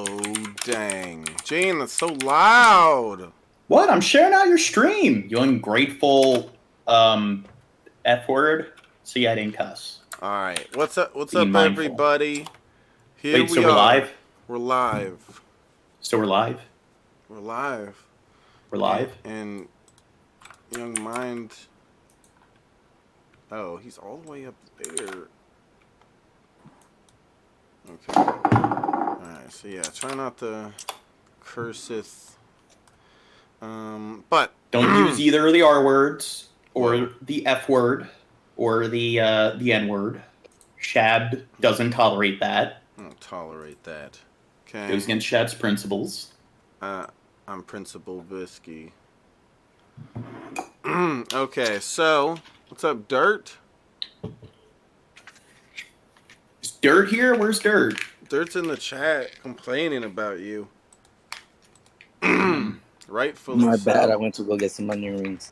Oh, dang. Gene, that's so loud. What? I'm sharing out your stream, you ungrateful F word. So yeah, I didn't cuss. All right. What's up, mindful. everybody? Here Wait, we so are. we're live? We're live. So we're live? We're live. We're live? And Young Mind... Oh, he's all the way up there. Okay. Alright, so yeah, try not to curseth. But... Don't use either the R words, or the F word, or the N word. Shab doesn't tolerate that. I don't tolerate that. Okay. Goes against Shab's principles. I'm Principal Whiskey. Okay, so... What's up, Dirt? Is Dirt here? Where's Dirt? Dirt's in the chat complaining about you. Rightfully My so. bad. I went to go get some onion rings.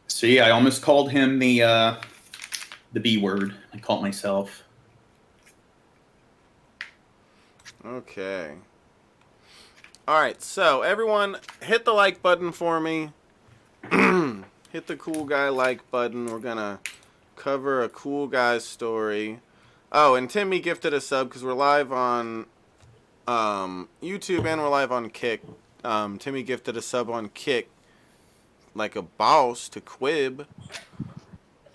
See, I almost called him the B word. I called myself. Okay. Alright, so everyone hit the like button for me. Hit the cool guy like button. We're gonna cover a cool guy's story. Oh, and Timmy gifted a sub because we're live on YouTube and we're live on Kick. Timmy gifted a sub on Kick like a boss to Quib.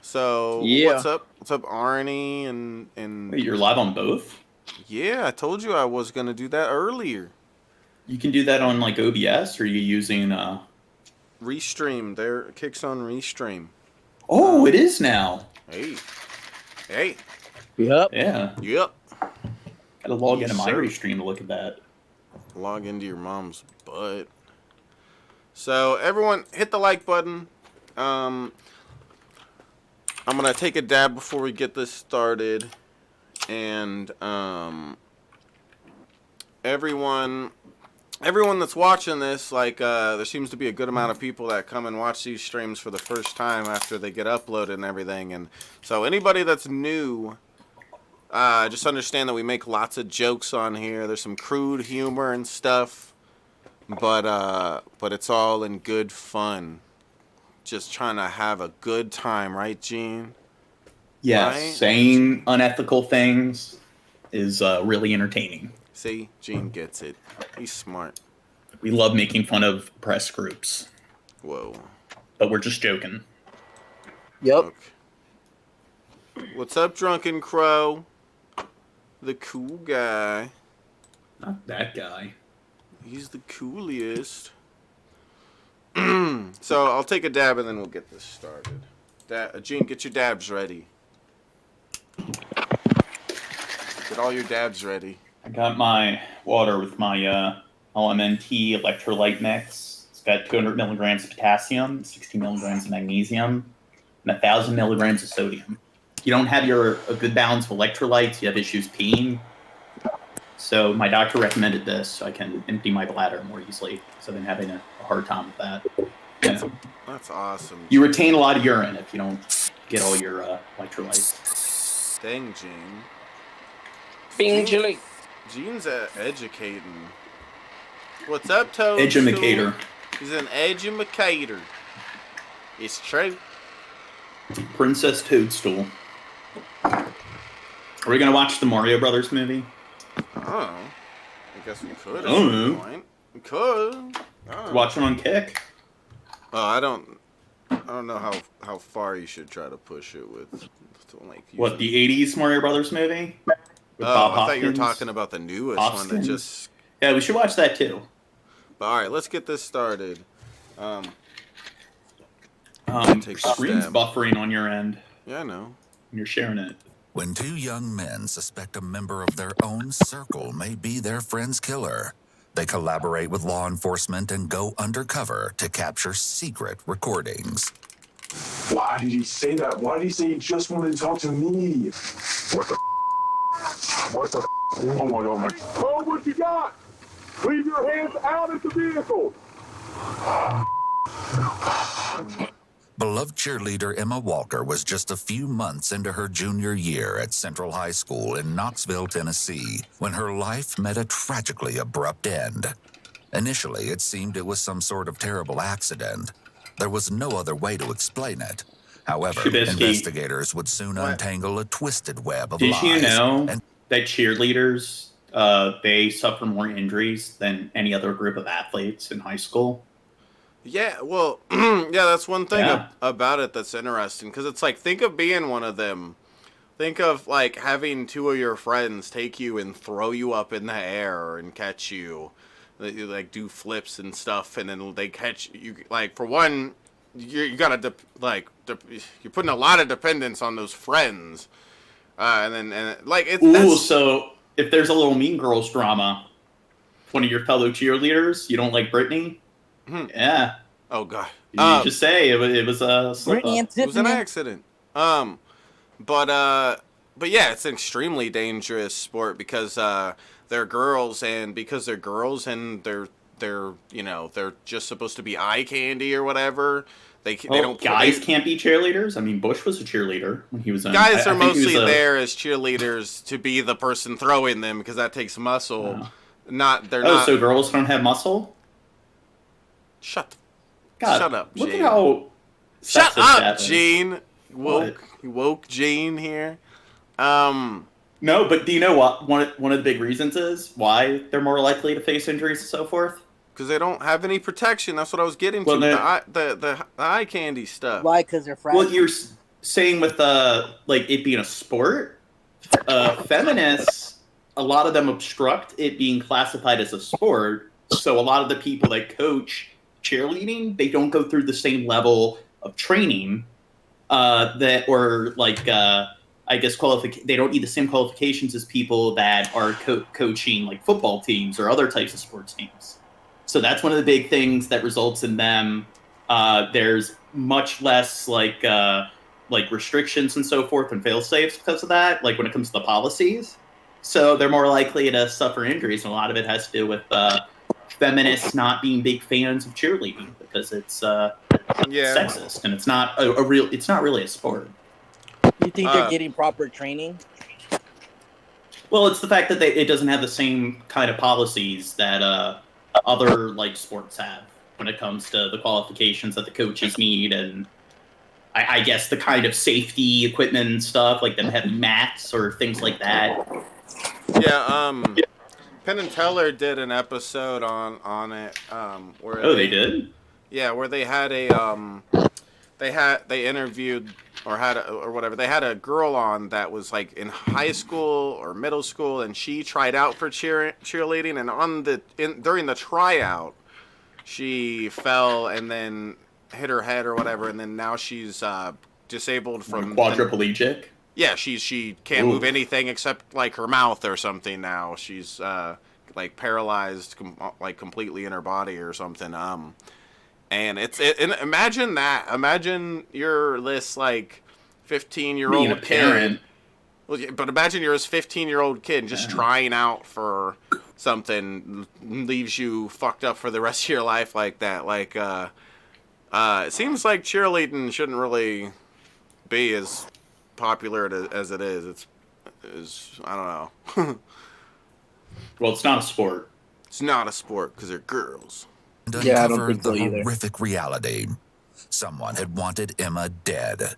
So Yeah. what's up? What's up, Arnie and Wait, you're live on both? Yeah, I told you I was gonna do that earlier. You can do that on like OBS, or are you using Restream. There, Kick's on Restream. Oh, it is now. Hey. Yep. Yeah. Yep. Gotta log Yes, into my sir. Restream to look at that. Log into your mom's butt. So everyone, hit the like button. I'm gonna take a dab before we get this started, and everyone that's watching this, like, there seems to be a good amount of people that come and watch these streams for the first time after they get uploaded and everything. And so anybody that's new, just understand that we make lots of jokes on here. There's some crude humor and stuff, but it's all in good fun. Just trying to have a good time, right, Gene? Yes, Right? saying unethical things is really entertaining. See, Gene gets it. He's smart. We love making fun of press groups, Whoa. but we're just joking. Yep. Okay. What's up, Drunken Crow? The cool guy. Not that guy. He's the coolest. So I'll take a dab and then we'll get this started. Gene, get your dabs ready. Get all your dabs ready. I got my water with my LMNT electrolyte mix. It's got 200 milligrams of potassium, 60 milligrams of magnesium, and 1,000 milligrams of sodium. If you don't have a good balance of electrolytes, you have issues peeing. So my doctor recommended this so I can empty my bladder more easily, because I've been having a hard time with that. Yeah. That's awesome. You retain a lot of urine if you don't get all your electrolytes. Dang, Gene. Bing chili. Gene's educating. What's up, Toad? Edumacator. He's an edumacator. It's true. Princess Toadstool. Are we going to watch the Mario Brothers movie? Oh. I guess we could at Oh. some point. We could. Oh. Watch it on Kick? I don't know how far you should try to push it with like What, the 80s Mario Brothers movie? With Oh, Bob I thought you were Hoskins? talking about the newest one that Hoskins? just. Yeah, we should watch that too. But all right, let's get this started. Take a Screen's stab. buffering on your end. Yeah, I know. You're sharing it. When two young men suspect a member of their own circle may be their friend's killer, they collaborate with law enforcement and go undercover to capture secret recordings. Why did he say that? Why did he say he just wanted to talk to me? What the What the Oh my god, Oh, what you got? Leave your hands out of the vehicle! Beloved cheerleader Emma Walker was just a few months into her junior year at Central High School in Knoxville, Tennessee, when her life met a tragically abrupt end. Initially, it seemed it was some sort of terrible accident. There was no other way to explain it. However, Trubisky. investigators would soon untangle a twisted web of Did lies. you know and that cheerleaders, they suffer more injuries than any other group of athletes in high school? Yeah, well, yeah, that's one thing Yeah. about it that's interesting, because it's like, think of being one of them. Think of, like, having two of your friends take you and throw you up in the air and catch you. You like, do flips and stuff, and then they catch you. Like, for one, you gotta, you're putting a lot of dependence on those friends. It's... Ooh, that's, so if there's a little Mean Girls drama, one of your fellow cheerleaders, you don't like Brittany? Yeah. oh, God. You just say it was a slip Brittany up. and It was an Tiffany. accident. But yeah, it's an extremely dangerous sport because they're girls, and because they're girls and they're they're just supposed to be eye candy or whatever. They don't Guys can't be cheerleaders. I mean, Bush was a cheerleader when he was in. Guys I are think he was mostly there as cheerleaders to be the person throwing them because that takes muscle. Oh. They're not. So girls don't have muscle? Shut God, up, look Gene. at how Shut sexist up, that is. Gene. What? Woke Gene here. No, but do you know what one of the big reasons is why they're more likely to face injuries and so forth? Because they don't have any protection. That's what I was getting Well, to. then- The eye candy stuff. Why? Because they're fragile. Well, you're saying with like it being a sport, feminists, a lot of them obstruct it being classified as a sport. So a lot of the people that coach cheerleading, they don't go through the same level of training I guess they don't need the same qualifications as people that are coaching like football teams or other types of sports teams. So that's one of the big things that results in them. There's much less like restrictions and so forth and fail safes because of that. Like when it comes to the policies, so they're more likely to suffer injuries, and a lot of it has to do with feminists not being big fans of cheerleading because it's sexist and it's not it's not really a sport. You think they're getting proper training? Well, it's the fact that it doesn't have the same kind of policies that other like sports have when it comes to the qualifications that the coaches need, and I guess the kind of safety equipment and stuff, like them having mats or things like that. Yeah, Penn and Teller did an episode on it. Where they did? Yeah, where they had they interviewed or whatever. They had a girl on that was like in high school or middle school, and she tried out for cheerleading, and during the tryout, she fell and then hit her head or whatever, and then now she's disabled from quadriplegic. Yeah, she can't move anything except like her mouth or something now. She's like paralyzed like completely in her body or something. And and imagine that. Imagine you're this like 15-year-old kid. Well, but imagine you're this 15-year-old kid just trying out for something leaves you fucked up for the rest of your life like that. Like it seems like cheerleading shouldn't really be as popular as it is. It's I don't know. Well, it's not a sport. It's not a sport because they're girls. Yeah, I don't Uncovered think so the either. horrific reality. Someone had wanted Emma dead.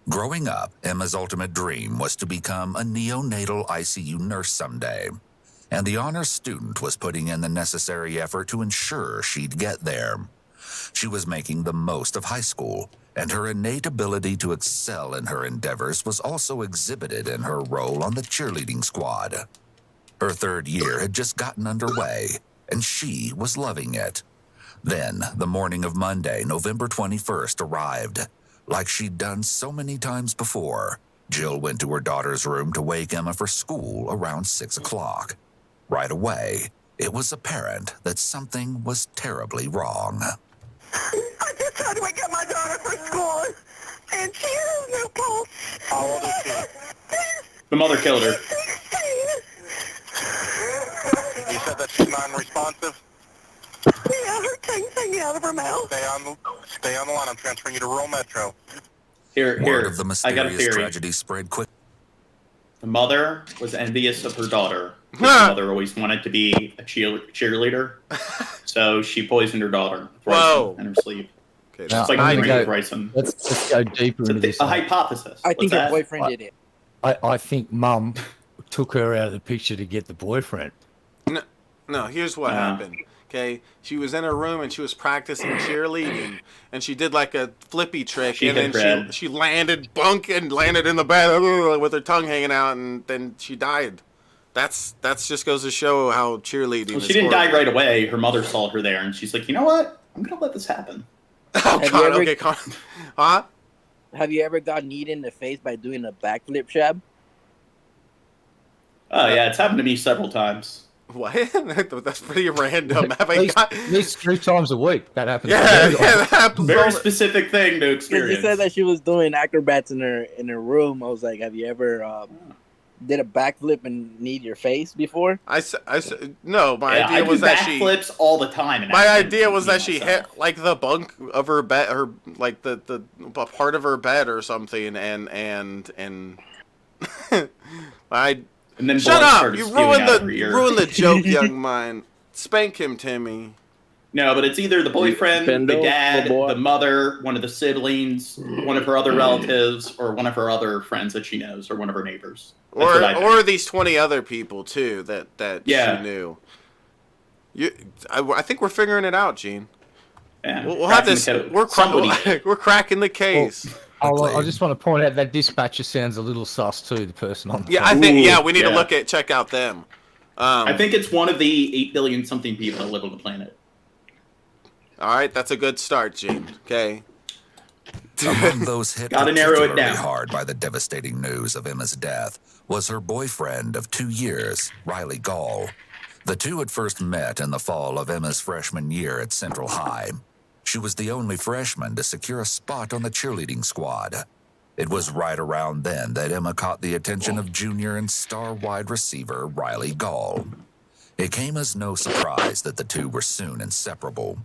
Growing up, Emma's ultimate dream was to become a neonatal ICU nurse someday, and the honors student was putting in the necessary effort to ensure she'd get there. She was making the most of high school, and her innate ability to excel in her endeavors was also exhibited in her role on the cheerleading squad. Her third year had just gotten underway, and she was loving it. Then, the morning of Monday, November 21st, arrived. Like she'd done so many times before, Jill went to her daughter's room to wake Emma for school around 6 o'clock. Right away, it was apparent that something was terribly wrong. I just tried to wake up my daughter for school, and she has no pulse. How old is she? The mother killed her. 16. You said that she's non-responsive? Yeah, her tongue's hanging out of her mouth. Stay on Stay on the line. I'm transferring you to rural metro. Here. Word of the I got a mysterious theory. tragedy spread quick. The mother was envious of her daughter. The mother always wanted to be a cheerleader, so she poisoned her daughter with ricin in her sleep. Okay, Now, It's like I'm drinking gonna with ricin. Let's go deeper into this. A hypothesis. I think What's her that? boyfriend did it. I think Mum took her out of the picture to get the boyfriend. No, here's what happened. Okay, she was in her room and she was practicing cheerleading, and she did like a flippy trick, and then she landed in the bed with her tongue hanging out, and then she died. That's just goes to show how cheerleading. Well, is she didn't die horrible. right away. Her mother saw her there, and she's like, you know what? I'm gonna let this happen. Oh Have you God! ever- Okay, huh? Have you ever got kneed in the face by doing a backflip shab? Oh yeah, it's happened to me several times. What? That's pretty random. Have At I least, got? at least 3 times a week. That happens. Yeah, that happens. Very all- specific thing to Because experience. you said that she was doing acrobats in her room. I was like, have you ever did a backflip and kneed your face before? No, my Yeah, I idea do was that she. backflips all the time. and My I idea was knee that she myself. hit like the bunk of her bed, like the a part of her bed or something, and I. And then Shut blood up! started You spewing ruined out of her ear. the joke, young man. Spank him, Timmy. No, but it's either the boyfriend, the Fendo, dad, the boy. the mother, one of the siblings, one of her other relatives, or one of her other friends that she knows, or one of her neighbors. That's what I think. Or these 20 other people too that Yeah. she knew. I think we're figuring it out, Gene. Yeah, We'll have cracking this. the code. We're Somebody. we're cracking the case. I just want to point out that dispatcher sounds a little sus too. The person on the Yeah, phone. I think. Ooh, Yeah, we need yeah. to check out them. I think it's one of the 8 billion something people that live on the planet. All right, that's a good start, Gene. Okay. Among those hit Gotta narrow it particularly down. hard by the devastating news of Emma's death was her boyfriend of 2 years, Riley Gaul. The two had first met in the fall of Emma's freshman year at Central High. She was the only freshman to secure a spot on the cheerleading squad. It was right around then that Emma caught the attention of junior and star wide receiver Riley Gaul. It came as no surprise that the two were soon inseparable.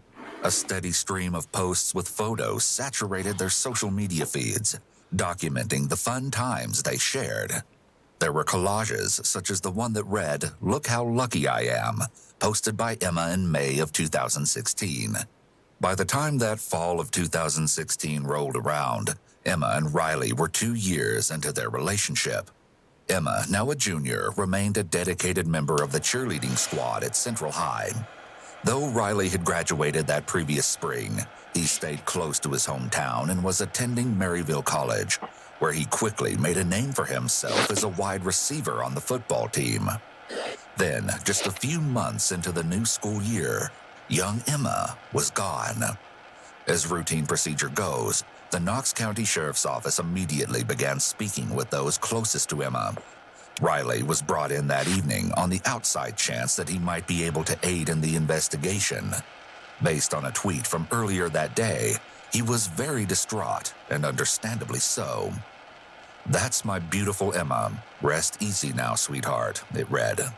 A steady stream of posts with photos saturated their social media feeds, documenting the fun times they shared. There were collages such as the one that read, "Look how lucky I am," posted by Emma in May of 2016. By the time that fall of 2016 rolled around, Emma and Riley were 2 years into their relationship. Emma, now a junior, remained a dedicated member of the cheerleading squad at Central High. Though Riley had graduated that previous spring, he stayed close to his hometown and was attending Maryville College, where he quickly made a name for himself as a wide receiver on the football team. Then, just a few months into the new school year, young Emma was gone. As routine procedure goes, the Knox County Sheriff's Office immediately began speaking with those closest to Emma. Riley was brought in that evening on the outside chance that he might be able to aid in the investigation. Based on a tweet from earlier that day, he was very distraught, and understandably so. "That's my beautiful Emma. Rest easy now, sweetheart," it read.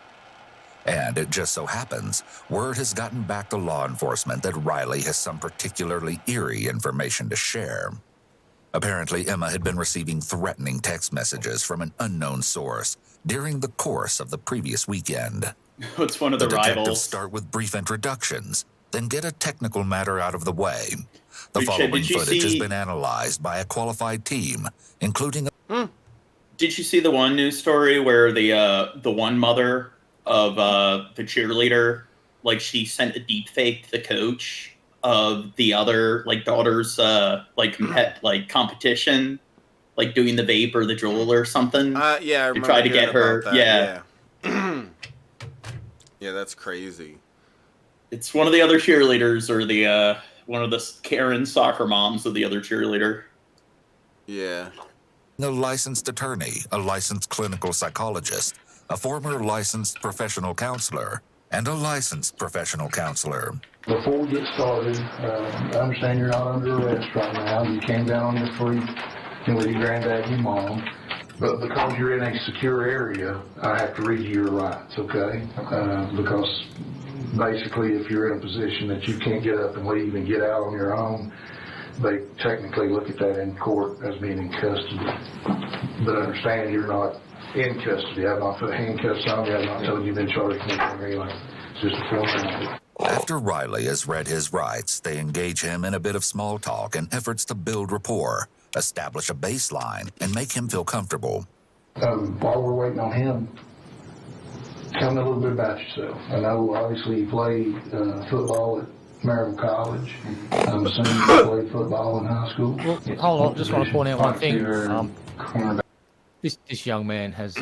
And it just so happens, word has gotten back to law enforcement that Riley has some particularly eerie information to share. Apparently, Emma had been receiving threatening text messages from an unknown source during the course of the previous weekend. It's one of the detectives rivals. start with brief introductions, then get a technical matter out of the way. The Did following you footage has see- been analyzed by a qualified team, including Did you see the one news story where the one mother of the cheerleader, like, she sent a deep fake to the coach of the other, like, daughter's competition, like doing the vape or the drool or something? Yeah, I To remember try to hearing get her- about that, yeah. Yeah, yeah, that's crazy. It's one of the other cheerleaders, or the one of the Karen soccer moms of the other cheerleader. Yeah. a licensed attorney, a licensed clinical psychologist, a former licensed professional counselor, and a licensed professional counselor. Before we get started, I understand you're not under arrest right now. You came down on your feet and with your granddad and your mom. But because you're in a secure area, I have to read you your rights, okay? Because basically if you're in a position that you can't get up and leave and get out on your own, they technically look at that in court as being in custody. But understand you're not in custody. I've not put handcuffs on you. I've not told you you've been charged with anything or anything. It's just a formality. After Riley has read his rights, they engage him in a bit of small talk and efforts to build rapport, establish a baseline, and make him feel comfortable. While we're waiting on him, tell me a little bit about yourself. I know obviously you played football at Maryville College. I'm assuming you played football in high school. Well, hold on. Just want to point out one thing. This young man has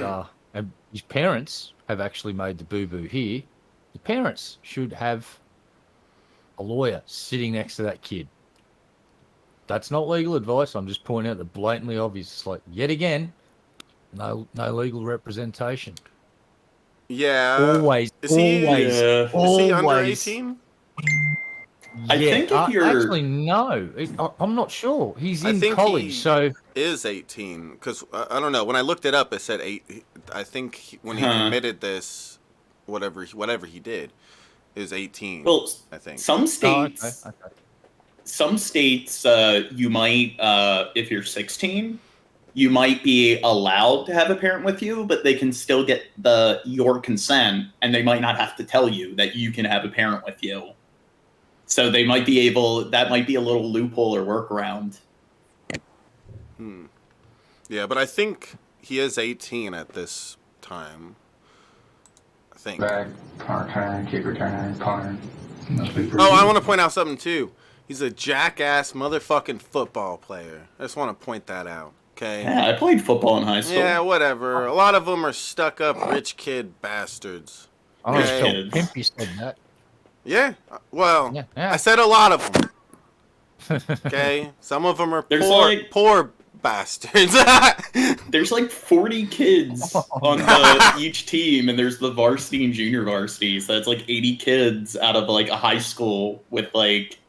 his parents have actually made the boo-boo here. The parents should have a lawyer sitting next to that kid. That's not legal advice. I'm just pointing out the blatantly obvious. It's like, yet again, no legal representation. Yeah. Always. Is he under Always. 18? I think if you're actually no, I'm not sure. He's in college, so is 18 because I don't know. When I looked it up, it said 8. I think when he committed this, whatever he did, is 18. Well, I think some states, okay. some states, you might, if you're 16, you might be allowed to have a parent with you, but they can still get your consent, and they might not have to tell you that you can have a parent with you. So they might be able. That might be a little loophole or workaround. Yeah, but I think he is 18 at this time. I think. Back, punt return, kick return, punter. Oh, I want to point out something too. He's a jackass motherfucking football player. I just want to point that out. Okay. Yeah, I played football in high school. Yeah, whatever. A lot of them are stuck-up rich kid bastards. I was Okay. told Pimpy said that. Yeah. Well, Yeah. I said a lot of them. Okay. Some of them are poor bastards. There's like 40 kids on each team, and there's the varsity and junior varsity. So that's like 80 kids out of like a high school with like,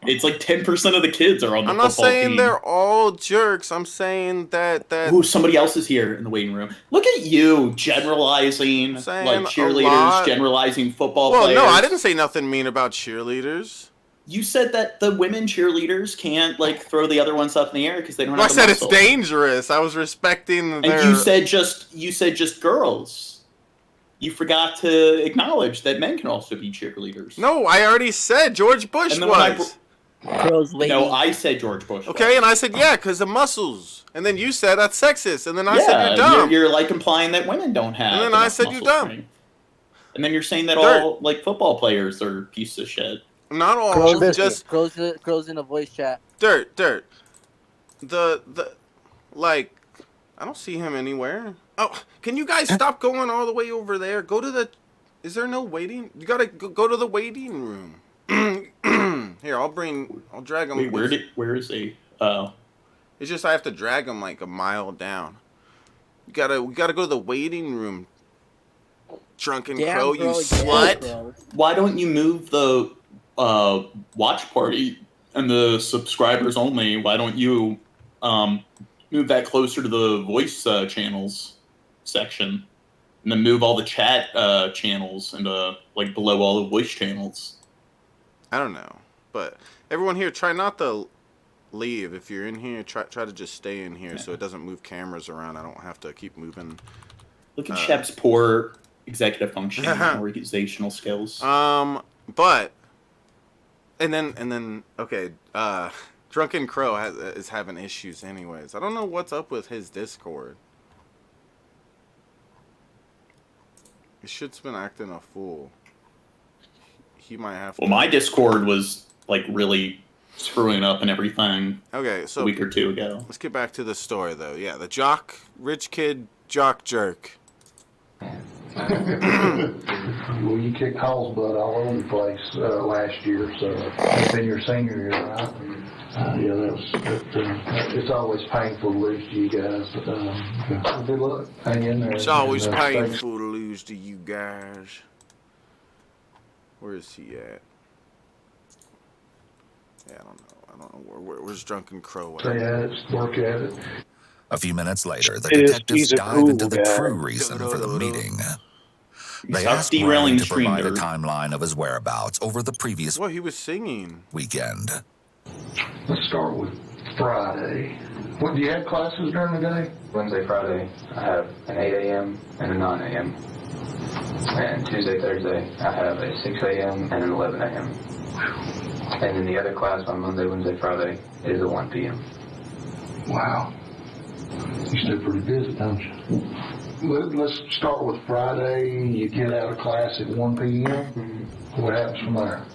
it's like 10% of the kids are on the I'm football not saying team. they're all jerks. I'm saying that. Ooh, somebody else is here in the waiting room. Look at you generalizing, Saying like a cheerleaders, lot. generalizing football Well, players. no, I didn't say nothing mean about cheerleaders. You said that the women cheerleaders can't like throw the other ones up in the air because they don't Well, I have the said it's muscle. dangerous. I was respecting And their. you said just girls. You forgot to acknowledge that men can also be cheerleaders. No, I already said George Bush And then when I was. No, I said George Bush. Okay, and I said yeah, because of muscles. And then you said that's sexist. And then I said you're dumb. You're like implying that women don't have. And then I enough said you're muscles, dumb. right? And then you're saying that Dirt. all like football players are pieces of shit. Not all, just Close in a voice chat. dirt. The like, I don't see him anywhere. Oh, can you guys stop going all the way over there? Go to the. Is there no waiting? You gotta go to the waiting room. Here, I'll drag him. Wait, where is he? Oh. It's just I have to drag him like a mile down. We gotta go to the waiting room. Drunken crow, you slut. Why don't you move the watch party and the subscribers only? Why don't you move that closer to the voice channels section, and then move all the chat channels into like below all the voice channels? I don't know, but everyone here, try not to leave. If you're in here, try to just stay in here so it doesn't move cameras around. I don't have to keep moving. Look at Shep's poor executive functioning and organizational skills. But and then okay, Drunken Crow is having issues anyways. I don't know what's up with his Discord. His shit's been acting a fool. He might have to. Well, my Discord was like really screwing up and everything. Okay, so a week or two ago. Let's get back to the story though. Yeah, the rich kid jock jerk. Well, you kicked Hall's butt all over the place last year, so it's in your senior year, right? It's always painful to lose to you guys. Good luck. Hang in there. It's always painful to lose to you guys. Where is he at? Yeah, I don't know. Where's Drunken Crow at? Stay at it. Work at it. A few minutes later, the detectives dive into the true reason for the meeting. They Stop asked derailing Riley the to stream, provide a Dirt. timeline of his whereabouts over the previous What, he was singing. weekend. Let's start with Friday. What, do you have classes during the day? Wednesday, Friday, I have an 8 a.m. and a 9 a.m. And Tuesday, Thursday, I have a 6 a.m. and an 11 a.m. And then the other class on Monday, Wednesday, Friday is a 1 p.m. Wow. You stay pretty busy, don't you? Let's start with Friday. You get out of class at 1 p.m. Mm-hmm. What happens from there?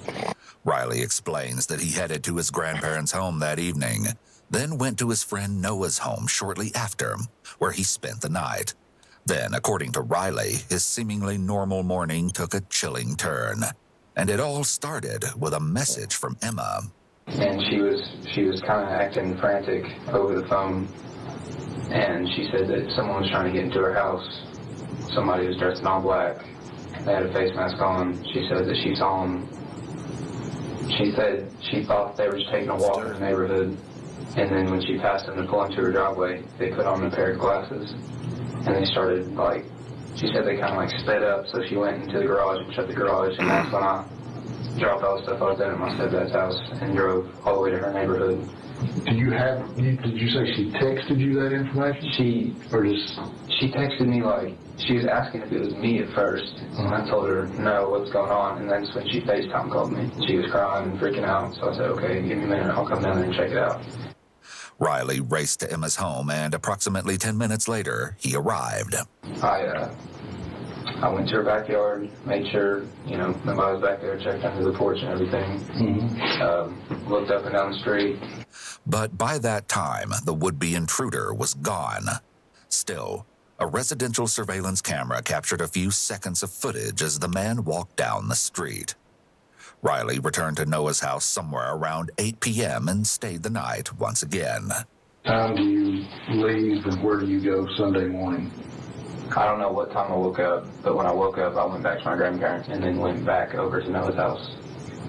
Riley explains that he headed to his grandparents' home that evening, then went to his friend Noah's home shortly after, where he spent the night. Then, according to Riley, his seemingly normal morning took a chilling turn. And it all started with a message from Emma. And she was kind of acting frantic over the phone. And she said that someone was trying to get into her house. Somebody was dressed in all black. They had a face mask on. She said that she saw them. She said she thought they were just taking a walk in the neighborhood. And then when she passed them to pull into her driveway, they put on a pair of glasses. And they started, she said they kind of sped up. So she went into the garage and shut the garage. And that's when I dropped all the stuff I was in at my stepdad's house and drove all the way to her neighborhood. Did you say she texted you that information? She texted me she was asking if it was me at first, and I told her no, what's going on, and that's when she FaceTime called me. She was crying and freaking out, so I said, okay, give me a minute, I'll come down there and check it out. Riley raced to Emma's home, and approximately 10 minutes later, he arrived. I went to her backyard, made sure, nobody was back there, checked under the porch and everything. Mm-hmm. Looked up and down the street. But by that time, the would-be intruder was gone. Still, a residential surveillance camera captured a few seconds of footage as the man walked down the street. Riley returned to Noah's house somewhere around 8 p.m. and stayed the night once again. Time do you leave and where do you go Sunday morning? I don't know what time I woke up, but when I woke up, I went back to my grandparents and then went back over to Noah's house.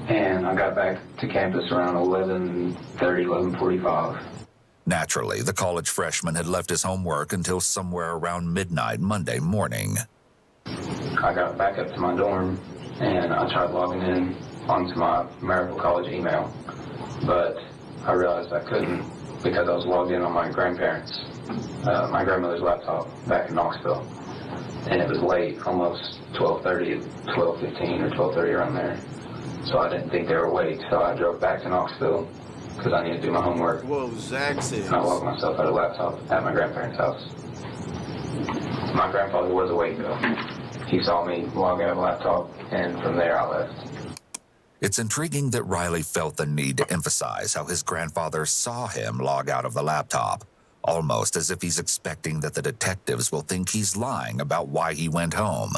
And I got back to campus around 11:30, 11:45. Naturally, the college freshman had left his homework until somewhere around midnight Monday morning. I got back up to my dorm, and I tried logging in onto my Miracle College email, but I realized I couldn't because I was logged in on my grandparents' my grandmother's laptop back in Knoxville, and it was late, almost 12:30, 12:15 or 12:30 around there. So I didn't think they were awake, so I drove back to Knoxville because I needed to do my homework. Whoa, Zach says. And I logged myself out of the laptop at my grandparents' house. My grandfather was awake though. He saw me log out of the laptop, and from there I left. It's intriguing that Riley felt the need to emphasize how his grandfather saw him log out of the laptop, almost as if he's expecting that the detectives will think he's lying about why he went home.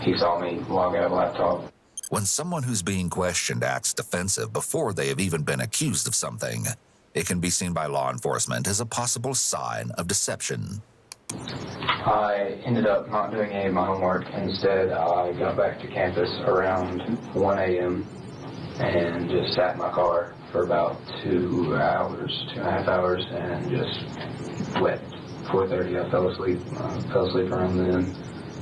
He saw me log out of the laptop. When someone who's being questioned acts defensive before they have even been accused of something, it can be seen by law enforcement as a possible sign of deception. I ended up not doing any of my homework. Instead, I got back to campus around 1 a.m. and just sat in my car for about 2.5 hours, and just slept. 4:30, I fell asleep around then,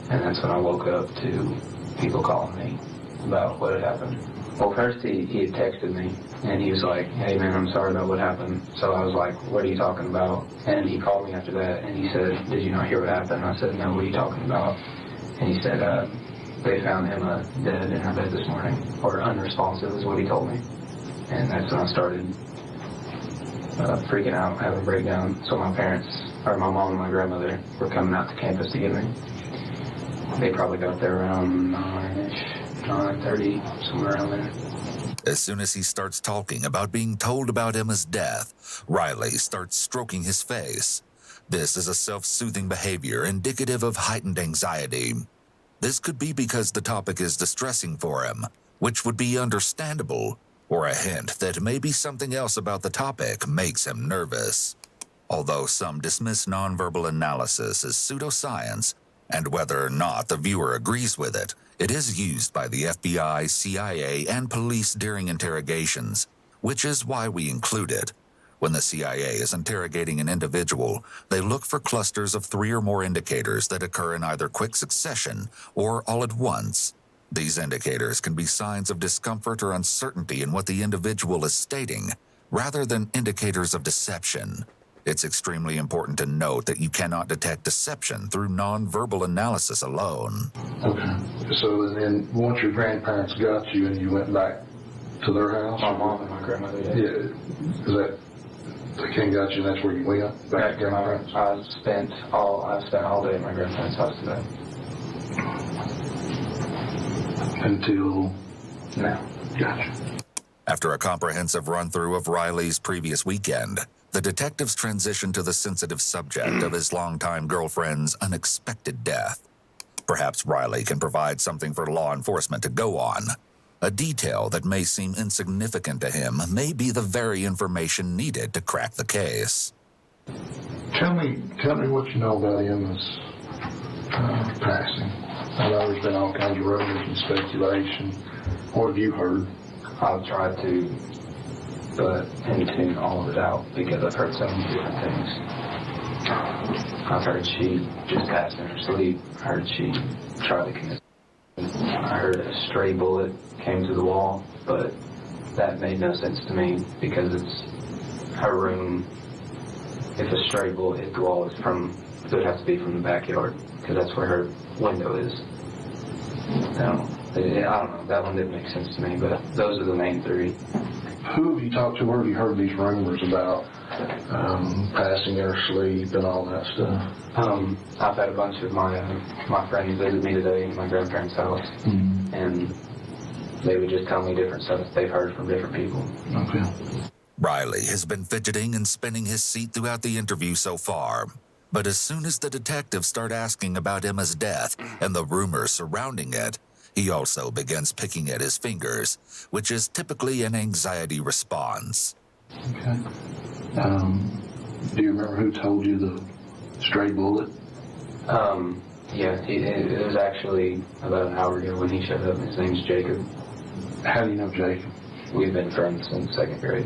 and that's when I woke up to people calling me about what had happened. Well, first he had texted me, and he was like, hey man, I'm sorry about what happened. So I was like, what are you talking about? And he called me after that, and he said, did you not hear what happened? I said, no, what are you talking about? And he said, they found Emma dead in her bed this morning, or unresponsive is what he told me. And that's when I started freaking out, having a breakdown. So my parents, or my mom and my grandmother, were coming out to campus to get me. They probably got there around 9-ish. 9:30, somewhere around there. As soon as he starts talking about being told about Emma's death, Riley starts stroking his face. This is a self-soothing behavior indicative of heightened anxiety. This could be because the topic is distressing for him, which would be understandable, or a hint that maybe something else about the topic makes him nervous. Although some dismiss nonverbal analysis as pseudoscience, and whether or not the viewer agrees with it, it is used by the FBI, CIA, and police during interrogations, which is why we include it. When the CIA is interrogating an individual, they look for clusters of 3 or more indicators that occur in either quick succession or all at once. These indicators can be signs of discomfort or uncertainty in what the individual is stating, Rather than indicators of deception, it's extremely important to note that you cannot detect deception through nonverbal analysis alone. Okay. So then once your grandparents got you and you went back to their house? My mom and my grandmother, yeah. Yeah. Is that, they came got you and that's where you went? Back to grandparents? I spent all day at my grandparents' house today. Until now. Gotcha. After a comprehensive run-through of Riley's previous weekend, the detectives transitioned to the sensitive subject of his longtime girlfriend's unexpected death. Perhaps Riley can provide something for law enforcement to go on. A detail that may seem insignificant to him may be the very information needed to crack the case. Tell me what you know about Emma's passing. I know there's been all kinds of rumors and speculation. What have you heard? I've tried to tune all of it out because I've heard so many different things. I've heard she just passed in her sleep. I heard she tried to commit. I heard a stray bullet came to the wall, but that made no sense to me because it's her room. If a stray bullet hit the wall, it would have to be from the backyard because that's where her window is. I don't know. That one didn't make sense to me, but those are the main three. Who have you talked to? Where have you heard these rumors about passing in her sleep and all that stuff? I've had a bunch of my friends visit me today at my grandparents' house, and they would just tell me different stuff that they've heard from different people. Okay. Riley has been fidgeting and spinning his seat throughout the interview so far. But as soon as the detectives start asking about Emma's death and the rumors surrounding it, he also begins picking at his fingers, which is typically an anxiety response. Okay. Do you remember who told you the stray bullet? Yeah, it was actually about an hour ago when he showed up. His name's Jacob. How do you know Jacob? We've been friends since second grade.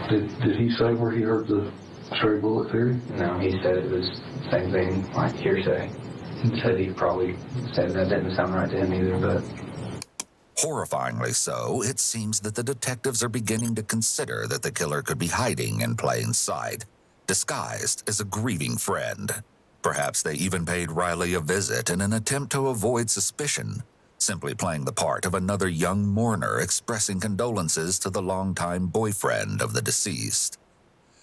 Did he say where he heard the stray bullet theory? No, he said it was the same thing, like hearsay. He said he probably said that didn't sound right to him either, but... Horrifyingly so, it seems that the detectives are beginning to consider that the killer could be hiding in plain sight, disguised as a grieving friend. Perhaps they even paid Riley a visit in an attempt to avoid suspicion, simply playing the part of another young mourner expressing condolences to the longtime boyfriend of the deceased.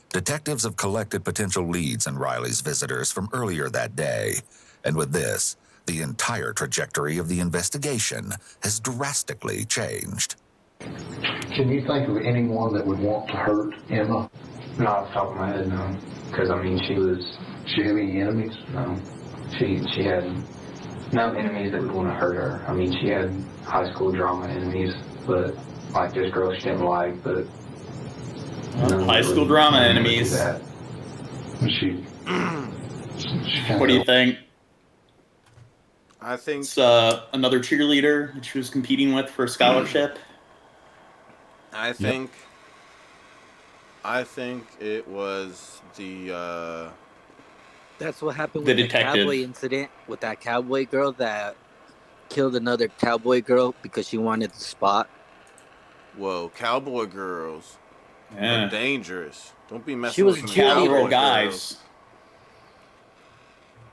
Detectives have collected potential leads in Riley's visitors from earlier that day, and with this, the entire trajectory of the investigation has drastically changed. Can you think of anyone that would want to hurt Emma? Not off the top of my head, no. Because, She had any enemies? No. She had no enemies that would want to hurt her. She had high school drama enemies, but, just girls she didn't like, but... High school drama enemies. She What do you think? I think It's another cheerleader that she was competing with for a scholarship. I think it was the That's what happened The with the detective. cowboy incident with that cowboy girl that killed another cowboy girl because she wanted the spot. whoa, cowboy girls. They're Yeah. dangerous. Don't be messing She was with a them cheerleader. cowboy Cowgirl guys. girls.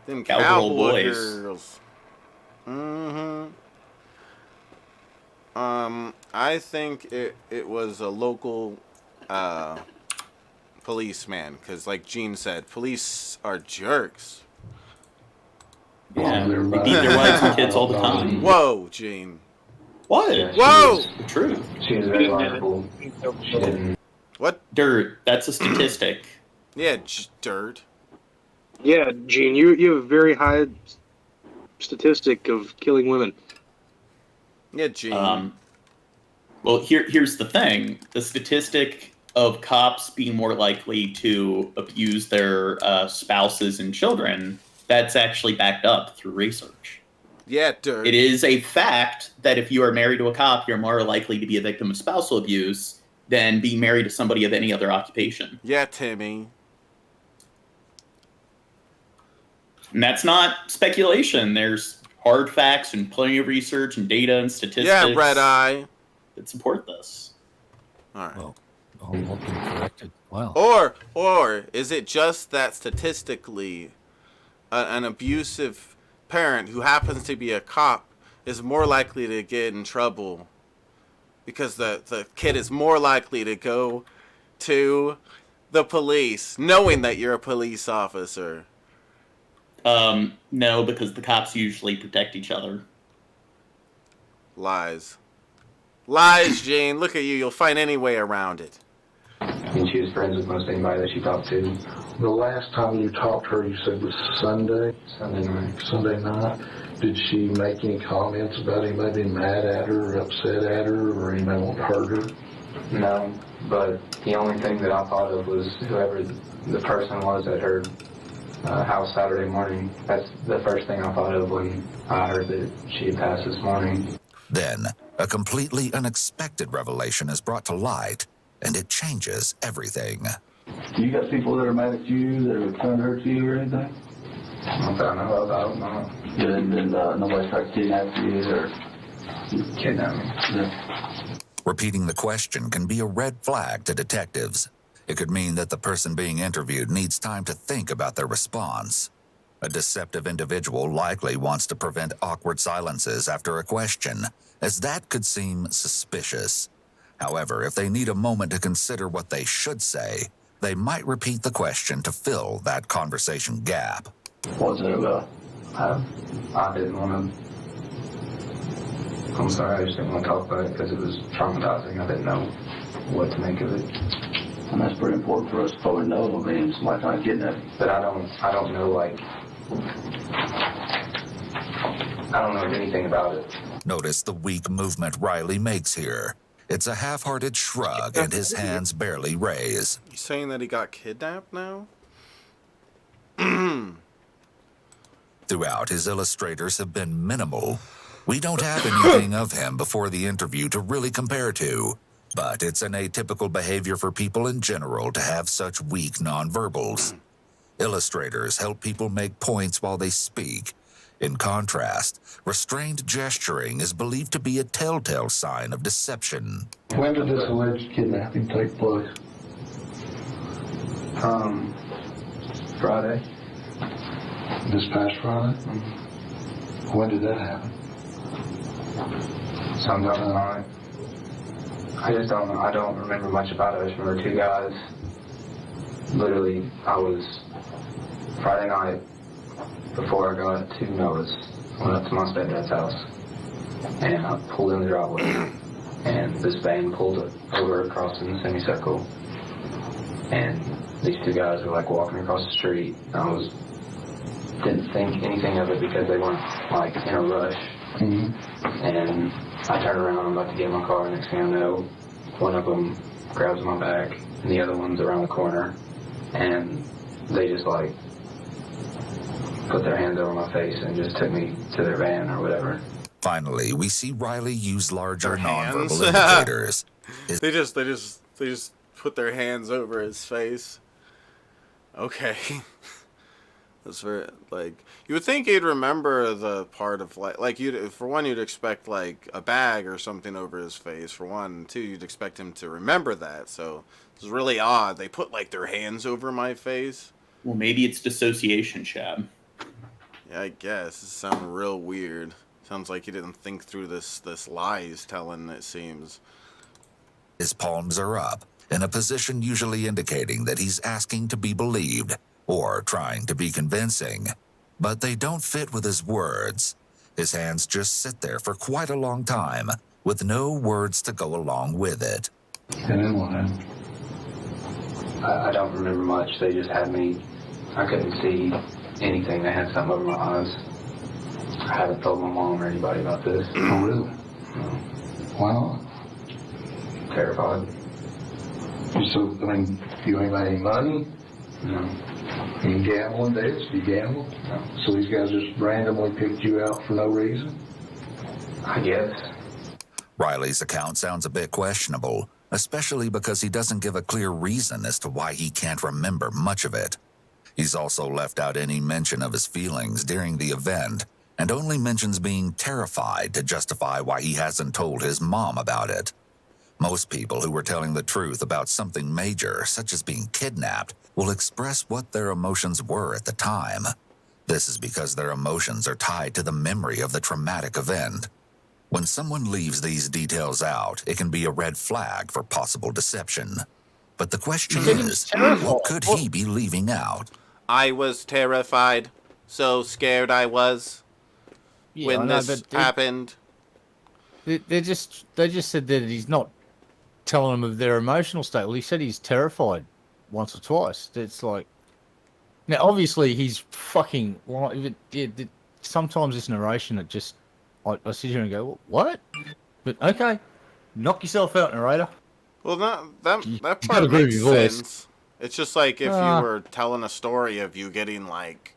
Them Cowgirl cowboy boys. girls. I think it was a local policeman, because like Gene said, police are jerks. Yeah, they beat their wives and kids all the time. Whoa, Gene. What? Yeah, Whoa! True. She was very likable. She didn't... What? Dirt. That's a statistic. Yeah, dirt. Yeah, Gene, you have a very high statistic of killing women. Yeah, Gene. Well, here's the thing. The statistic of cops being more likely to abuse their spouses and children, that's actually backed up through research. Yeah, dirt. It is a fact that if you are married to a cop, you're more likely to be a victim of spousal abuse than being married to somebody of any other occupation. Yeah, Timmy. And that's not speculation. There's hard facts and plenty of research and data and statistics Yeah, Red Eye. that support this. All right. Well, Oh, I've been corrected. Wow. Or is it just that statistically, an abusive parent who happens to be a cop is more likely to get in trouble because the kid is more likely to go to the police knowing that you're a police officer? No, because the cops usually protect each other. Lies, Gene. Look at you. You'll find any way around it. And she was friends with most anybody that she talked to. The last time you talked to her, you said was Sunday? Sunday night. Did she make any comments about anybody being mad at her or upset at her or anybody want to hurt her? No, but the only thing that I thought of was whoever the person was at her house Saturday morning. That's the first thing I thought of when I heard that she had passed this morning. Then, a completely unexpected revelation is brought to light, and it changes everything. You got people that are mad at you, that are trying to hurt you or anything? Not that I know of, I don't know. And nobody's tried to kidnap you or Kidnap me. Yeah. Repeating the question can be a red flag to detectives. It could mean that the person being interviewed needs time to think about their response. A deceptive individual likely wants to prevent awkward silences after a question, as that could seem suspicious. However, if they need a moment to consider what they should say, they might repeat the question to fill that conversation gap. What's it about? I didn't want to. I'm sorry, I just didn't want to talk about it because it was traumatizing. I didn't know what to make of it. And that's pretty important for us to probably know. I mean, somebody trying to kidnap you. But I don't know, like, I don't know anything about it. Notice the weak movement Riley makes here. It's a half-hearted shrug and his hands barely raise. You saying that he got kidnapped now? Throughout, his illustrators have been minimal. We don't have anything of him before the interview to really compare to, but it's an atypical behavior for people in general to have such weak nonverbals. Illustrators help people make points while they speak. In contrast, restrained gesturing is believed to be a telltale sign of deception. When did this alleged kidnapping take place? Friday. This past Friday? When did that happen? Sometime tonight. I just don't know. I don't remember much about it. I just remember two guys. Literally, I was Friday night before I got to Noah's. Went up to my stepdad's house. And I pulled in the driveway. And this van pulled over across in the semicircle. And these two guys were like walking across the street. I didn't think anything of it because they weren't like in a rush. Mm-hmm. And I turned around, I'm about to get in my car. Next thing I know, one of them grabs my back, and the other one's around the corner. And they just like put their hands over my face and just took me to their van or whatever. Finally, we see Riley use larger Their hands? nonverbal indicators. They just put their hands over his face. Okay. That's very, like, you would think he'd remember the part of, like you'd expect, like, a bag or something over his face, for one. And two, you'd expect him to remember that. So it's really odd. They put, like, their hands over my face. Well, maybe it's dissociation, Chad. Yeah, I guess. It sounds real weird. Sounds like he didn't think through this lie he's telling, it seems. His palms are up, in a position usually indicating that he's asking to be believed or trying to be convincing. But they don't fit with his words. His hands just sit there for quite a long time, with no words to go along with it. And then what happened? I don't remember much. They just had me. I couldn't see anything. They had something over my eyes. I haven't told my mom or anybody about this. Oh, really? No. Why not? Terrified. So, I mean, you ain't got any money? No. You gambling, Dad? You gamble? No. So these guys just randomly picked you out for no reason? I guess. Riley's account sounds a bit questionable, especially because he doesn't give a clear reason as to why he can't remember much of it. He's also left out any mention of his feelings during the event, and only mentions being terrified to justify why he hasn't told his mom about it. Most people who are telling the truth about something major, such as being kidnapped, will express what their emotions were at the time. This is because their emotions are tied to the memory of the traumatic event. When someone leaves these details out, it can be a red flag for possible deception. But the question is, what could he be leaving out? I was terrified. So scared I was when this happened. They just said that he's not telling them of their emotional state. Well, he said he's terrified once or twice. It's like, now obviously he's fucking like. Sometimes this narration, it just I sit here and go, what? But okay, knock yourself out, narrator. Well, that part makes sense. It's just like if you were telling a story of you getting like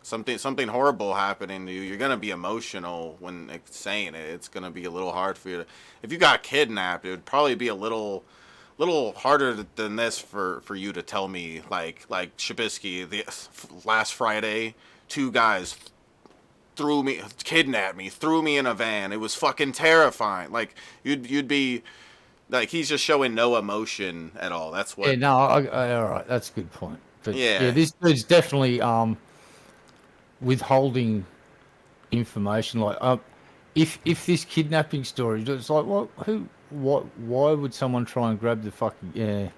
something horrible happening to you, you're gonna be emotional when it's saying it. It's gonna be a little hard for you to. If you got kidnapped, it would probably be a little harder than this for you to tell me like Shabisky. The last Friday, 2 guys kidnapped me, threw me in a van. It was fucking terrifying. Like you'd be. Like, he's just showing no emotion at all. That's what... Yeah, no, all right. That's a good point. But, yeah, this dude's definitely withholding information. Like, if this kidnapping story... It's like, why would someone try and grab the fucking... Yeah.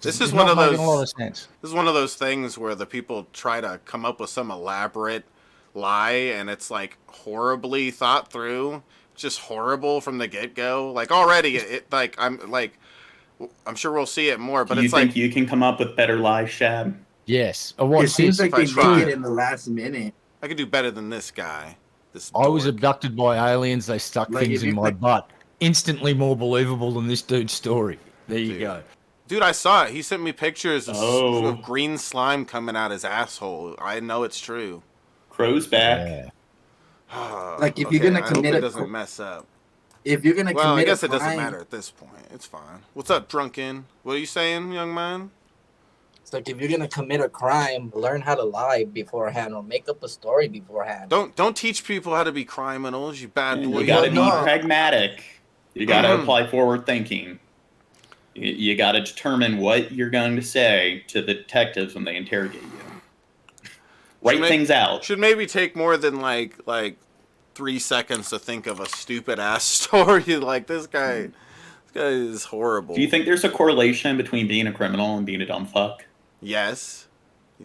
This is one of those... a lot of sense. This is one of those things where the people try to come up with some elaborate lie, and it's, like, horribly thought through. Just horrible from the get-go. Like already, I'm sure we'll see it more. But Do you it's think like you can come up with better lies, Shab? Yes. It seems like they make it in the last minute. I could do better than this guy. I was abducted by aliens. They stuck things in my butt. Instantly more believable than this dude's story. There you go. Dude, I saw it. He sent me pictures of green slime coming out his asshole. I know it's true. Crow's back. Yeah. Like if you're gonna commit it doesn't mess up. If you're gonna well, commit I guess a it doesn't crime, matter at this point. It's fine. What's up, drunken? What are you saying, young man? It's like if you're gonna commit a crime, learn how to lie beforehand or make up a story beforehand. Don't teach people how to be criminals, you bad boy. You gotta be pragmatic. You gotta apply forward thinking. You gotta determine what you're going to say to the detectives when they interrogate you. Write things out. Should maybe take more than like 3 seconds to think of a stupid ass story. Like this guy is horrible. Do you think there's a correlation between being a criminal and being a dumb fuck? Yes.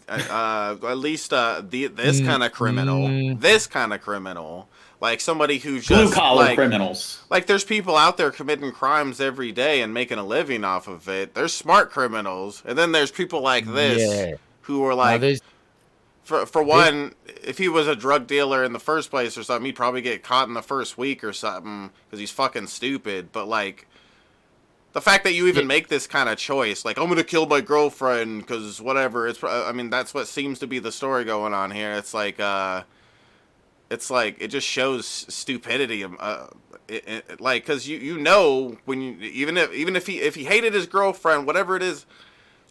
At least this kind of criminal. This kind of criminal. Like somebody who's just blue collar criminals. Like there's people out there committing crimes every day and making a living off of it. There's smart criminals, and then there's people like this who are like. For one, if he was a drug dealer in the first place or something, he'd probably get caught in the first week or something because he's fucking stupid. But, like, the fact that you even make this kind of choice, like, I'm going to kill my girlfriend because whatever, I mean, that's what seems to be the story going on here. It's like it just shows stupidity. Like, because you know, when you, even if he hated his girlfriend, whatever it is,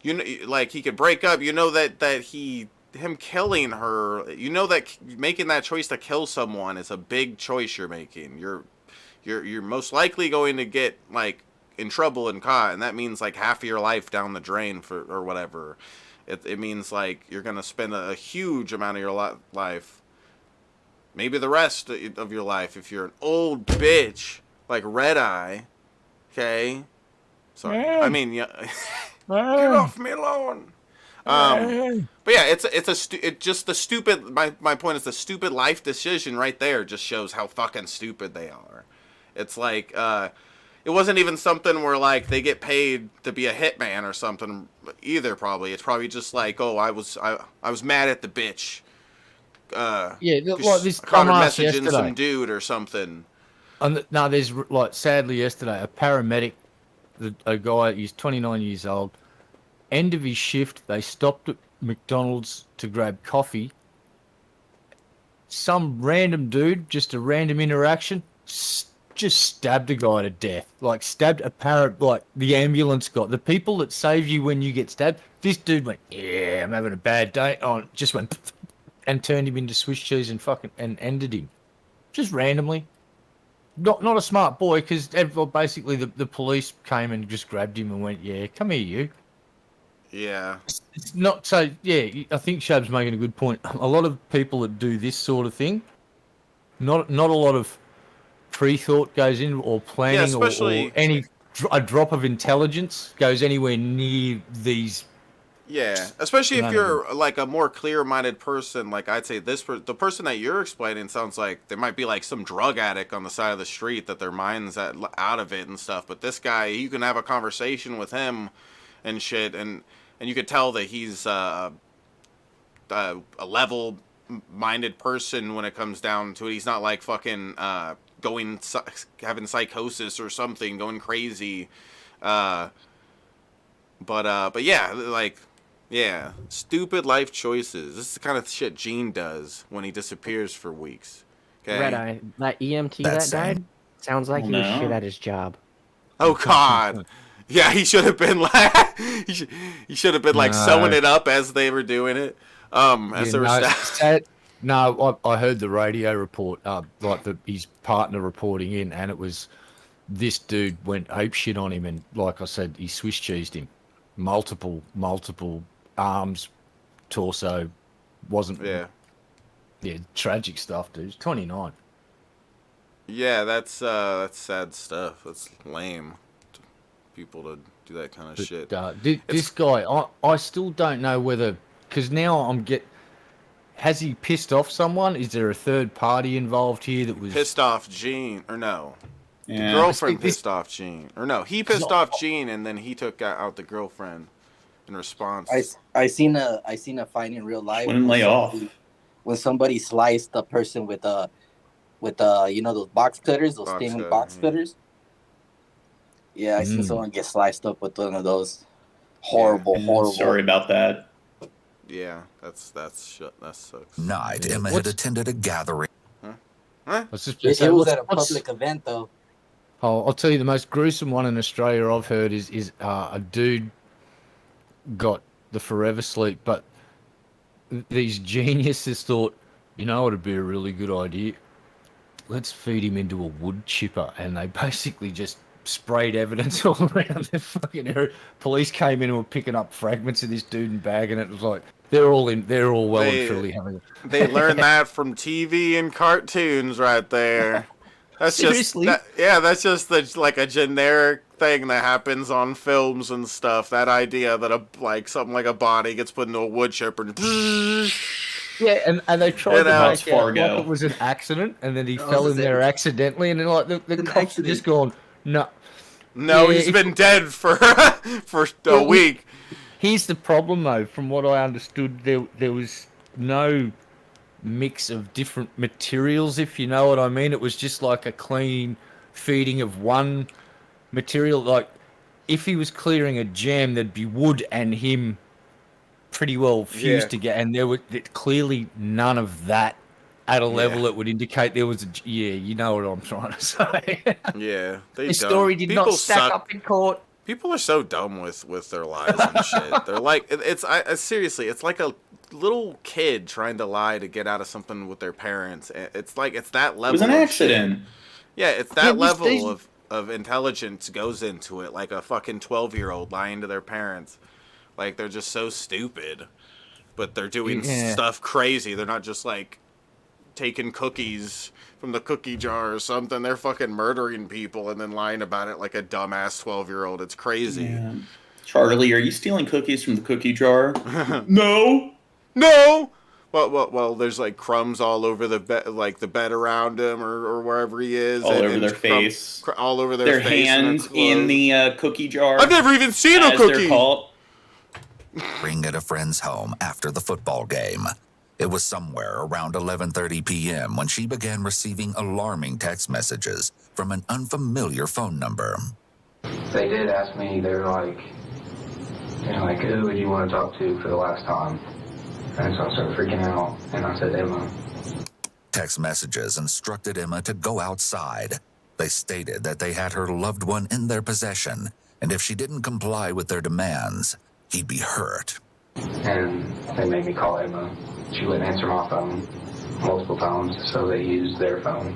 you know, like, he could break up, you know that him killing her, you know that making that choice to kill someone is a big choice you're making. You're most likely going to get like in trouble and caught, and that means like half of your life down the drain or whatever. It means like you're gonna spend a huge amount of your life, maybe the rest of your life, if you're an old bitch like Red Eye. Okay, sorry. I mean, yeah. Get off me alone. But yeah, it's just the stupid. My point is the stupid life decision right there just shows how fucking stupid they are. It's like it wasn't even something where like they get paid to be a hitman or something either. Probably it's probably just like, oh, I was mad at the bitch. Like this caught her dumbass messaging yesterday. some dude or something. No, there's like sadly yesterday a paramedic, a guy, he's 29 years old. End of his shift, they stopped at McDonald's to grab coffee. Some random dude, just a random interaction, just stabbed a guy to death. Like stabbed like the ambulance guy. The people that save you when you get stabbed. This dude went, yeah, I'm having a bad day. Oh, just went and turned him into Swiss cheese and ended him. Just randomly. not a smart boy, because basically the police came and just grabbed him and went, "Yeah, come here, you." Yeah. It's not so. Yeah, I think Shab's making a good point. A lot of people that do this sort of thing, not a lot of pre-thought goes in, or planning, Yeah, especially or a drop of intelligence goes anywhere near these. Yeah, especially if you're like a more clear-minded person. Like I'd say the person that you're explaining sounds like they might be like some drug addict on the side of the street that their mind's out of it and stuff. But this guy, you can have a conversation with him and shit, and you could tell that he's a level-minded person when it comes down to it. He's not like fucking having psychosis or something, going crazy. But yeah, like. Yeah, stupid life choices. This is the kind of shit Gene does when he disappears for weeks. Okay? Red Eye, that EMT that died, sounds like he was shit at his job. Oh God, yeah, he should have been like he should have been like sewing it up as they were doing it. As they were No, I heard the radio report, his partner reporting in, and it was this dude went ape shit on him, and like I said, he Swiss cheesed him, multiple arms, torso, wasn't. Yeah, tragic stuff, dude. He's 29. Yeah, that's sad stuff. That's lame. People to do that kind of shit. This guy, I still don't know whether, because now has he pissed off someone? Is there a third party involved here that was pissed off Gene, or no? Yeah. The girlfriend pissed off Gene, or no? He pissed off Gene, and then he took out the girlfriend in response. I seen a fight in real life. Wouldn't lay off when somebody sliced a person with those box cutters, those stainless box cutters. Yeah, I seen someone get sliced up with one of those. Horrible. Sorry about that. Yeah, that sucks. Night, Emma had attended a gathering. It was at a public event, though. Oh, I'll tell you, the most gruesome one in Australia I've heard is a dude got the forever sleep, but these geniuses thought, you know what would be a really good idea? Let's feed him into a wood chipper, and they basically just sprayed evidence all around the fucking area. Police came in and were picking up fragments of this dude and bagging it. It was like they're all well and truly having it. They learned that from TV and cartoons right there. That's Seriously? That's just like a generic thing that happens on films and stuff. That idea that something like a body gets put into a wood chipper and yeah, and they tried to make it like it was an accident, and then he fell in there accidentally, and then like the cops are just going, no, he's been dead for a week. Here's the problem, though. From what I understood, there was no mix of different materials, if you know what I mean. It was just like a clean feeding of one material. Like if he was clearing a jam, there'd be wood and him pretty well fused together, and there were clearly none of that at a level that would indicate there was you know what I'm trying to say. Yeah, the story did not stack up in court. People are so dumb with their lives and shit. They're like, seriously, it's like a little kid trying to lie to get out of something with their parents. It's like, it's that level. It was an accident. Yeah, it's that level of intelligence goes into it. Like a fucking 12-year-old lying to their parents. Like, they're just so stupid. But they're doing stuff crazy. They're not just like taking cookies from the cookie jar or something. They're fucking murdering people and then lying about it like a dumbass 12-year-old. It's crazy. Yeah. Charlie, are you stealing cookies from the cookie jar? No. Well, there's like crumbs all over the bed, like the bed around him or wherever he is. All over their face. All over their face. Their hands in the cookie jar. I've never even seen a cookie. Ring at a friend's home after the football game. It was somewhere around 11:30 p.m. when she began receiving alarming text messages from an unfamiliar phone number. They did ask me, they're like, who would you want to talk to for the last time? And so I started freaking out, and I said, Emma. Text messages instructed Emma to go outside. They stated that they had her loved one in their possession, and if she didn't comply with their demands, he'd be hurt. And they made me call Emma. She wouldn't answer my phone multiple times, so they used their phone.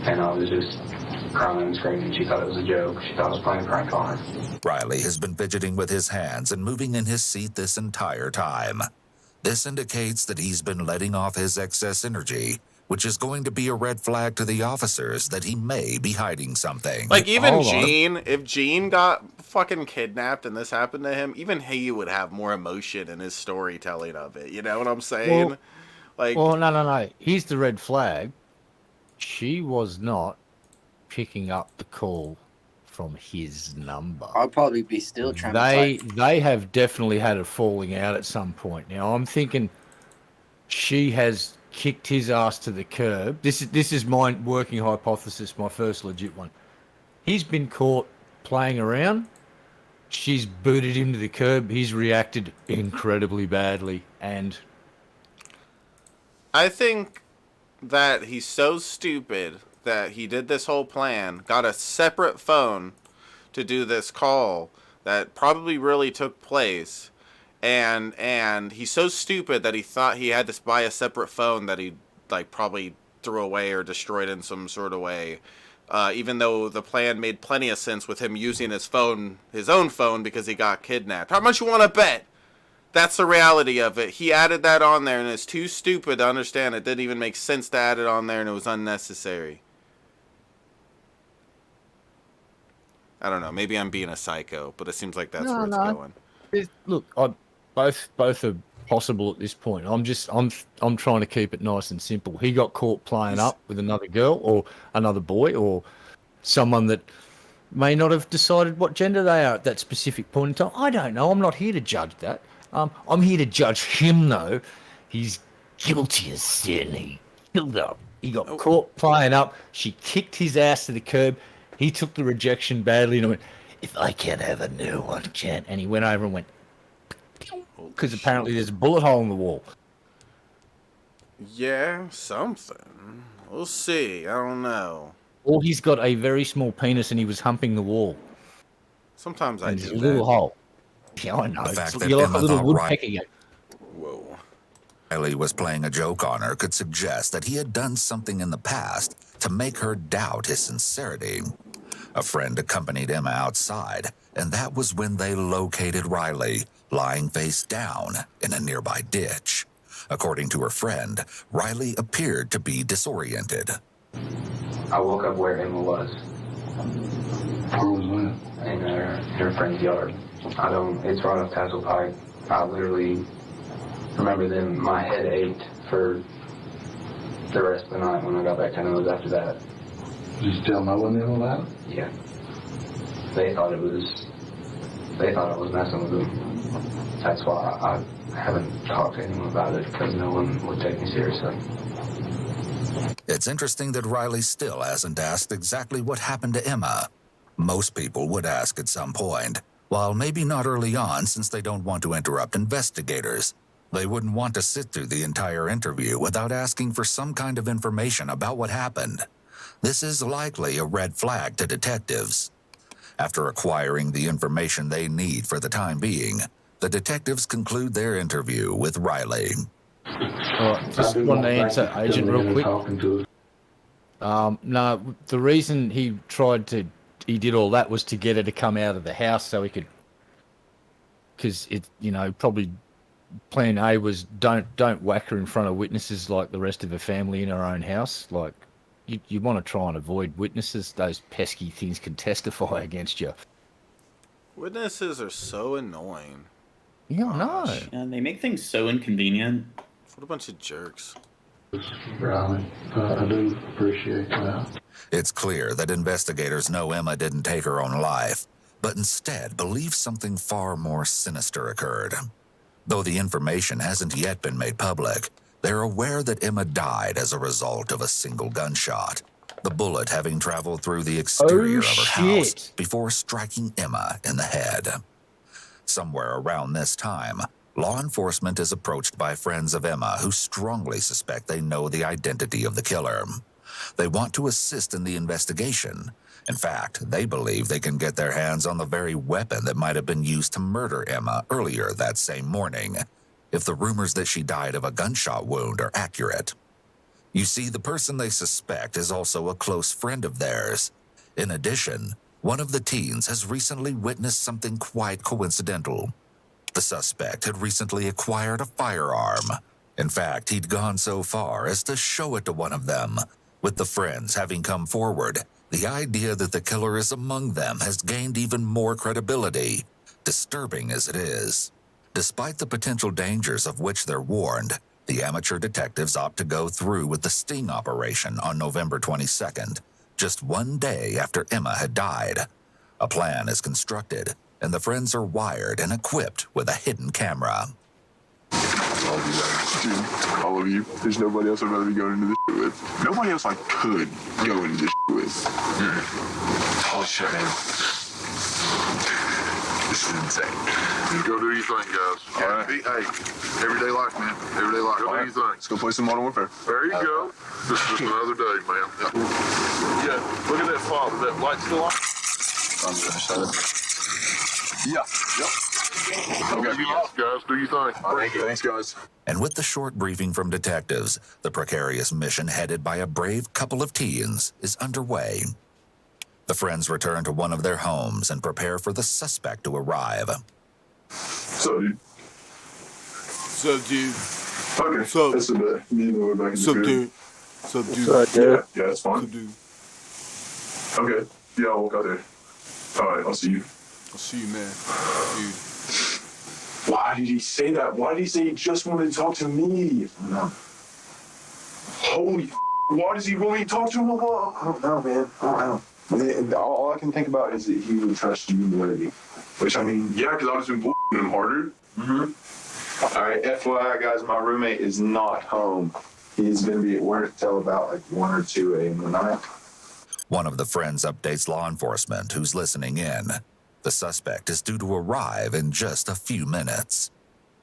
And I was just crying and screaming. She thought it was a joke. She thought I was playing a prank on her. Riley has been fidgeting with his hands and moving in his seat this entire time. This indicates that he's been letting off his excess energy, which is going to be a red flag to the officers that he may be hiding something. Like, even Gene, if Gene got fucking kidnapped and this happened to him, even he would have more emotion in his storytelling of it. You know what I'm saying? No. Here's the red flag. She was not picking up the call from his number. I'll probably be still traumatized. They have definitely had a falling out at some point. Now, I'm thinking she has kicked his ass to the curb. This is my working hypothesis, my first legit one. He's been caught playing around. She's booted him to the curb. He's reacted incredibly badly. And I think that he's so stupid that he did this whole plan, got a separate phone to do this call that probably really took place, and he's so stupid that he thought he had to buy a separate phone that he probably threw away or destroyed in some sort of way, even though the plan made plenty of sense with him using his own phone because he got kidnapped. How much you want to bet? That's the reality of it. He added that on there, and it's too stupid to understand. It didn't even make sense to add it on there, and it was unnecessary. I don't know. Maybe I'm being a psycho, but it seems like that's where it's going. Look, both are possible at this point. I'm trying to keep it nice and simple. He got caught playing up with another girl or another boy or someone that may not have decided what gender they are at that specific point in time. I don't know. I'm not here to judge that. I'm here to judge him, though. He's guilty as sin. He killed her. He got caught playing up. She kicked his ass to the curb. He took the rejection badly and went, if I can't have a new one, can't. And he went over and went, because apparently there's a bullet hole in the wall. Yeah, something. We'll see. I don't know. Or he's got a very small penis and he was humping the wall. Sometimes I do that. A little hole. Yeah, I know. The fact that You're like Emma a little thought woodpecker. Whoa. Riley was playing a joke on her could suggest that he had done something in the past to make her doubt his sincerity. A friend accompanied Emma outside, and that was when they located Riley, lying face down in a nearby ditch. According to her friend, Riley appeared to be disoriented. I woke up where Emma was. Where was that? In her friend's yard. It's right off Tassel Pike. I literally remember my head ached for the rest of the night when I got back to Nose after that. Did you tell no one about it? Yeah. They thought I was messing with them. That's why I haven't talked to anyone about it, because no one would take me seriously. It's interesting that Riley still hasn't asked exactly what happened to Emma. Most people would ask at some point, while maybe not early on since they don't want to interrupt investigators. They wouldn't want to sit through the entire interview without asking for some kind of information about what happened. This is likely a red flag to detectives. After acquiring the information they need for the time being, the detectives conclude their interview with Riley. Just want to answer Agent real quick. No, the reason he did all that was to get her to come out of the house so he could, because probably plan A was don't whack her in front of witnesses like the rest of her family in her own house. Like, you want to try and avoid witnesses. Those pesky things can testify against you. Witnesses are so annoying. Yeah, I know. And they make things so inconvenient. What a bunch of jerks. Riley, I do appreciate that. It's clear that investigators know Emma didn't take her own life, but instead believe something far more sinister occurred. Though the information hasn't yet been made public, they're aware that Emma died as a result of a single gunshot, the bullet having traveled through the exterior of her house before striking Emma in the head. Somewhere around this time, law enforcement is approached by friends of Emma who strongly suspect they know the identity of the killer. They want to assist in the investigation. In fact, they believe they can get their hands on the very weapon that might have been used to murder Emma earlier that same morning, if the rumors that she died of a gunshot wound are accurate. You see, the person they suspect is also a close friend of theirs. In addition, one of the teens has recently witnessed something quite coincidental. The suspect had recently acquired a firearm. In fact, he'd gone so far as to show it to one of them. With the friends having come forward, the idea that the killer is among them has gained even more credibility, disturbing as it is. Despite the potential dangers of which they're warned, the amateur detectives opt to go through with the sting operation on November 22nd, just one day after Emma had died. A plan is constructed, and the friends are wired and equipped with a hidden camera. I'll do that. Dude, all of you. There's nobody else I'd rather be going into this shit with. Nobody else I could go into this shit with. Holy shit, man. This is insane. Just go do your thing, guys. All right. Hey, everyday life, man. Everyday life. Go do your thing. Let's go play some Modern Warfare. There you go. This is just another day, man. Yeah, look at that fog. Is that light still on? Yeah. Yep. Okay. Guys, do your thing. Thank you. Thanks, guys. And with the short briefing from detectives, the precarious mission headed by a brave couple of teens is underway. The friends return to one of their homes and prepare for the suspect to arrive. So, dude. Okay. So, that's a bit. Me and we're back in the crib. dude. Yeah, that's fine. Okay. Yeah, I'll walk out there. All right, I'll see you. I'll see you, man. Dude. Why did he say that? Why did he say he just wanted to talk to me? No. Holy why does he want me to talk to him about? I don't know, man. I don't know. All I can think about is that he would trust you more than me. Which, I mean, yeah, because I was been bullshitting him harder. Mm-hmm. All right, FYI, guys, my roommate is not home. He's going to be at work till about like 1 or 2 a.m. tonight. One of the friends updates law enforcement who's listening in. The suspect is due to arrive in just a few minutes.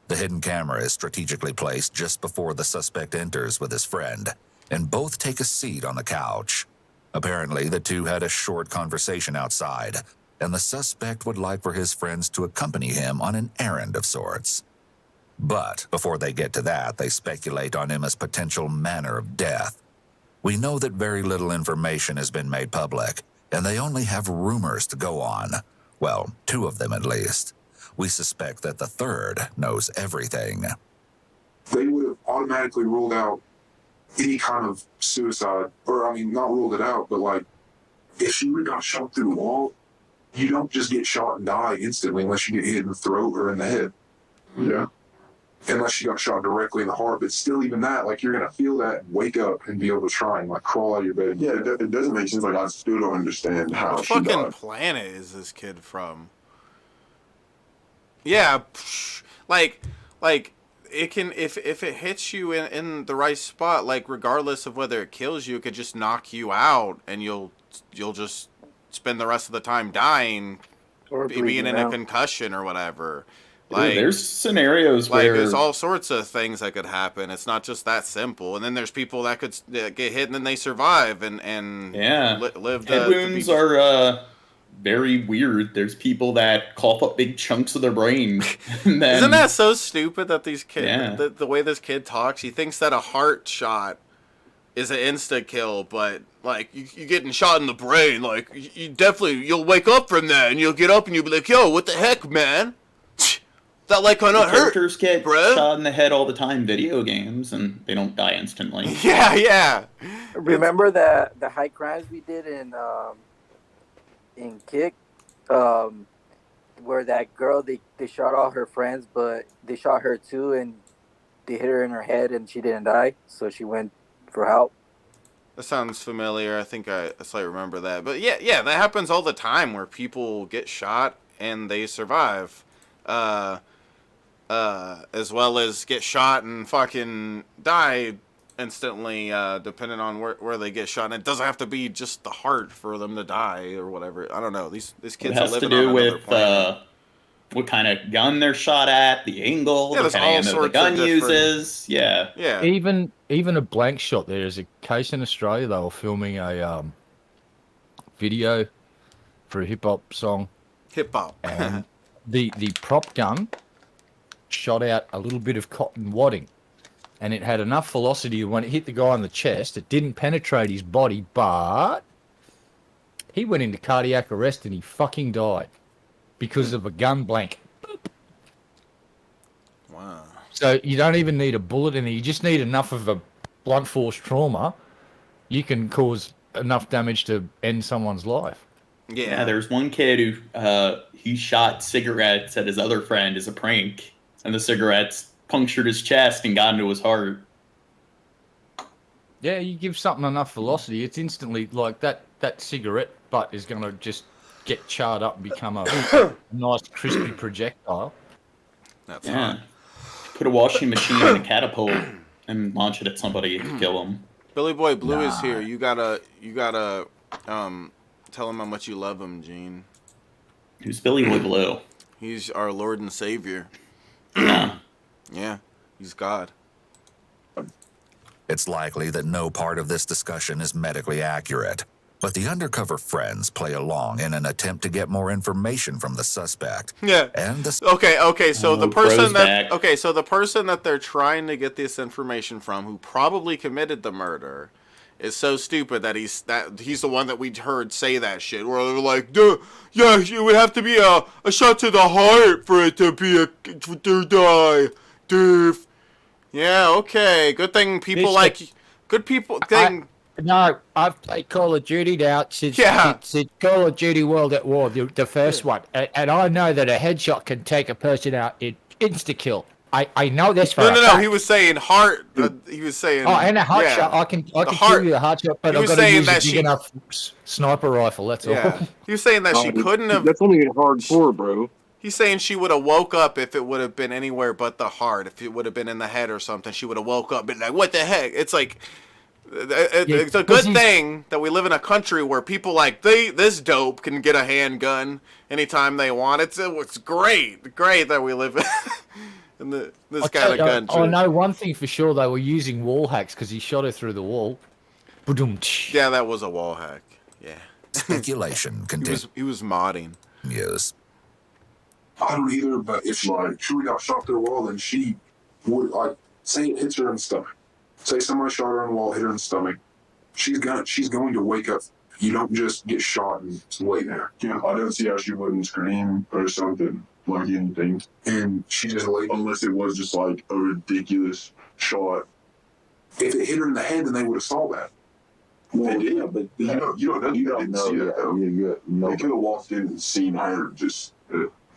The hidden camera is strategically placed just before the suspect enters with his friend, and both take a seat on the couch. Apparently, the two had a short conversation outside, and the suspect would like for his friends to accompany him on an errand of sorts. But before they get to that, they speculate on Emma's potential manner of death. We know that very little information has been made public, and they only have rumors to go on. Well, 2 of them at least. We suspect that the third knows everything. They would have automatically ruled out any kind of suicide, or I mean, not ruled it out, but like, if she would have got shot through the wall, you don't just get shot and die instantly unless you get hit in the throat or in the head. Yeah. Unless you got shot directly in the heart, but still even that, like you're going to feel that and wake up and be able to try and like crawl out of your bed. Yeah, it doesn't make sense. Like, I still don't understand how What she fucking died. planet is this kid from? Yeah, like it can if it hits you in the right spot, like regardless of whether it kills you, it could just knock you out, and you'll just spend the rest of the time dying, Or being in a out. concussion or whatever. Dude, there's scenarios where there's all sorts of things that could happen. It's not just that simple. And then there's people that could get hit and then they survive and live. Head wounds are very weird. There's people that cough up big chunks of their brain. And then, isn't that so stupid that these kids, Yeah. the way this kid talks, he thinks that a heart shot is an insta kill, but like you getting shot in the brain, like you'll wake up from that and you'll get up and you'll be like, yo, what the heck, man? That like kinda hurt. Characters get bro. shot in the head all the time in video games, and they don't die instantly. Yeah. Remember the high crimes we did in Kick, where that girl they shot all her friends, but they shot her too, and they hit her in her head, and she didn't die, so she went for help. That sounds familiar. I think I slightly remember that. But yeah, that happens all the time where people get shot and they survive. As well as get shot and fucking die instantly, depending on where they get shot. And it doesn't have to be just the heart for them to die or whatever. I don't know. These kids It are has to living do on another with planet. what kind of gun they're shot at, the angle, Yeah, there's depending all on who the sorts of gun different- uses. Yeah. Even a blank shot. There's a case in Australia. They were filming a video for a hip hop song. Hip hop. And the prop gun shot out a little bit of cotton wadding, and it had enough velocity when it hit the guy on the chest. It didn't penetrate his body, but He went into cardiac arrest and he fucking died because of a gun blank. Wow. So you don't even need a bullet in there. You just need enough of a blunt force trauma. You can cause enough damage to end someone's life. Yeah, there's one kid who he shot cigarettes at his other friend as a prank, and the cigarettes punctured his chest and got into his heart. Yeah, you give something enough velocity, it's instantly like that cigarette butt is going to just get charred up and become a nice crispy projectile. That's Yeah. Put a washing machine in a catapult and launch it at somebody to kill them. Billy Boy Blue is here. You gotta tell him how much you love him, Gene. Who's Billy Boy Blue? He's our Lord and Savior. Yeah, he's God. It's likely that no part of this discussion is medically accurate, but the undercover friends play along in an attempt to get more information from the suspect. Yeah. And Okay. So the person back. so the person that they're trying to get this information from, who probably committed the murder, is so stupid that he's the one that we heard say that shit. Where they're like, "Duh, yeah, it would have to be a shot to the heart for it to be to die, dude." Yeah, okay. Good thing people good people thing. No, I've played Call of Duty now since Call of Duty World at War, the first one. And I know that a headshot can take a person out in insta-kill. I know this for a No. fact. He was saying heart. He was saying. Oh, and a heart shot. I can kill you a heart shot, but I've got to use a big enough sniper rifle. That's all. He was saying that she couldn't have. That's only hardcore, bro. He's saying she would have woke up if it would have been anywhere but the heart. If it would have been in the head or something, she would have woke up and been like, "What the heck?" It's like, it's a good thing that we live in a country where people like this dope can get a handgun anytime they want. It's great that we live in this kind of country. I know one thing for sure. They were using wall hacks because he shot her through the wall. Yeah, that was a wall hack. Yeah. Speculation continues. He was modding. Yes. I don't either, but if she truly got shot through the wall, then she would, say it hits her in the stomach. Say somebody shot her in the wall, hit her in the stomach. She's going to wake up. You don't just get shot and lay there. Yeah, I don't see how she wouldn't scream or something, like anything. And she just laid. Unless it was just like a ridiculous shot. If it hit her in the head, then they would have saw that. Well, yeah, but you don't know see that. though. They could have walked in and seen her just.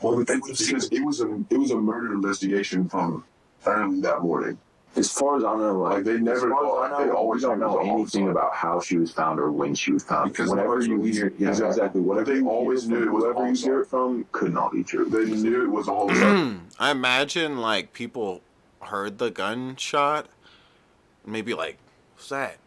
Well, but they would have seen because it was a murder investigation from early that morning. As far as I know, like they never thought. They always don't know anything about how she was found or when she was found. Because whenever you hear, exactly. Whatever they always knew it was whoever you hear it from could not be true. They knew it was a homicide. I imagine like people heard the gunshot, maybe like, what's that?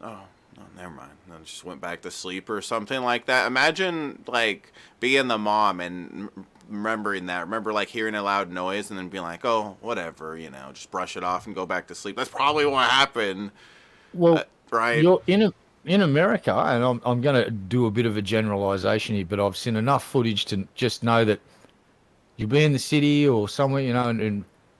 Oh, no, never mind. No, just went back to sleep or something like that. Imagine like being the mom and remembering that. Remember like hearing a loud noise and then being like, oh, whatever, just brush it off and go back to sleep. That's probably what happened. Well, right. You're in America, and I'm going to do a bit of a generalization here, but I've seen enough footage to just know that you'll be in the city or somewhere,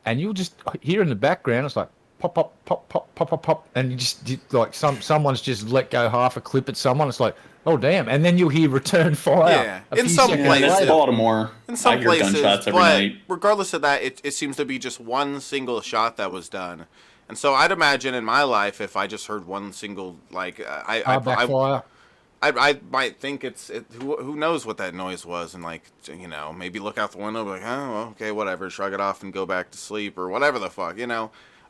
and you'll just hear in the background, it's like pop, pop, pop, pop, pop, pop, pop, and you just like someone's just let go half a clip at someone. It's like, oh damn, and then you'll hear return fire. Yeah, in some places, Baltimore. In some places, gunshots every but night. regardless of that, it seems to be just one single shot that was done. And so I'd imagine in my life, if I just heard one single backfire. I might think who knows what that noise was, and maybe look out the window, be like, oh, okay, whatever, shrug it off and go back to sleep or whatever the fuck,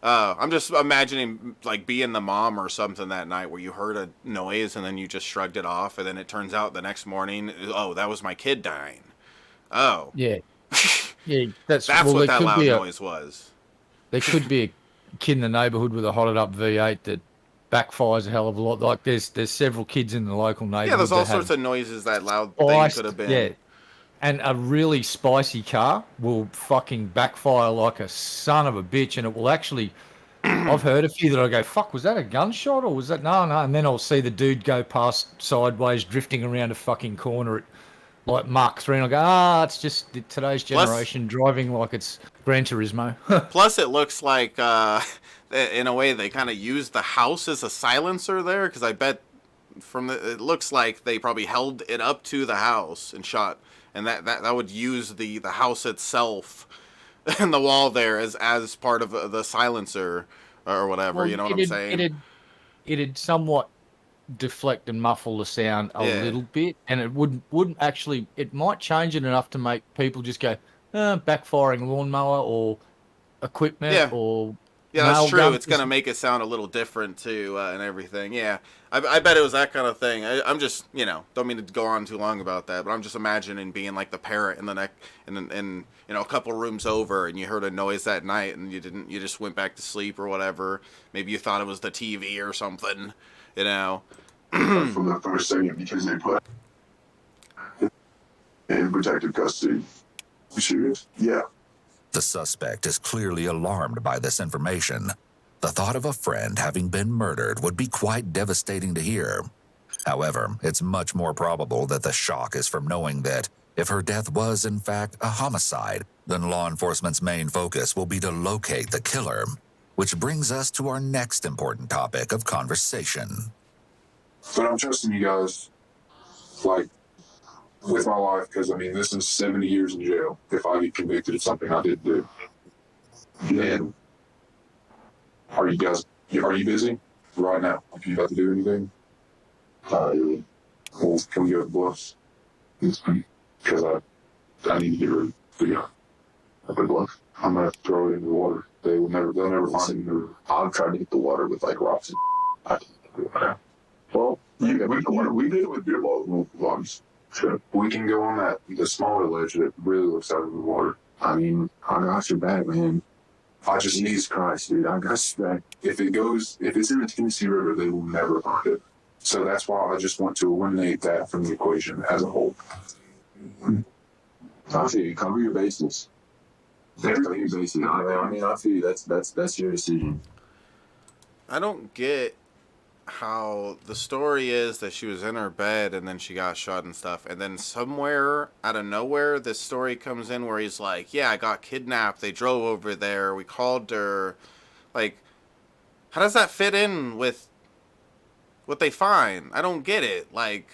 I'm just imagining like being the mom or something that night where you heard a noise and then you just shrugged it off, and then it turns out the next morning, oh, that was my kid dying. Oh, yeah, yeah, that's what that loud noise was. There could be a kid in the neighbourhood with a hotted up V8 that backfires a hell of a lot. Like there's several kids in the local neighbourhood. Yeah, there's all sorts of noises that loud thing could have been. Yeah. And a really spicy car will fucking backfire like a son of a bitch, and it will actually. I've heard a few that I go, fuck, was that a gunshot or was that no? And then I'll see the dude go past sideways, drifting around a fucking corner at like Mach 3, and I go, it's just today's generation driving like it's Gran Turismo. Plus, it looks like in a way they kind of used the house as a silencer there, because I bet it looks like they probably held it up to the house and shot, and that would use the house itself and the wall there as part of the silencer or whatever. Well, you know what I'm saying? It'd somewhat deflect and muffle the sound a little bit, and it wouldn't actually. It might change it enough to make people just go, backfiring lawnmower or equipment or. Yeah, that's true. It's going to make it sound a little different, too, and everything. Yeah, I bet it was that kind of thing. I'm just, don't mean to go on too long about that, but I'm just imagining being like the parent in a couple rooms over, and you heard a noise that night, and you just went back to sleep or whatever. Maybe you thought it was the TV or something, From the first second, because they put in protective custody. You serious? Yeah. The suspect is clearly alarmed by this information. The thought of a friend having been murdered would be quite devastating to hear. However, it's much more probable that the shock is from knowing that if her death was in fact a homicide, then law enforcement's main focus will be to locate the killer. Which brings us to our next important topic of conversation. But I'm trusting you guys, with my life, because, this is 70 years in jail if I get convicted of something I did do. And are you busy right now? Are you about to do anything? Well, can we go to the bluffs? Because I need to get rid of the gun. Up the bluff. I'm going to throw it into the water. They'll never find me. I'm trying to hit the water with, rocks and I can't do it. Well, we did it with beer bottles. Sure. We can go on the smaller ledge that really looks out of the water. I got your back, man. Jesus Christ, dude, I got your back. If it's in the Tennessee River, they will never find it. So that's why I just want to eliminate that from the equation as a whole. I feel you. Cover your bases. Cover your bases. I feel you. That's your decision. I don't get how the story is that she was in her bed and then she got shot and stuff, and then somewhere out of nowhere this story comes in where he's like, yeah, I got kidnapped, they drove over there, we called her. How does that fit in with what they find? I don't get it. I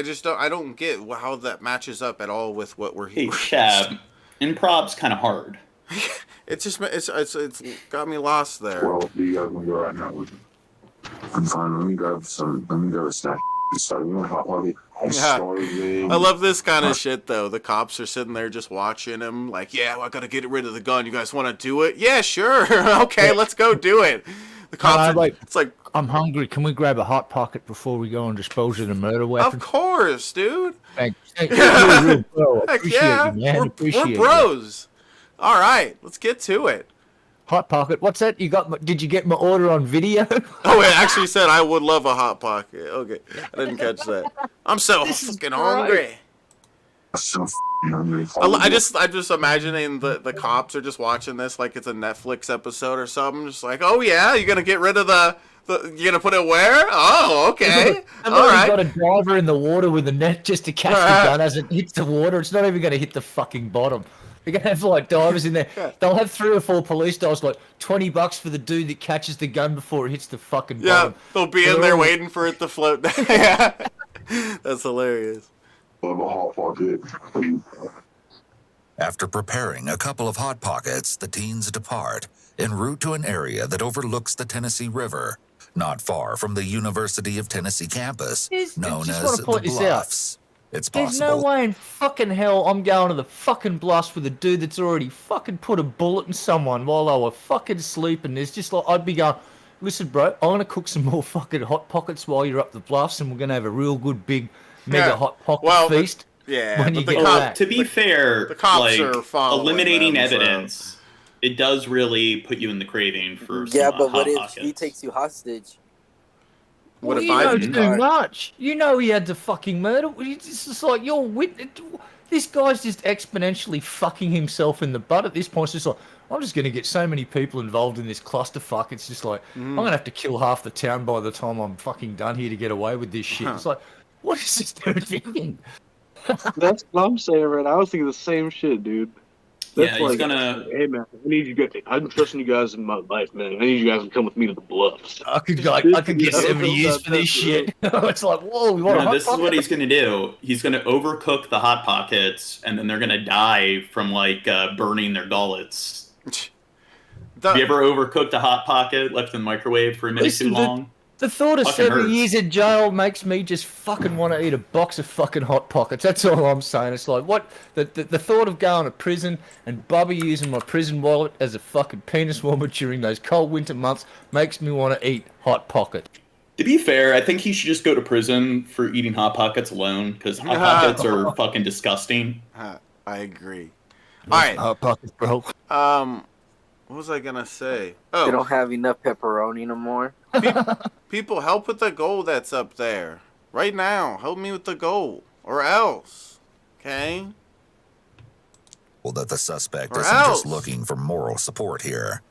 just don't get how that matches up at all with what we're hearing. Hey, Shab, improv's kind of hard. It's got me lost there. Well, do you guys want to go right now? I'm fine. Let me grab a snack. You want hot pocket? I love this kind of shit, though. The cops are sitting there just watching him, I gotta get rid of the gun. You guys want to do it? Yeah, sure. Okay, let's go do it. The cops it's like, I'm hungry. Can we grab a hot pocket before we go and dispose of the murder weapon? Of course, dude. Thanks. You're a real bro. Heck yeah. You, man. We're bros. All right, let's get to it. Hot pocket. What's that? Did you get my order on video? Oh, it actually said I would love a hot pocket. Okay, I didn't catch that. I'm so fucking hungry. So hungry. I'm just imagining the cops are just watching this like it's a Netflix episode or something. Just like, oh yeah, you're gonna get rid of you're gonna put it where? Oh, okay. I've already got a diver in the water with a net just to catch the gun as it hits the water. It's not even gonna hit the fucking bottom. You're going to have divers in there. They'll have 3 or 4 police dogs, $20 for the dude that catches the gun before it hits the fucking bottom. Yeah, they'll be in there waiting for it to float down. Yeah. That's hilarious. Love a hot pocket. After preparing a couple of hot pockets, the teens depart en route to an area that overlooks the Tennessee River, not far from the University of Tennessee campus, known as the Bluffs. It's possible. There's no way in fucking hell I'm going to the fucking Bluffs with a dude that's already fucking put a bullet in someone while they were fucking sleeping. There's just I'd be going, listen, bro, I'm going to cook some more fucking hot pockets while you're up the Bluffs, and we're going to have a real good big mega hot pocket feast. When you get back. To be fair, the cops are following eliminating them, evidence, it does really put you in the craving for some but what hot if pockets. he takes you hostage? What if you know too much? You know he had the fucking murder. It's just like you're witness. This guy's just exponentially fucking himself in the butt at this point. It's just like, I'm just going to get so many people involved in this clusterfuck. It's just like, I'm going to have to kill half the town by the time I'm fucking done here to get away with this shit. It's like, what is this dude thinking? That's what I'm saying, right? I was thinking the same shit, dude. That's Yeah, he's like, gonna. hey man, I need you guys. I'm trusting you guys in my life, man. I need you guys to come with me to the bluffs. I could get 70 years for this shit. It's like, whoa, you want a No, hot this is pocket? what he's gonna do. He's gonna overcook the hot pockets, and then they're gonna die from like burning their gullets. Have you ever overcooked a hot pocket, left in the microwave for a minute too long? The thought of Fucking 7 hurts. years in jail makes me just fucking want to eat a box of fucking Hot Pockets. That's all I'm saying. It's like, what? The thought of going to prison and Bubby using my prison wallet as a fucking penis warmer during those cold winter months makes me want to eat Hot Pocket. To be fair, I think he should just go to prison for eating Hot Pockets alone, because Hot Pockets are fucking disgusting. I agree. All right. Hot Pockets, bro. What was I gonna say? They don't have enough pepperoni no more. People, help with the goal that's up there right now. Help me with the goal, or else. Okay. Well, that the suspect Or isn't else. just looking for moral support here.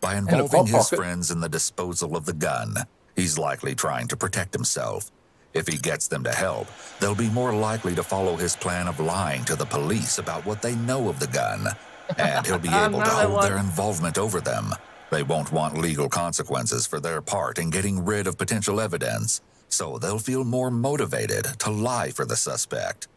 By a involving his pocket. friends in the disposal of the gun, he's likely trying to protect himself. If he gets them to help, they'll be more likely to follow his plan of lying to the police about what they know of the gun, and he'll be able to hold their involvement over them. They won't want legal consequences for their part in getting rid of potential evidence, so they'll feel more motivated to lie for the suspect.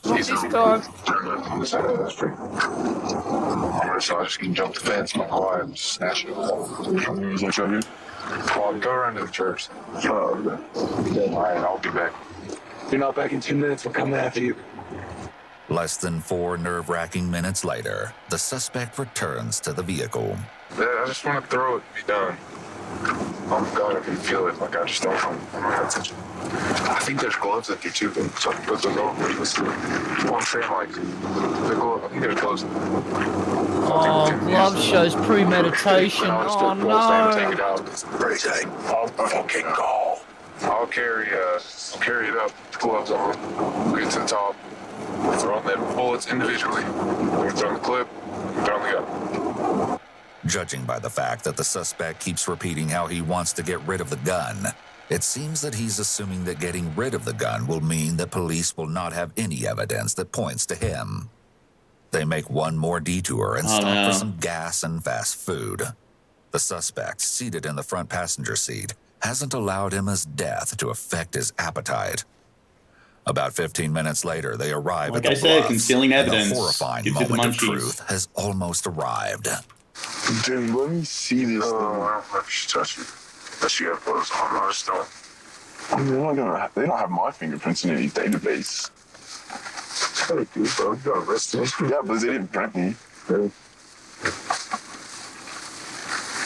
This time. On the side of the street. I'm gonna try to jump the fence, my car, and snatch it. Is what you're here? Well, go around to the church. Oh, okay. All right, I'll be back. If you're not back in 2 minutes, we're coming after you. Less than 4 nerve-wracking minutes later, the suspect returns to the vehicle. I just want to throw it and be done. Oh my god, I can feel it. Like I just don't have attention. I think there's gloves up here too, so I can put those on. I'm saying like the glove. I think there's gloves. Oh, glove shows premeditation. Oh no. Take it out. Crazy. I'll fucking go. I'll carry it up. Gloves on. We'll get to the top. We're throwing the bullets individually. We're throwing the clip. We're throwing the gun. Judging by the fact that the suspect keeps repeating how he wants to get rid of the gun, it seems that he's assuming that getting rid of the gun will mean that police will not have any evidence that points to him. They make one more detour and stop for some gas and fast food. The suspect, seated in the front passenger seat, hasn't allowed Emma's death to affect his appetite. About 15 minutes later, they arrive Like at I the said, bluffs, concealing and evidence a horrifying gives you the moment of munchies. truth has almost arrived. Dude, let me see this thing. I don't know if you should touch it. Unless you have clothes on, I just don't. I mean, they don't have my fingerprints in any database. Hey, dude, bro, you got arrested. Yeah, but they didn't print me.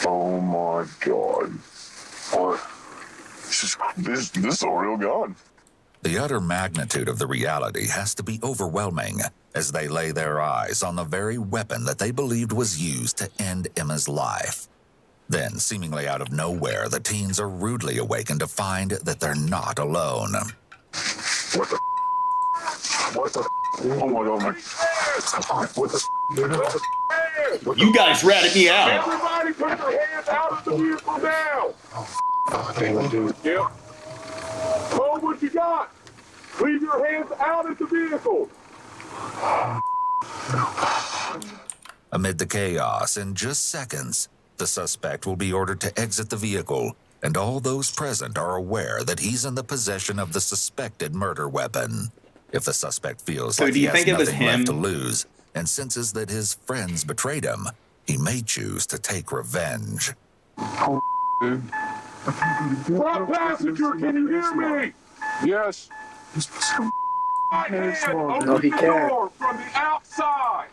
Oh my god. What? This is a real gun. The utter magnitude of the reality has to be overwhelming as they lay their eyes on the very weapon that they believed was used to end Emma's life. Then, seemingly out of nowhere, the teens are rudely awakened to find that they're not alone. What the? What the? Oh my god, man. What the? You guys ratted me out. Everybody put your hands out of the vehicle now! Oh, damn, dude. Yep. Hold what you got. Leave your hands out of the vehicle. Amid the chaos, in just seconds, the suspect will be ordered to exit the vehicle, and all those present are aware that he's in the possession of the suspected murder weapon. If the suspect feels So like do he you has think it was nothing him? left to lose and senses that his friends betrayed him, he may choose to take revenge. Dude. Front passenger, can you hear me? Yes. My hand, open No, he the can't. door from the outside.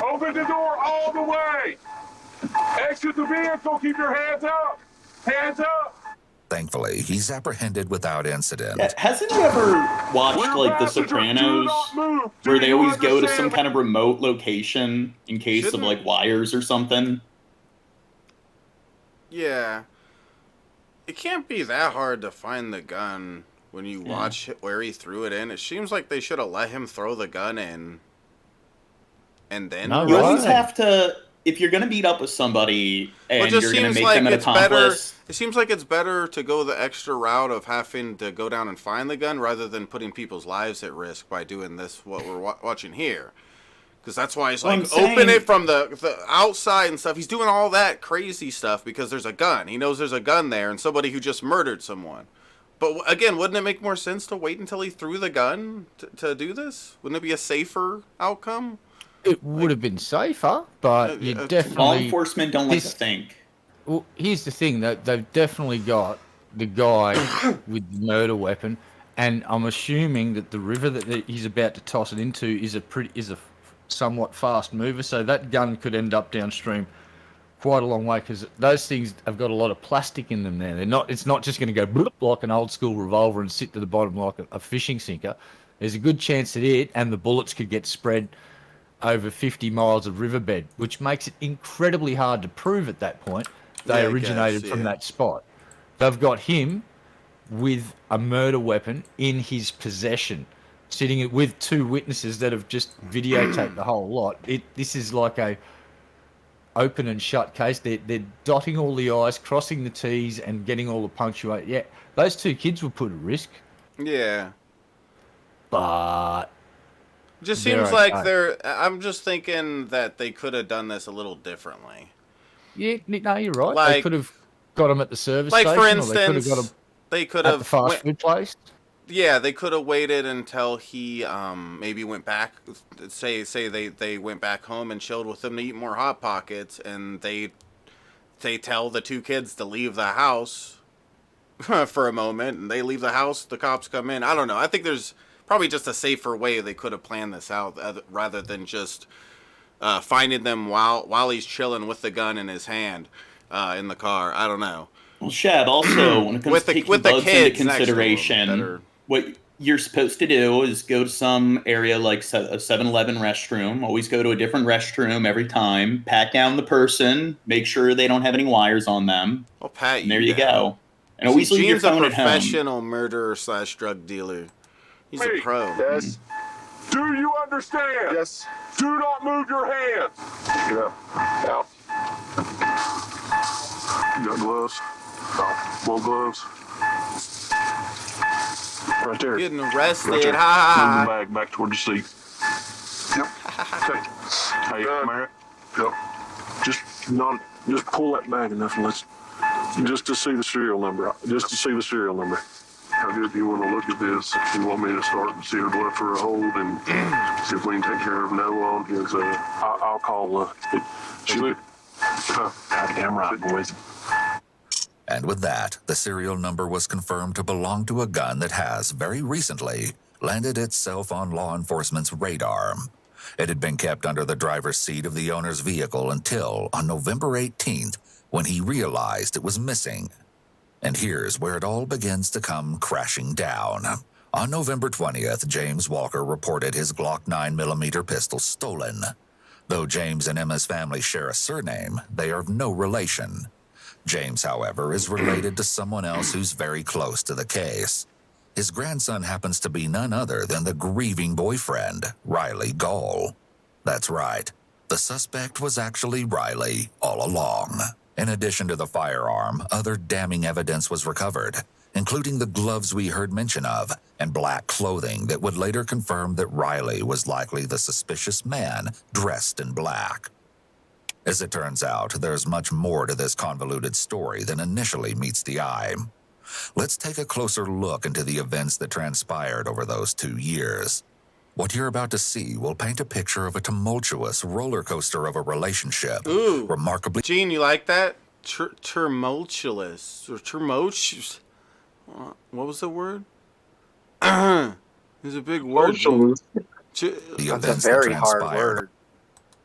Open the door all the way. Exit the vehicle. Keep your hands up. Hands up. Thankfully, he's apprehended without incident. Yeah, hasn't you ever watched like The Sopranos, where they always go to some kind of remote location in case of like wires or something? Yeah. It can't be that hard to find the gun when you watch where he threw it in. It seems like they should have let him throw the gun in. And then No, You right. always have to if you're gonna meet up with somebody and just you're gonna seems make like them an it's accomplice, better. It seems like it's better to go the extra route of having to go down and find the gun rather than putting people's lives at risk by doing this. What we're watching here, because that's why he's Well, like I'm open saying- it from the outside and stuff. He's doing all that crazy stuff because there's a gun. He knows there's a gun there and somebody who just murdered someone. But again, wouldn't it make more sense to wait until he threw the gun to do this? Wouldn't it be a safer outcome? It would have been safer, but you definitely... law enforcement don't like to think. Well, here's the thing, they've definitely got the guy with the murder weapon, and I'm assuming that the river that he's about to toss it into is a somewhat fast mover, so that gun could end up downstream quite a long way, because those things have got a lot of plastic in them there. It's not just going to go bloop like an old school revolver and sit to the bottom like a fishing sinker. There's a good chance that it and the bullets could get spread over 50 miles of riverbed, which makes it incredibly hard to prove at that point they originated from that spot. They've got him with a murder weapon in his possession, sitting with two witnesses that have just videotaped the whole lot. This is like a open and shut case. They're dotting all the I's, crossing the T's, and getting all the punctuate. Yeah, those two kids were put at risk. Yeah. But just seems like I'm just thinking that they could have done this a little differently. Yeah, no, you're right. Like, they could have got him at the service like station. for instance, they could have got him at the fast food place. Yeah, they could have waited until he maybe went back. Say they went back home and chilled with him to eat more Hot Pockets, and they tell the two kids to leave the house for a moment, and they leave the house. The cops come in. I don't know. I think there's probably just a safer way they could have planned this out rather than just finding them while he's chilling with the gun in his hand in the car. I don't know. Well, Shab, also, when it comes to taking bugs into consideration, what you're supposed to do is go to some area like a 7-Eleven restroom. Always go to a different restroom every time. Pat down the person. Make sure they don't have any wires on them. I'll pat you. And there you go. And always leave your phone at home. Gene's a professional murderer / drug dealer. He's a pro. Yes. Do you understand? Yes. Do not move your hands. Get up. Out. You got gloves? No. More gloves? Right there. Getting arrested. Right there. Ha. Move the bag back toward your seat. Yep. Okay. Hey, Merritt. Yep. Just pull that bag enough and just to see the serial number. Just to see the serial number. How good do you want to look at this? You want me to start and see her left for a hold and see if we can take care of no on his, I'll call, goddamn right, boys. And with that, the serial number was confirmed to belong to a gun that has, very recently, landed itself on law enforcement's radar. It had been kept under the driver's seat of the owner's vehicle until, on November 18th, when he realized it was missing. And here's where it all begins to come crashing down. On November 20th, James Walker reported his Glock 9mm pistol stolen. Though James and Emma's family share a surname, they are of no relation. James, however, is related to someone else who's very close to the case. His grandson happens to be none other than the grieving boyfriend, Riley Gaul. That's right. The suspect was actually Riley all along. In addition to the firearm, other damning evidence was recovered, including the gloves we heard mention of and black clothing that would later confirm that Riley was likely the suspicious man dressed in black. As it turns out, there's much more to this convoluted story than initially meets the eye. Let's take a closer look into the events that transpired over those 2 years. What you're about to see will paint a picture of a tumultuous roller coaster of a relationship. Ooh, remarkably. Gene, you like that? Tumultuous or tumultuous? What was the word? It's a big word. That's a very hard word.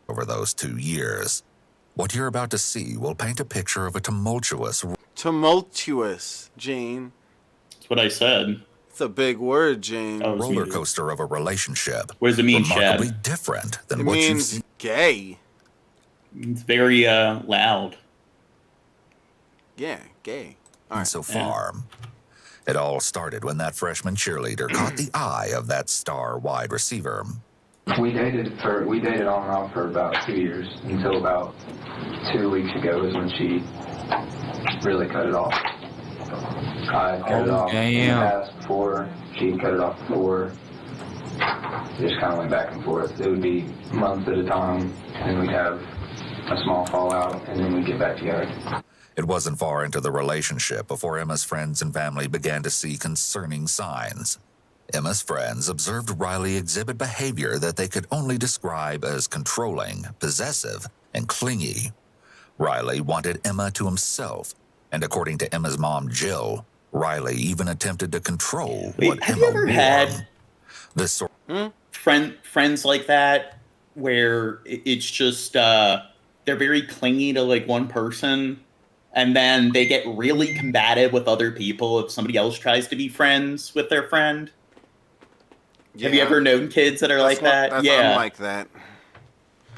Over those 2 years, what you're about to see will paint a picture of a tumultuous, Gene. That's what I said. It's a big word, Gene. Roller coaster of a relationship. What does it mean, remarkably Chad? Different than it what you means see. Gay. It's very loud. Yeah, gay. All right. So far. It all started when that freshman cheerleader caught the eye of that star wide receiver. We dated on and off for about 2 years until about 2 weeks ago is when she really cut it off. I cut it off in the past before. She cut it off before. Just kind of went back and forth. It would be months at a time, and then we'd have a small fallout, and then we'd get back together. It wasn't far into the relationship before Emma's friends and family began to see concerning signs. Emma's friends observed Riley exhibit behavior that they could only describe as controlling, possessive, and clingy. Riley wanted Emma to himself, and according to Emma's mom, Jill, Riley even attempted to control what have Emma you ever wore. had This sort friends like that where it's just they're very clingy to like one person, and then they get really combative with other people if somebody else tries to be friends with their friend? Yeah. Have you ever known kids that are like that? Yeah. I'm like that.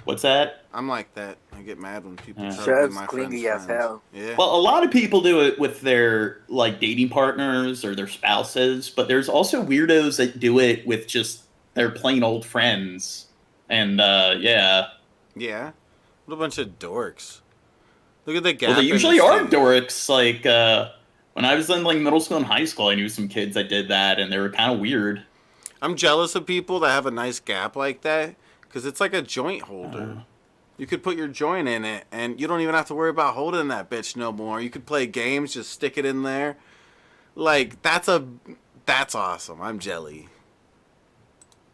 What's that? I'm like that. I get mad when people try to be Trev's my clingy friend's as friends. hell. Yeah. Well, a lot of people do it with their like dating partners or their spouses, but there's also weirdos that do it with just their plain old friends. And yeah. Yeah. What a bunch of dorks. Look at the gap. Well, they in usually this are thing. dorks. Like when I was in like middle school and high school, I knew some kids that did that, and they were kind of weird. I'm jealous of people that have a nice gap like that because it's like a joint holder. You could put your joint in it, and you don't even have to worry about holding that bitch no more. You could play games, just stick it in there. Like that's awesome. I'm jelly.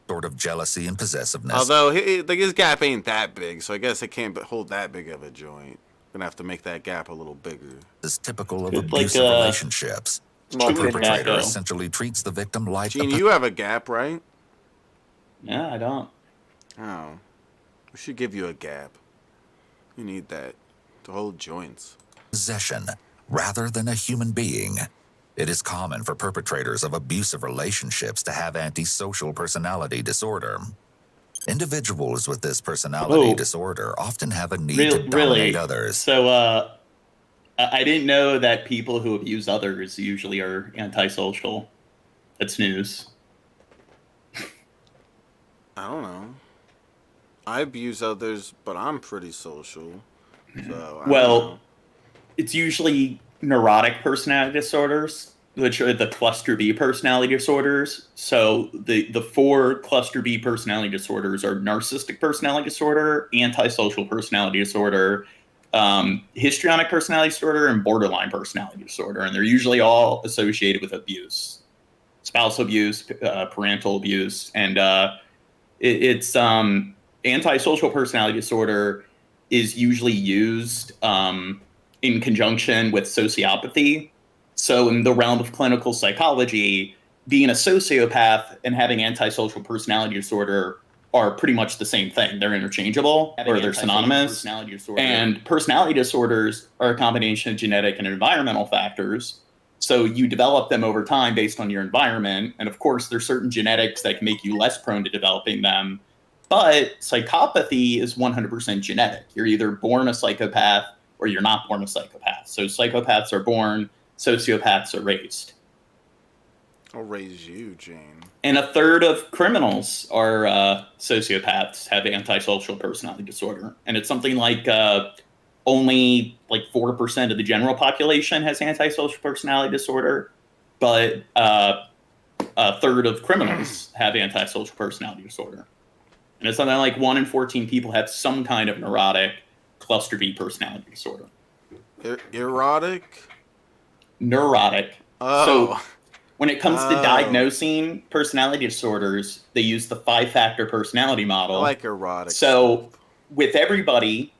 sort of jealousy and possessiveness. Although his gap ain't that big, so I guess it can't hold that big of a joint. Gonna have to make that gap a little bigger. Is typical of It's abusive like, relationships. The Chewing perpetrator tobacco. essentially treats the victim like Gene, a you have a gap, right? Yeah, I don't. Oh, we should give you a gap. You need that to hold joints. possession rather than a human being. It is common for perpetrators of abusive relationships to have antisocial personality disorder. Individuals with this personality disorder often have a need to dominate others. So, I didn't know that people who abuse others usually are antisocial. That's news. I don't know. I abuse others, but I'm pretty social. So I don't know. It's usually neurotic personality disorders, which are the cluster B personality disorders. So the four cluster B personality disorders are narcissistic personality disorder, antisocial personality disorder, histrionic personality disorder, and borderline personality disorder. And they're usually all associated with abuse, spousal abuse, parental abuse. And it's antisocial personality disorder is usually used in conjunction with sociopathy. So in the realm of clinical psychology, being a sociopath and having antisocial personality disorder are pretty much the same thing. They're interchangeable, or they're synonymous. And personality disorders are a combination of genetic and environmental factors. So you develop them over time based on your environment. And of course, there's certain genetics that can make you less prone to developing them. But psychopathy is 100% genetic. You're either born a psychopath or you're not born a psychopath. So psychopaths are born, sociopaths are raised. I'll raise you, Jane. And a third of criminals are sociopaths, have antisocial personality disorder. And it's something like only like 4% of the general population has antisocial personality disorder, but a third of criminals have antisocial personality disorder. And it's something like 1 in 14 people have some kind of neurotic cluster B personality disorder. Erotic? Neurotic. Oh. So when it comes to diagnosing personality disorders, they use the 5-factor personality model. I like erotic. So with everybody,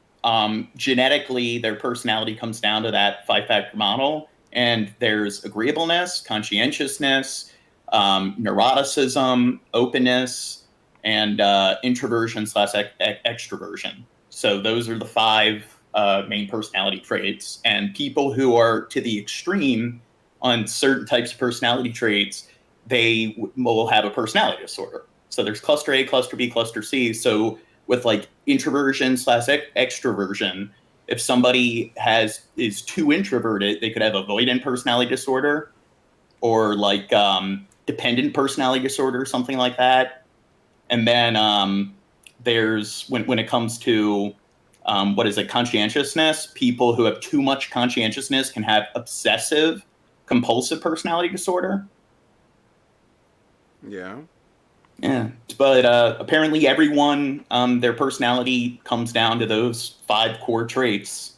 genetically, their personality comes down to that 5-factor model. And there's agreeableness, conscientiousness, neuroticism, openness, and introversion/extroversion. So those are the 5 main personality traits. And people who are to the extreme on certain types of personality traits, they will have a personality disorder. So there's cluster A, cluster B, cluster C. So with like introversion/extroversion, if somebody is too introverted, they could have avoidant personality disorder, or like dependent personality disorder, something like that. And then there's when it comes to conscientiousness, people who have too much conscientiousness can have obsessive compulsive personality disorder. Yeah. Yeah. But apparently everyone, their personality comes down to those 5 core traits.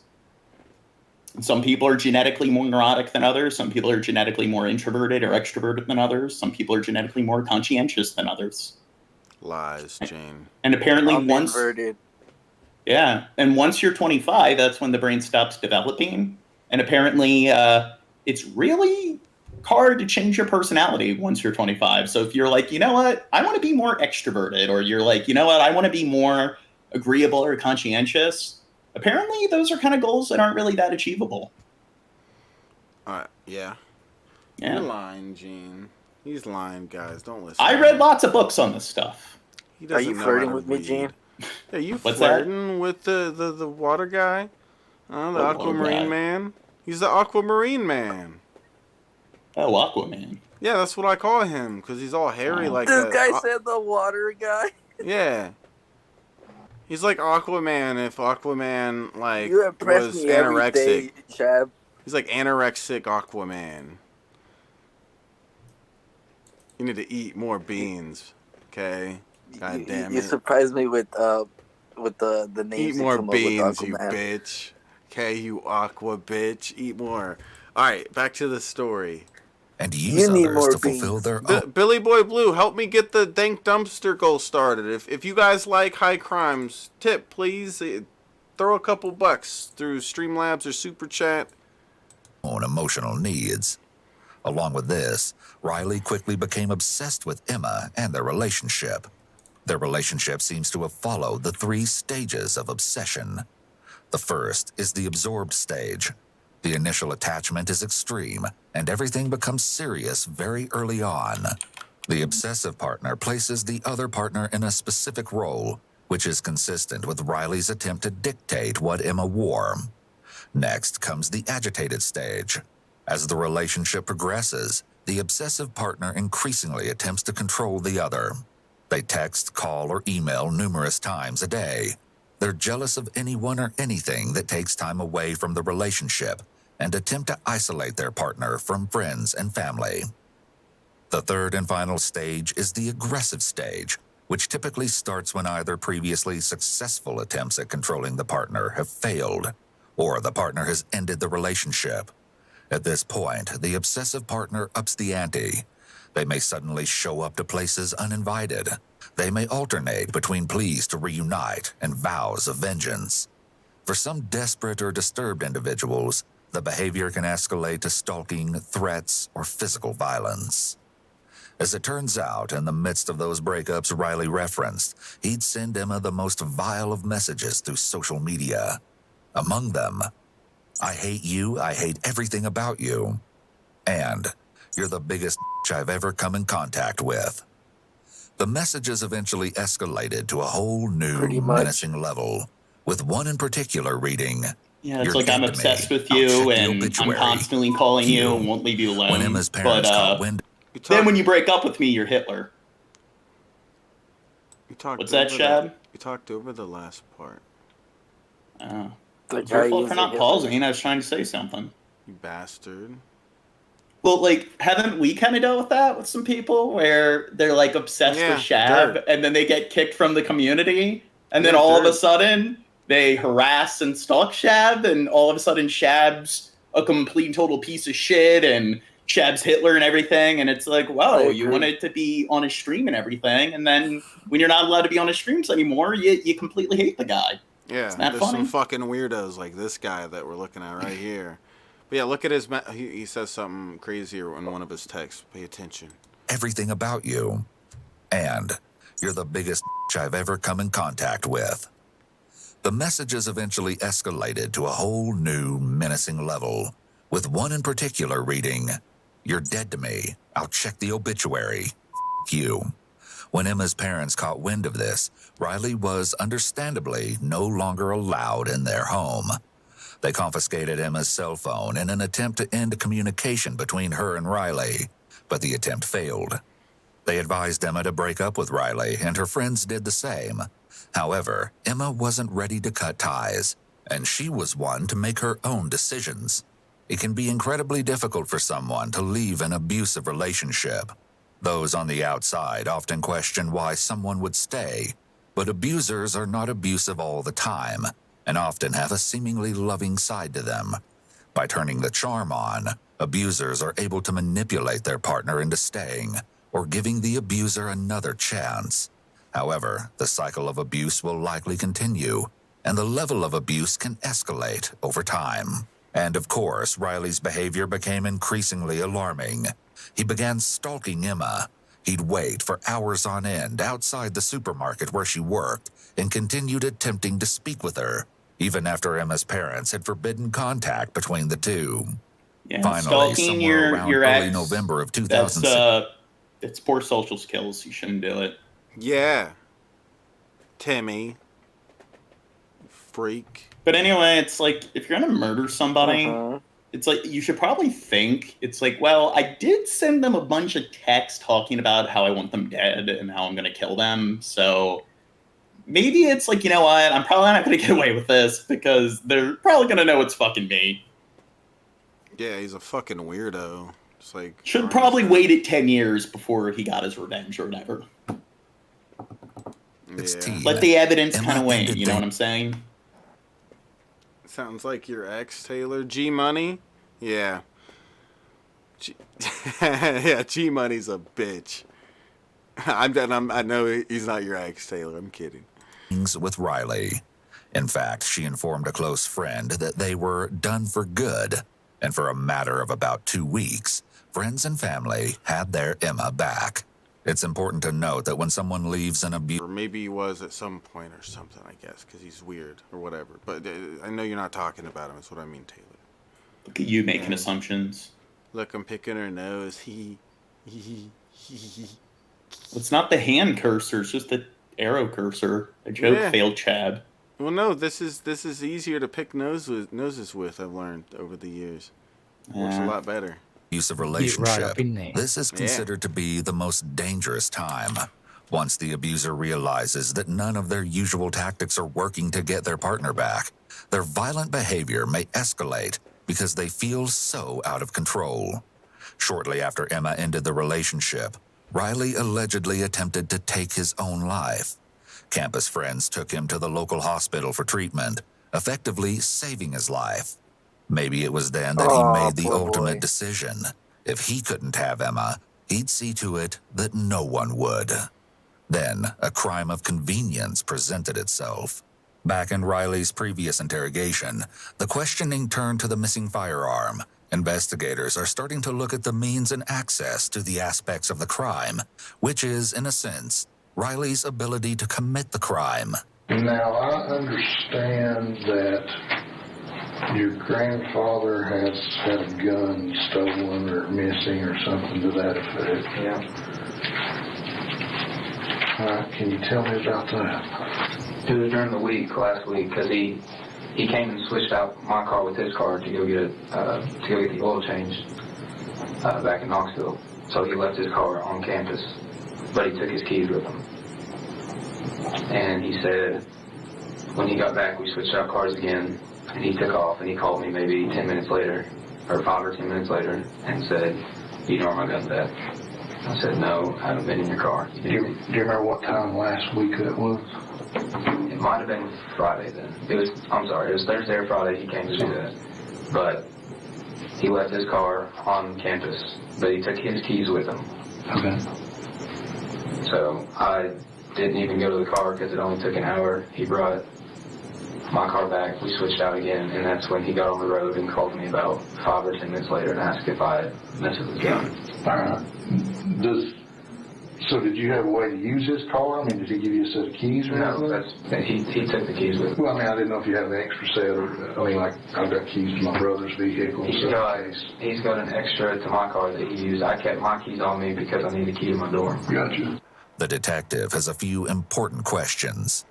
Some people are genetically more neurotic than others. Some people are genetically more introverted or extroverted than others. Some people are genetically more conscientious than others. Lies, Jane. And apparently I'm once... inverted. Yeah. And once you're 25, that's when the brain stops developing. And apparently it's really hard to change your personality once you're 25. So if you're like, you know what, I want to be more extroverted, or you're like, you know what, I want to be more agreeable or conscientious, apparently those are kind of goals that aren't really that achievable. Yeah. Yeah. You're lying, Gene. He's lying, guys. Don't listen. I read lots of books on this stuff. Are you flirting with me, Gene? Are you What's flirting with the water guy? The aquamarine man? He's the aquamarine man. Oh, Aquaman. Yeah, that's what I call him, because he's all hairy like This that. guy said the water guy. Yeah. He's like Aquaman if Aquaman, like, You impress was me every anorexic. day, Chab. He's like anorexic Aquaman. You need to eat more beans, okay? God damn it. You surprised me with the names. Eat that more come up with beans, you Aquaman. bitch. Okay, you aqua bitch. Eat more. Alright, back to the story. And use others to fulfill their own. Billy Boy Blue, help me get the Dank Dumpster goal started. If you guys like high crimes, tip, please. Throw a couple bucks through Streamlabs or Super Chat. Own emotional needs. Along with this, Riley quickly became obsessed with Emma and their relationship. Their relationship seems to have followed the 3 stages of obsession. The first is the absorbed stage. The initial attachment is extreme, and everything becomes serious very early on. The obsessive partner places the other partner in a specific role, which is consistent with Riley's attempt to dictate what Emma wore. Next comes the agitated stage. As the relationship progresses, the obsessive partner increasingly attempts to control the other. They text, call, or email numerous times a day. They're jealous of anyone or anything that takes time away from the relationship and attempt to isolate their partner from friends and family. The third and final stage is the aggressive stage, which typically starts when either previously successful attempts at controlling the partner have failed, or the partner has ended the relationship. At this point, the obsessive partner ups the ante. They may suddenly show up to places uninvited. They may alternate between pleas to reunite and vows of vengeance. For some desperate or disturbed individuals, the behavior can escalate to stalking, threats, or physical violence. As it turns out, in the midst of those breakups Riley referenced, he'd send Emma the most vile of messages through social media. Among them, "I hate you, I hate everything about you," and "You're the biggest I've ever come in contact with." The messages eventually escalated to a whole new menacing level, with one in particular reading, Yeah, it's "You're like I'm dead to obsessed me. with I'll you, check the and I'm obituary." constantly calling you and won't leave you alone. When Emma's parents caught wind... Then when you break up with me, you're Hitler. What's that, over Shab? You talked over the last part. Oh. The It's your guy fault for using not his- pausing. I was trying to say something. You bastard. Well, like, haven't we kind of dealt with that with some people where they're like obsessed Yeah, with Shab, dirt. and then they get kicked from the community, and then Yeah, all of a dirt. sudden they harass and stalk Shab, and all of a sudden Shab's a complete and total piece of shit, and Shab's Hitler and everything, and it's like, whoa, you wanted to be on a stream and everything, and then when you're not allowed to be on his streams anymore, you completely hate the guy. Yeah, Isn't that there's funny? some fucking weirdos like this guy that we're looking at right here. But yeah, look at his... He says something crazier in one of his texts. Pay attention. "Everything about you," and "You're the biggest I've ever come in contact with." The messages eventually escalated to a whole new menacing level, with one in particular reading, "You're dead to me. I'll check the obituary. F*** you." When Emma's parents caught wind of this, Riley was understandably no longer allowed in their home. They confiscated Emma's cell phone in an attempt to end communication between her and Riley, but the attempt failed. They advised Emma to break up with Riley, and her friends did the same. However, Emma wasn't ready to cut ties, and she was one to make her own decisions. It can be incredibly difficult for someone to leave an abusive relationship. Those on the outside often question why someone would stay, but abusers are not abusive all the time, and often have a seemingly loving side to them. By turning the charm on, abusers are able to manipulate their partner into staying, or giving the abuser another chance. However, the cycle of abuse will likely continue, and the level of abuse can escalate over time. And of course, Riley's behavior became increasingly alarming. He began stalking Emma. He'd wait for hours on end outside the supermarket where she worked and continued attempting to speak with her, even after Emma's parents had forbidden contact between the two. Yeah, finally, stalking somewhere around your early ex, November of 2006. It's poor social skills. You shouldn't do it. Yeah. Timmy. Freak. But anyway, it's like, if you're going to murder somebody, it's like, you should probably think, it's like, well, I did send them a bunch of texts talking about how I want them dead and how I'm going to kill them. So maybe it's like, you know what, I'm probably not going to get away with this because they're probably going to know it's fucking me. Yeah, he's a fucking weirdo. It's like, should probably waited 10 years before he got his revenge or whatever. Let the evidence kind of wane, you know what I'm saying? Sounds like your ex, Taylor. G-Money? Yeah. Yeah, G-Money's a bitch. I know he's not your ex, Taylor. I'm kidding. With Riley. In fact, she informed a close friend that they were done for good, and for a matter of about 2 weeks, friends and family had their Emma back. It's important to note that when someone leaves an abuse... Or maybe he was at some point or something, I guess, because he's weird or whatever. But I know you're not talking about him. That's what I mean, Taylor. Look at you making assumptions. Look, I'm picking her nose. It's not the hand cursor. It's just the arrow cursor. A joke failed, Chad. Well, no, this is easier to pick noses with, I've learned over the years. It works a lot better. Abusive relationship. This is considered to be the most dangerous time. Once the abuser realizes that none of their usual tactics are working to get their partner back, their violent behavior may escalate because they feel so out of control. Shortly after Emma ended the relationship, Riley allegedly attempted to take his own life. Campus friends took him to the local hospital for treatment, effectively saving his life. Maybe it was then that he made the ultimate decision. If he couldn't have Emma, he'd see to it that no one would. Then, a crime of convenience presented itself. Back in Riley's previous interrogation, the questioning turned to the missing firearm. Investigators are starting to look at the means and access to the aspects of the crime, which is, in a sense, Riley's ability to commit the crime. Now, I understand that your grandfather has had a gun stolen or missing or something to that effect. Yeah. Can you tell me about that? It was during the week, last week, because he came and switched out my car with his car to go get the oil changed back in Knoxville. So he left his car on campus, but he took his keys with him. And he said when he got back, we switched out cars again. And he took off, and he called me maybe 10 minutes later, or 5 or 10 minutes later, and said, "You know where my gun's at?" I said, "No, I haven't been in your car." Do you remember what time last week it was? It might have been Friday then. It was Thursday or Friday he came to do that. But he left his car on campus, but he took his keys with him. Okay. So I didn't even go to the car because it only took an hour. He brought my car back, we switched out again, and that's when he got on the road and called me about 5 or 10 minutes later and asked if I had messed with his gun. All right. So did you have a way to use his car? I mean, did he give you a set of keys or anything? He took the keys with him. Well, I mean, I didn't know if you had an extra set or, like, I've got keys to my brother's vehicle. He's got an extra to my car that he used. I kept my keys on me because I need a key to my door. Gotcha. The detective has a few important questions.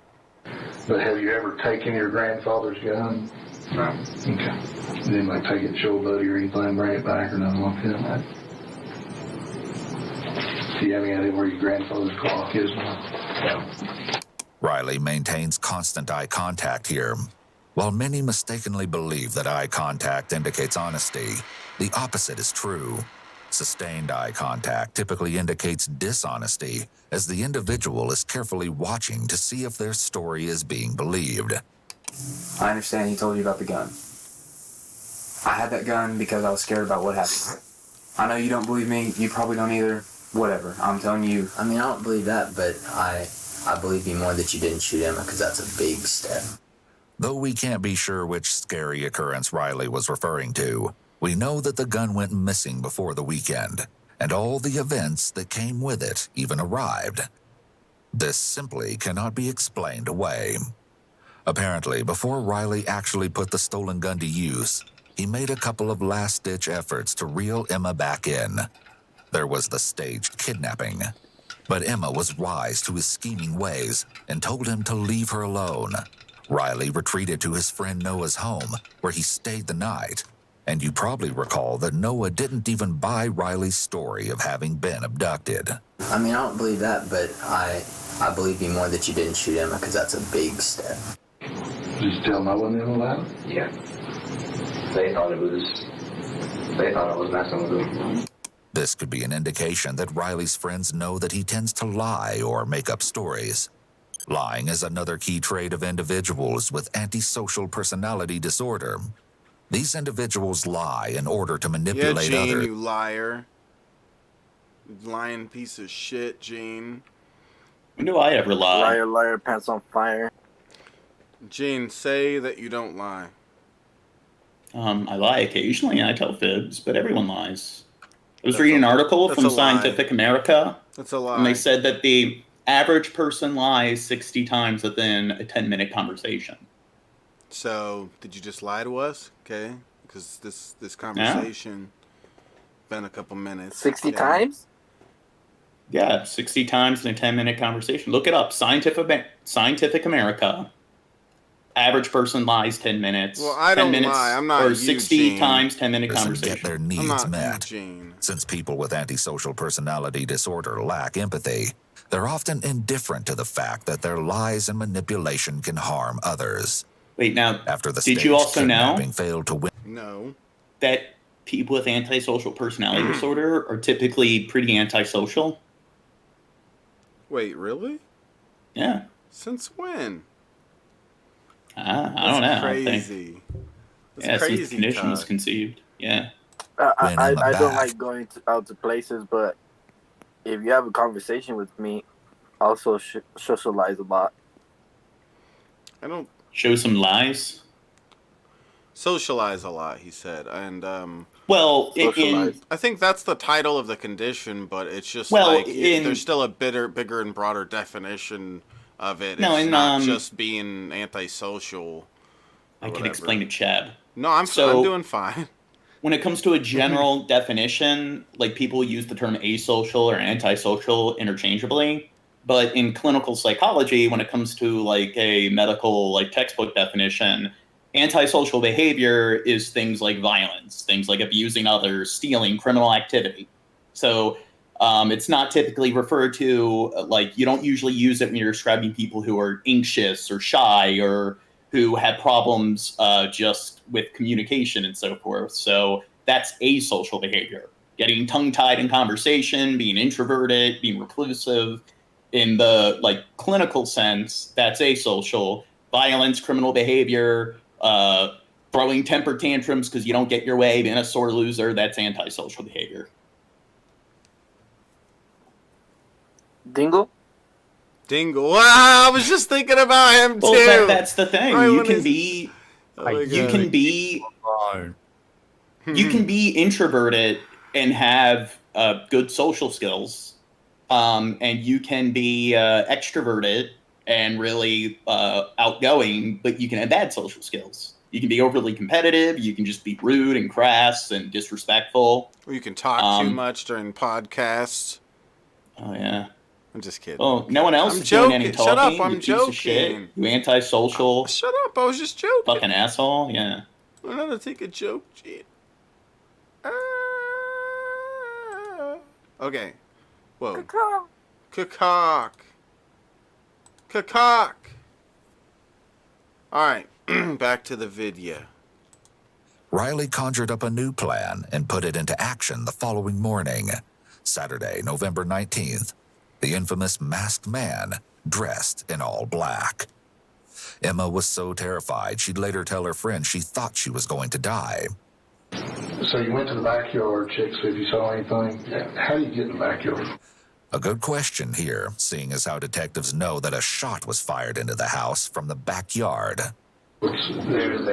But have you ever taken your grandfather's gun? No. Okay. Didn't like take it to show a buddy or anything, bring it back or nothing like that? Do you have any idea where your grandfather's clock is now? Riley maintains constant eye contact here. While many mistakenly believe that eye contact indicates honesty, the opposite is true. Sustained eye contact typically indicates dishonesty, as the individual is carefully watching to see if their story is being believed. I understand he told you about the gun. I had that gun because I was scared about what happened. I know you don't believe me, you probably don't either. Whatever, I'm telling you. I mean, I don't believe that, but I believe you more that you didn't shoot Emma, because that's a big step. Though we can't be sure which scary occurrence Riley was referring to, we know that the gun went missing before the weekend, and all the events that came with it even arrived. This simply cannot be explained away. Apparently, before Riley actually put the stolen gun to use, he made a couple of last-ditch efforts to reel Emma back in. There was the staged kidnapping. But Emma was wise to his scheming ways and told him to leave her alone. Riley retreated to his friend Noah's home, where he stayed the night. And you probably recall that Noah didn't even buy Riley's story of having been abducted. I mean, I don't believe that, but I believe you more that you didn't shoot Emma, because that's a big step. Did you tell Noah and them about it? Yeah. They thought I was messing with them. This could be an indication that Riley's friends know that he tends to lie or make up stories. Lying is another key trait of individuals with antisocial personality disorder. These individuals lie in order to manipulate Gene, others. you liar. Lying piece of shit, Gene. When do I ever lie? Liar, liar, pants on fire. Gene, say that you don't lie. I lie occasionally and I tell fibs, but everyone lies. I was reading an article from Scientific America. That's a lie. And they said that the average person lies 60 times within a 10-minute conversation. So, did you just lie to us? Okay, because this conversation been a couple minutes. 60 times? Yeah, 60 times in a 10-minute conversation. Look it up. Scientific America. Average person lies 10 minutes. Well, I don't lie. I'm not or you, 60 Gene. times 10-minute Doesn't conversation. get their I'm needs not met. you, Gene. Since people with antisocial personality disorder lack empathy, they're often indifferent to the fact that their lies and manipulation can harm others. Wait, now, After the did you also know kidnapping failed to win? No. that people with antisocial personality disorder are typically pretty antisocial? Wait, really? Yeah. Since when? I don't know. Crazy. That's Since the condition was conceived. Yeah. I don't like going out to places, but if you have a conversation with me, I also socialize a lot. I don't show some lies. Socialize a lot, he said, and well, I think that's the title of the condition, but it's just there's still a bigger and broader definition of it. No, it's not just being antisocial. I can explain it, Chab. No, I'm doing fine. When it comes to a general definition, like people use the term asocial or antisocial interchangeably, but in clinical psychology, when it comes to like a medical like textbook definition, antisocial behavior is things like violence, things like abusing others, stealing, criminal activity. So it's not typically referred to, like you don't usually use it when you're describing people who are anxious or shy or who have problems just with communication and so forth. So that's asocial behavior. Getting tongue-tied in conversation, being introverted, being reclusive. In the like clinical sense, that's asocial. Violence, criminal behavior, throwing temper tantrums because you don't get your way, being a sore loser, that's antisocial behavior. Dingle? Dingle. Wow, I was just thinking about him too. Well, that's the thing. Right, you can be introverted and have good social skills, and you can be extroverted and really outgoing, but you can have bad social skills. You can be overly competitive. You can just be rude and crass and disrespectful. Or you can talk too much during podcasts. Oh yeah. I'm just kidding. Oh, no one else I'm is joking. doing any talking. Shut up, you I'm piece of shit. joking. You antisocial. Shut up, I was just joking. Fucking asshole, yeah. I'm not gonna take a joke, Gene. Okay. Whoa. Cacock. Cacock. Alright, back to the video. Riley conjured up a new plan and put it into action the following morning, Saturday, November 19th. The infamous masked man, dressed in all black. Emma was so terrified she'd later tell her friend she thought she was going to die. So you went to the backyard, checked, see if you saw anything. How do you get in the backyard? A good question here, seeing as how detectives know that a shot was fired into the house from the backyard. There's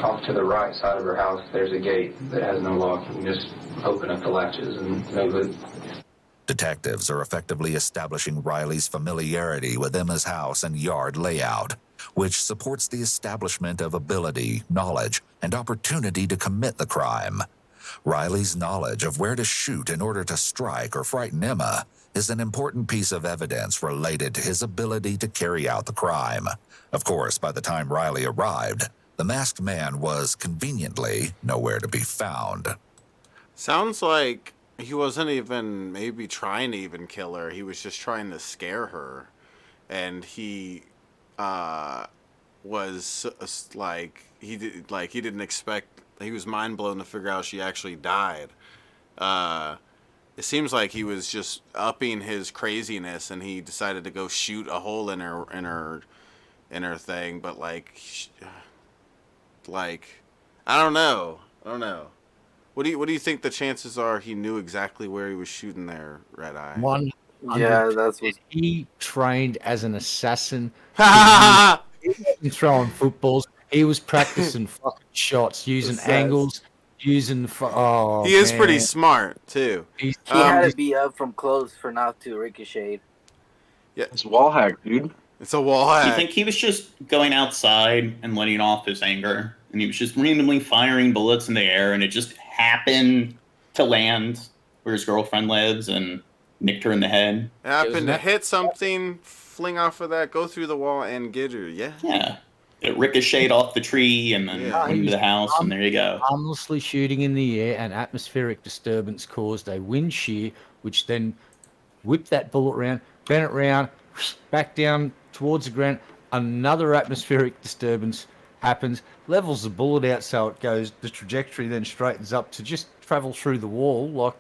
off to the right side of her house, there's a gate that has no lock. You can just open up the latches and move it. Detectives are effectively establishing Riley's familiarity with Emma's house and yard layout, which supports the establishment of ability, knowledge, and opportunity to commit the crime. Riley's knowledge of where to shoot in order to strike or frighten Emma is an important piece of evidence related to his ability to carry out the crime. Of course, by the time Riley arrived, the masked man was conveniently nowhere to be found. Sounds like he wasn't even maybe trying to even kill her. He was just trying to scare her. And he was he didn't expect, he was mind blown to figure out she actually died. It seems like he was just upping his craziness and he decided to go shoot a hole in her thing, but like I don't know. What do you think the chances are he knew exactly where he was shooting there, Red Eye? 100%. Yeah, that's what He trained as an assassin. He wasn't throwing footballs. He was practicing fucking shots, using angles, using. He is pretty smart too. He had to be up from close for not to ricochet. Yeah, it's wall hack, dude. It's a wall hack. You think he was just going outside and letting off his anger, and he was just randomly firing bullets in the air, and it just happened to land where his girlfriend lives and nicked her in the head? Happened to hit something, fling off of that, go through the wall, and get her. Yeah. Yeah. It ricocheted off the tree and then into the house, and there you go. Harmlessly shooting in the air, and atmospheric disturbance caused a wind shear, which then whipped that bullet round, bent it round, back down towards the ground. Another atmospheric disturbance happens, levels the bullet out so it goes, the trajectory then straightens up to just travel through the wall like,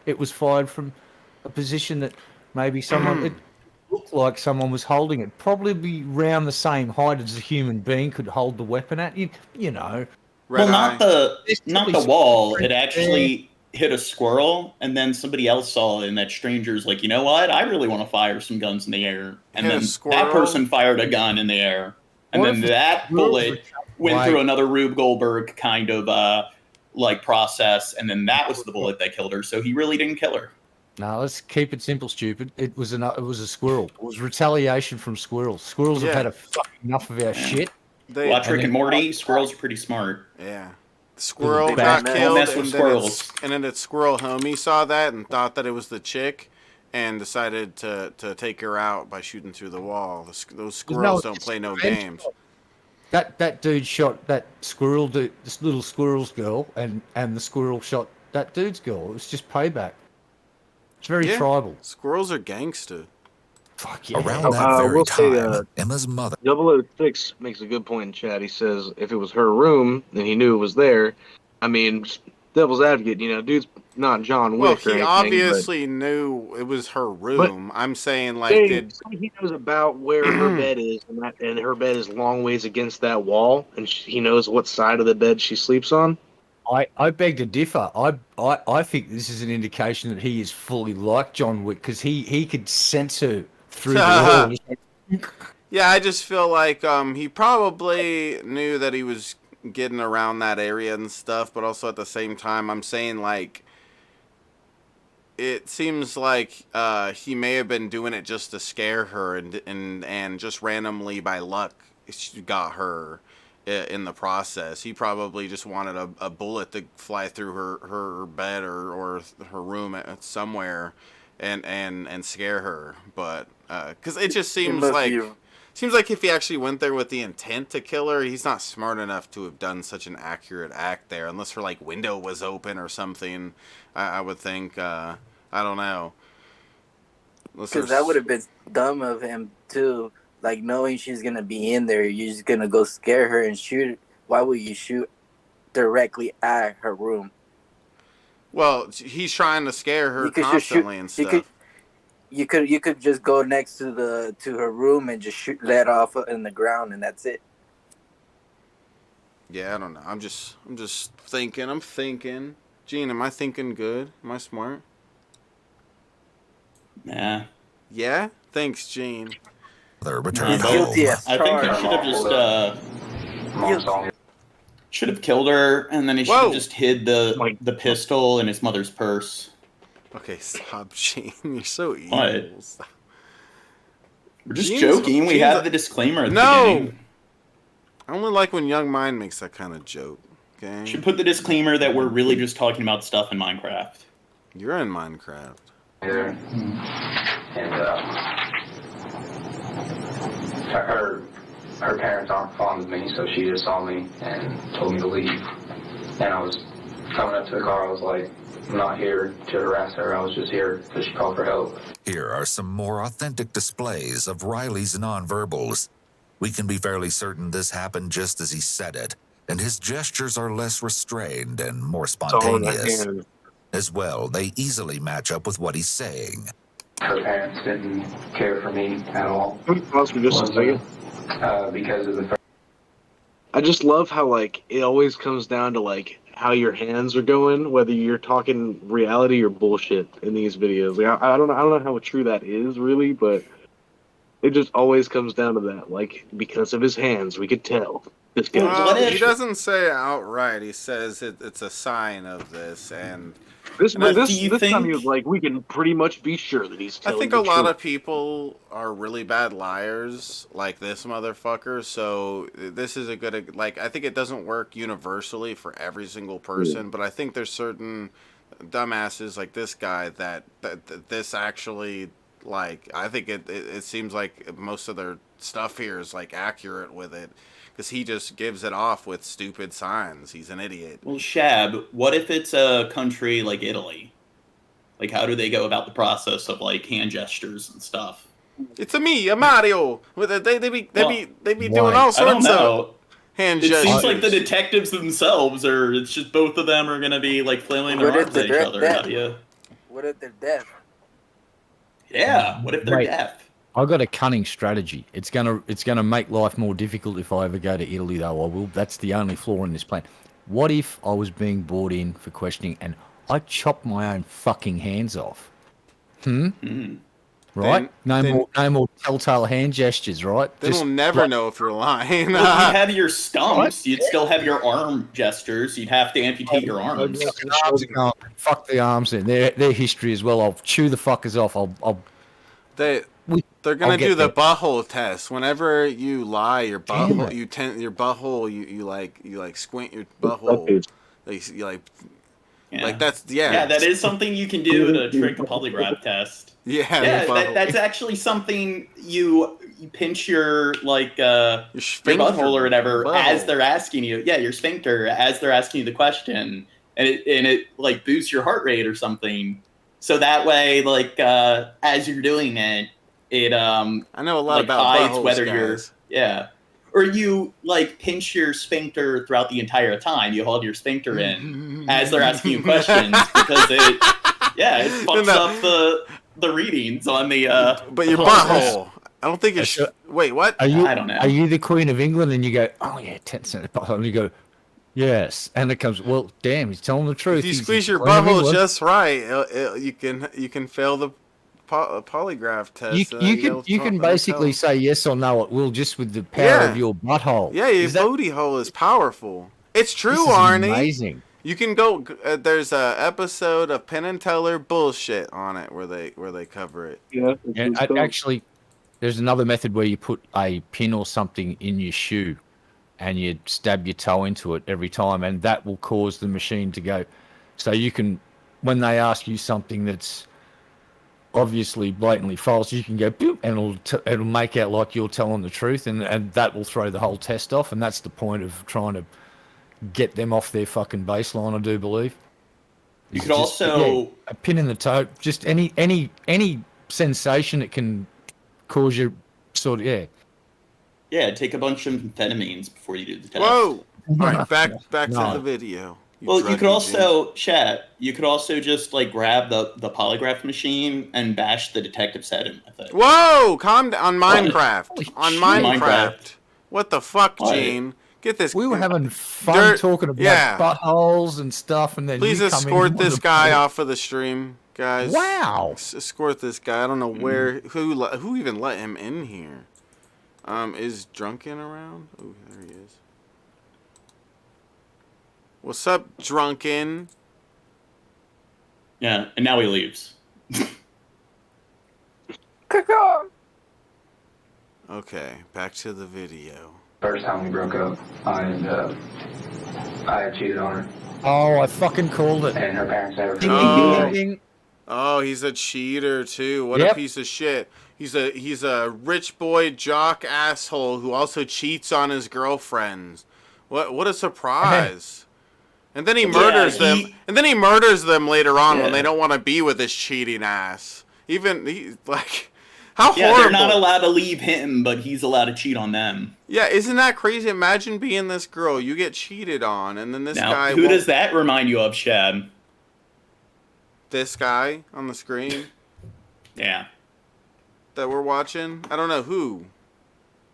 it was fired from a position that maybe someone, it looked like someone was holding it. Probably be around the same height as a human being could hold the weapon at, Well, not the wall. It actually hit a squirrel, and then somebody else saw it, and that stranger's like, you know what? I really want to fire some guns in the air. And then that person fired a gun in the air. And then that bullet went through another Rube Goldberg kind of process, and then that was the bullet that killed her. So he really didn't kill her. No, let's keep it simple, stupid. It was a squirrel. It was retaliation from squirrels. Squirrels have had enough of our shit. Watch Rick and Morty. Squirrels are pretty smart. Yeah. The squirrel got killed, and then its squirrel homie saw that and thought that it was the chick, and decided to take her out by shooting through the wall. Those squirrels don't play no games. That dude shot that squirrel dude, this little squirrel's girl, and the squirrel shot that dude's girl. It was just payback. It's very tribal. Squirrels are gangster. Fuck yeah. Around that very time, Emma's mother. 006 makes a good point in chat. He says if it was her room, then he knew it was there. I mean, devil's advocate, dude's not John Wick. Well, he obviously knew it was her room. I'm saying, he knows about where her bed is, and her bed is long ways against that wall, and he knows what side of the bed she sleeps on. I beg to differ. I think this is an indication that he is fully like John Wick, because he could sense her through the wall. Yeah, I just feel like he probably knew that he was getting around that area and stuff, but also at the same time, I'm saying it seems like he may have been doing it just to scare her, and just randomly by luck got her in the process. He probably just wanted a bullet to fly through her bed or her room somewhere and scare her, but because it just seems like Seems like if he actually went there with the intent to kill her, he's not smart enough to have done such an accurate act there, unless her like window was open or something. I would think. I don't know. Because that would have been dumb of him too. Like knowing she's gonna be in there, you're just gonna go scare her and shoot. Why would you shoot directly at her room? Well, he's trying to scare her constantly and stuff. You could just go next to her room and just let off in the ground, and that's it. Yeah, I don't know. I'm just thinking. I'm thinking. Gene, am I thinking good? Am I smart? Nah. Yeah. Thanks, Gene. They're returned home. home. I think he should have killed her, and then he should have just hid the pistol in his mother's purse. Okay, stop, Gene. You're so evil. What? We're just joking. We have the disclaimer at the beginning. I only like when Young Mind makes that kind of joke. Okay. Should put the disclaimer that we're really just talking about stuff in Minecraft. You're in Minecraft. And her parents aren't fond of me, so she just saw me and told me to leave. And I was coming up to the car. I was like, I'm not here to harass her. I was just here because she called for help. Here are some more authentic displays of Riley's nonverbals. We can be fairly certain this happened just as he said it, and his gestures are less restrained and more spontaneous. As well, they easily match up with what he's saying. Her parents didn't care for me at all. Pause for just a second. Because of the... I just love how, like, it always comes down to, like, how your hands are going, whether you're talking reality or bullshit in these videos. Like, I don't know how true that is, really, but it just always comes down to that. Like, because of his hands, we could tell. This guy. Well, he doesn't say it outright. He says it's a sign of this, and this time he was like, we can pretty much be sure that he's telling I think the a lot truth. of people are really bad liars, like this motherfucker, so this is a good, like, I think it doesn't work universally for every single person, but I think there's certain dumbasses like this guy that this actually, like, I think it seems like most of their stuff here is, like, accurate with it. Because he just gives it off with stupid signs. He's an idiot. Well, Shab, what if it's a country like Italy? Like, how do they go about the process of, like, hand gestures and stuff? It's a Mario. They be doing all sorts of hand gestures. It seems like the detectives themselves are. It's just both of them are gonna be like flailing their arms at each other. How do you? What if they're deaf? Yeah. What if they're deaf? I got a cunning strategy. It's gonna make life more difficult if I ever go to Italy, though. I will. That's the only flaw in this plan. What if I was being brought in for questioning and I chopped my own fucking hands off? Right? No more telltale hand gestures, right? Then we'll never know if you're lying. Well, you'd have your stumps. You'd still have your arm gestures. You'd have to amputate your arms. Fuck the arms then. Their history as well. I'll chew the fuckers off. They're gonna do the butthole test. Whenever you lie, your butthole, you like squint your butthole. Like that's Yeah, that is something you can do to trick a polygraph test. Yeah, that's actually something you pinch your your butthole or whatever as they're asking you. Yeah, your sphincter as they're asking you the question, and it like boosts your heart rate or something. So that way, like as you're doing it, I know a lot about hides buttholes, whether guys. or you like pinch your sphincter throughout the entire time. You hold your sphincter in as they're asking you questions because it fucks up the readings on the. But your butthole, I don't think it's. Wait, what? I don't know. Are you the Queen of England? And you go, oh yeah, 10 cent butthole. And you go, yes. And it comes, well, damn, he's telling the truth. If you squeeze your butthole just right, you can fail the polygraph test. You can basically say yes or no at will just with the power of your butthole. Yeah, your booty hole is powerful. It's true, Arnie. Amazing. You can go. There's a episode of Penn and Teller bullshit on it where they cover it. Yeah, and actually, there's another method where you put a pin or something in your shoe, and you stab your toe into it every time, and that will cause the machine to go. So you can, when they ask you something that's obviously blatantly false, you can go boop, and it'll make out like you're telling the truth, and that will throw the whole test off, and that's the point of trying to get them off their fucking baseline, I do believe. You could also a pin in the toe, just any sensation that can cause you sort of take a bunch of amphetamines before you do the test. Whoa! All right, back to the video. You could also you could also just like grab the polygraph machine and bash the detective's head in with it. Whoa! Calm down. On Minecraft. On Minecraft. What the fuck, Gene? Get this. We were having fun talking about buttholes and stuff, and then please escort this guy off of the stream, guys. Wow! Escort this guy. I don't know who even let him in here. Is Drunken around? Oh, there he is. What's up, Drunken? Yeah, and now he leaves. Okay, back to the video. First time we broke up, I had cheated on her. Oh, I fucking called it. And her parents never. Oh, he's a cheater too. What a piece of shit. He's a rich boy jock asshole who also cheats on his girlfriends. What a surprise. And then he murders them. And then he murders them later on when they don't want to be with his cheating ass. How horrible. They're not allowed to leave him, but he's allowed to cheat on them. Yeah, isn't that crazy? Imagine being this girl. You get cheated on, and then this guy... Who does that remind you of, Shad? This guy on the screen? Yeah. That we're watching? I don't know who.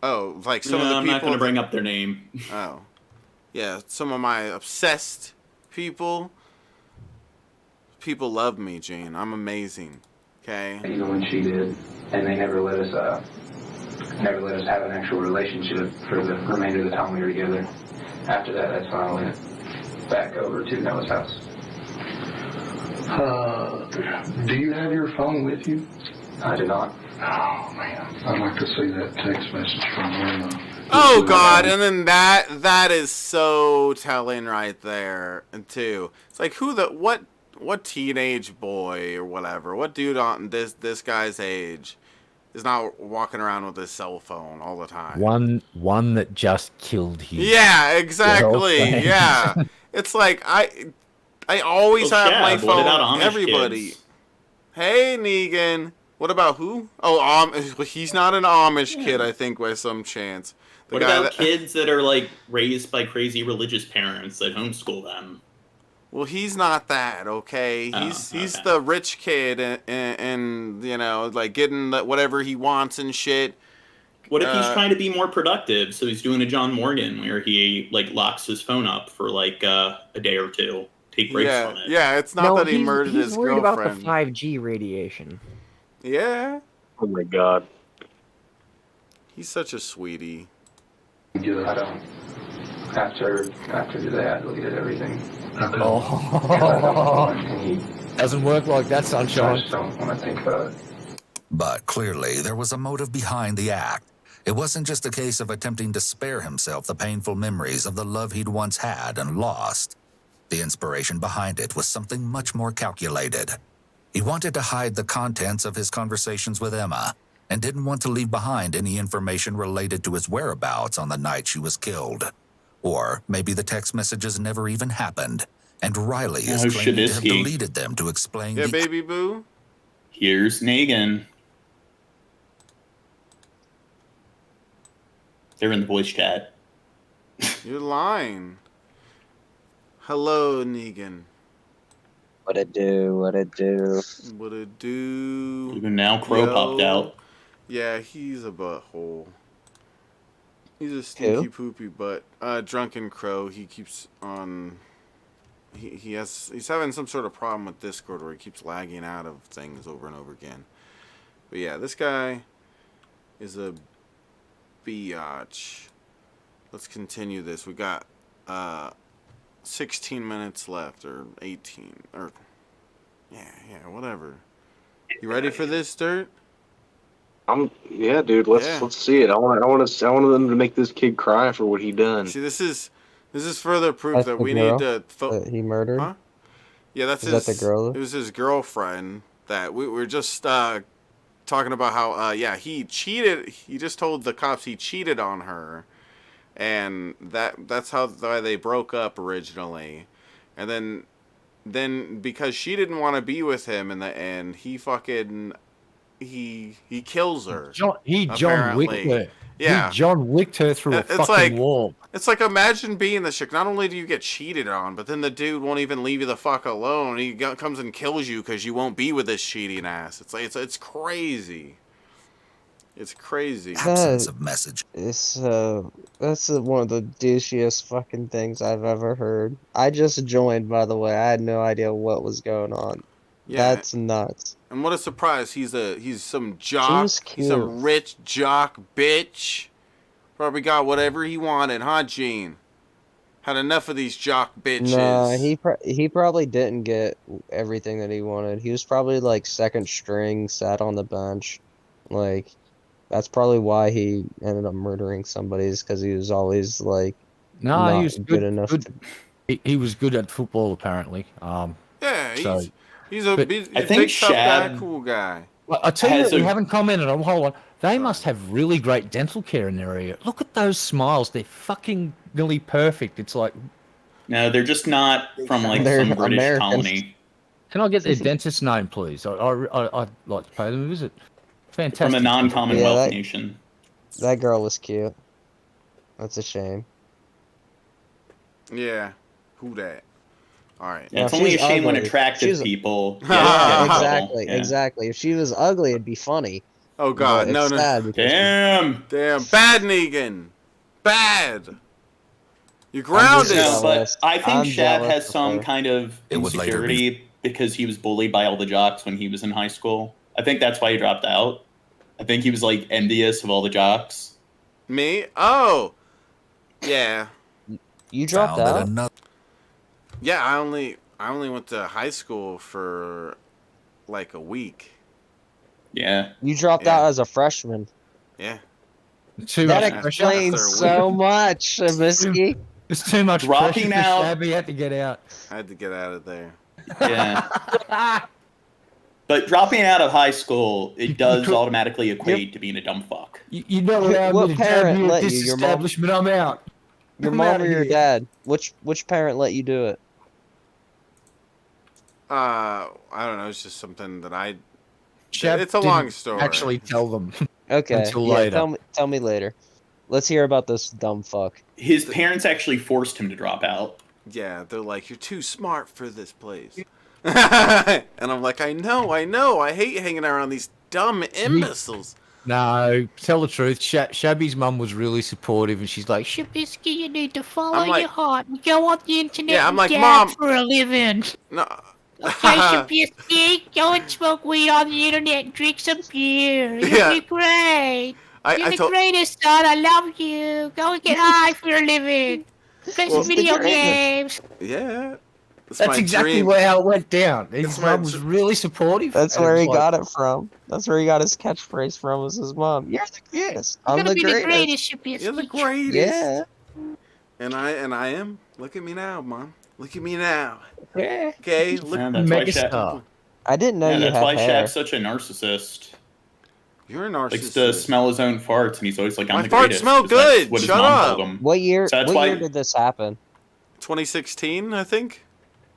Oh, like some of the people... I'm not going to bring up their name. Oh. Yeah, some of my obsessed people. People love me, Gene. I'm amazing. Okay? Even when she did, and they never let us have an actual relationship for the remainder of the time we were together. After that, that's when I went back over to Noah's house. Do you have your phone with you? I do not. Oh, man. I'd like to see that text message from him. Oh, God. And then that is so telling right there, too. It's like, what teenage boy or whatever, what dude on this guy's age is not walking around with his cell phone all the time? One that just killed him. Yeah, exactly. Yeah. It's like, I always have my phone. Everybody. Kids? Hey, Negan. What about who? Oh, he's not an Amish kid, I think, by some chance. What about kids that are like raised by crazy religious parents that homeschool them? Well, he's not that, okay? He's the rich kid and you know, like getting whatever he wants and shit. What if he's trying to be more productive? So he's doing a John Morgan where he like locks his phone up for like a day or two. Take breaks from it. Yeah, it's not that he murdered his girlfriend. He's worried about the 5G radiation. Yeah. Oh my God. He's such a sweetie. I don't. After today, I deleted everything. Oh. Doesn't work like that, sunshine. I just don't want to think about it. But clearly, there was a motive behind the act. It wasn't just a case of attempting to spare himself the painful memories of the love he'd once had and lost. The inspiration behind it was something much more calculated. He wanted to hide the contents of his conversations with Emma and didn't want to leave behind any information related to his whereabouts on the night she was killed. Or maybe the text messages never even happened, and Riley is claiming to have deleted them to explain the... Yeah, baby boo. Here's Negan. They're in the voice chat. You're lying. Hello, Negan. What it do? Even now, Crow popped out. Yeah, he's a butthole. He's a stinky poopy butt. Drunken Crow. He keeps on. He's having some sort of problem with Discord where he keeps lagging out of things over and over again. But yeah, this guy is a biatch. Let's continue this. We got 16 minutes left, or 18, or yeah, whatever. You ready for this, Dirt? Yeah, dude. Let's see it. I want them to make this kid cry for what he done. See, this is further proof that we need to. That he murdered. Huh? Yeah, that's Is that the girl? It was his girlfriend that we were just talking about how he cheated. He just told the cops he cheated on her, and that's why they broke up originally, and then because she didn't want to be with him in the end, he kills her. John Wicked her. Yeah. He John Wicked her through a fucking wall. It's like, imagine being the chick. Not only do you get cheated on, but then the dude won't even leave you the fuck alone. He comes and kills you because you won't be with this cheating ass. It's like it's crazy. It's crazy. Absence of message. That's one of the douchiest fucking things I've ever heard. I just joined, by the way. I had no idea what was going on. Yeah. That's nuts. And what a surprise! He's some jock. He's some rich jock bitch. Probably got whatever he wanted, huh, Gene? Had enough of these jock bitches. No, he probably didn't get everything that he wanted. He was probably like second string, sat on the bench. Like, that's probably why he ended up murdering somebody, is because he was always like he was good enough. He was good at football, apparently. Yeah, he's a big tough guy, cool guy. Well, I tell you what, we haven't commented on. Hold on. They must have really great dental care in their area. Look at those smiles. They're fucking nearly perfect. It's like... No, they're just not from like some British Americans. colony. Can I get their dentist's name, please? I'd like to pay them a visit. Fantastic. From a non-Commonwealth nation. That girl was cute. That's a shame. Yeah. Who that? All right. Yeah, it's only a shame when attractive people. Exactly. If she was ugly, it'd be funny. Oh God, no. Damn, bad Negan, bad. You're grounded. No, but I think Shad has some kind of insecurity because he was bullied by all the jocks when he was in high school. I think that's why he dropped out. I think he was like envious of all the jocks. Me? Oh, yeah. You dropped out. Yeah, I only went to high school for like a week. Yeah. You dropped out as a freshman. Yeah. That explains so much, Misky. It's too much dropping pressure out. for Shabby had to get out. I had to get out of there. Yeah. But dropping out of high school, it does automatically equate to being a dumb fuck. You know what parent let you? This Your establishment, I'm out. Your mom or your dad? Which parent let you do it? I don't know. It's just something that Shab it's a long story. Actually, tell them. Okay. Until later. Tell me later. Let's hear about this dumb fuck. His parents actually forced him to drop out. Yeah, they're like, you're too smart for this place. And I'm like, I know. I hate hanging around these dumb imbeciles. No, tell the truth. Shabby's mum was really supportive, and she's like, Shabisky, you need to follow your heart and go on the internet I'm and like, gab Mom. for a living. No. Okay, Shabisky, go and smoke weed on the internet and drink some beer. You'll be great. You're the greatest, son. I love you. Go and get high for a living. Play some video games. Yeah. That's exactly how it went down. His mum was really supportive. That's where he got it from. That's where he got his catchphrase from, was his mom. You're the greatest. I'm the greatest. You're the greatest. Yeah. And I am. Look at me now, Mom. Look at me now. Yeah. Okay. Look. I didn't know you had that's why hair. Shaq's such a narcissist. You're a narcissist. Likes to smell his own farts, and he's always like, "I'm the My farts greatest." smell 'cause that's good. what his Shut mom up. told him. What year? So that's what why- year did this happen? 2016, I think.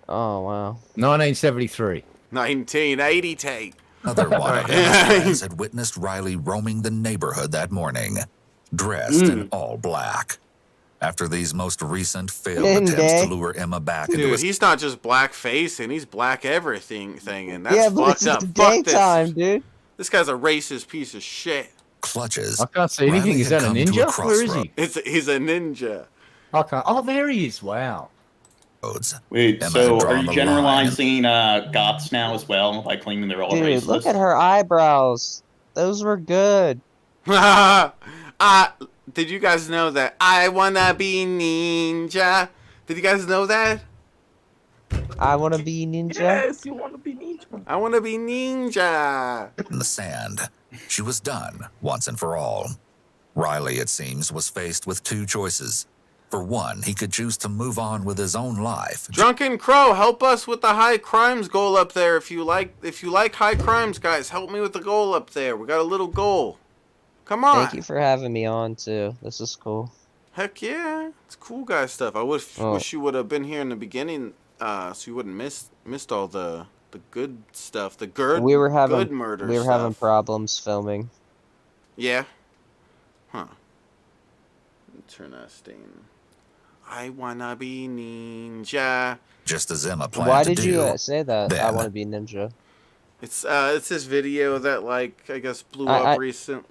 Oh wow. 1973. 1980. Another one of his friends had witnessed Riley roaming the neighborhood that morning, dressed in all black. After these most recent failed attempts to lure Emma back into Dude, his he's not just black facing, he's black everything thing, and that's Yeah, but fucked it's up. the Fuck daytime, this. dude. This guy's a racist piece of shit. clutches, I can't see anything. Riley Is had that a come to ninja? Where is crossroads. he? He's a ninja. I can't. Oh, there he is. Wow. Wait, Emma so had are drawn you the line. generalizing goths now as well by claiming they're all Dude, racist? look at her eyebrows. Those were good. Did you guys know that I wanna be ninja? Did you guys know that? I want to be ninja. Yes, you want to be ninja. I want to be ninja. in the sand. She was done once and for all. Riley, it seems, was faced with two choices: For one, he could choose to move on with his own life. Drunken Crow, help us with the high crimes goal up there. If you like high crimes, guys, help me with the goal up there. We got a little goal. Come on. Thank you for having me on too. This is cool. Heck yeah, it's cool guy stuff. I wish you would have been here in the beginning, so you wouldn't missed all the good stuff, the good murder. We were having problems filming. Yeah. Huh. Interesting. I wanna be ninja. Just as Emma planned Why to did do. you say that? Then, I want to be ninja. It's this video that I guess blew up recent.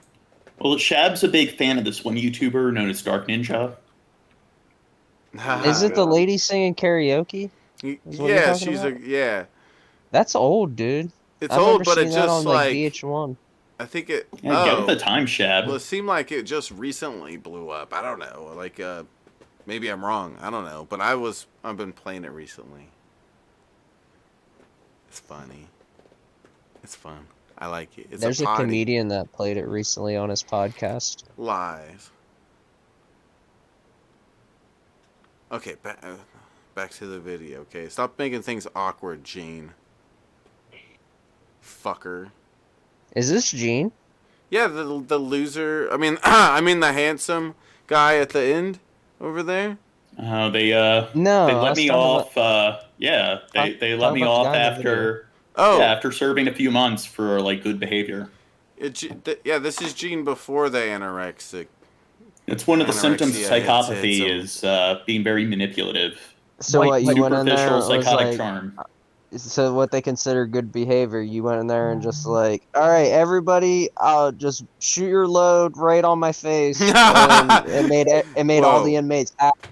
Well, Shab's a big fan of this one YouTuber known as Dark Ninja. Is it the lady singing karaoke? Yeah, yeah. That's old, dude. It's I've old, never but it seen that just on, VH1. I think it. Yeah, get with the time, Shab. Well, it seemed like it just recently blew up. I don't know. Maybe I'm wrong. I don't know. But I've been playing it recently. It's funny. It's fun. I like it. There's a comedian that played it recently on his podcast. Live. Okay, back to the video. Okay, stop making things awkward, Gene. Fucker. Is this Gene? Yeah, the loser. I mean the handsome guy at the end over there. They let me off. They let me off after serving a few months for good behavior. This is Gene before the anorexic. It's one of the symptoms of psychopathy is being very manipulative. So what you went in there superficial was psychotic charm. So what they consider good behavior, you went in there and just all right, everybody, I'll just shoot your load right on my face. And it made all the inmates happy.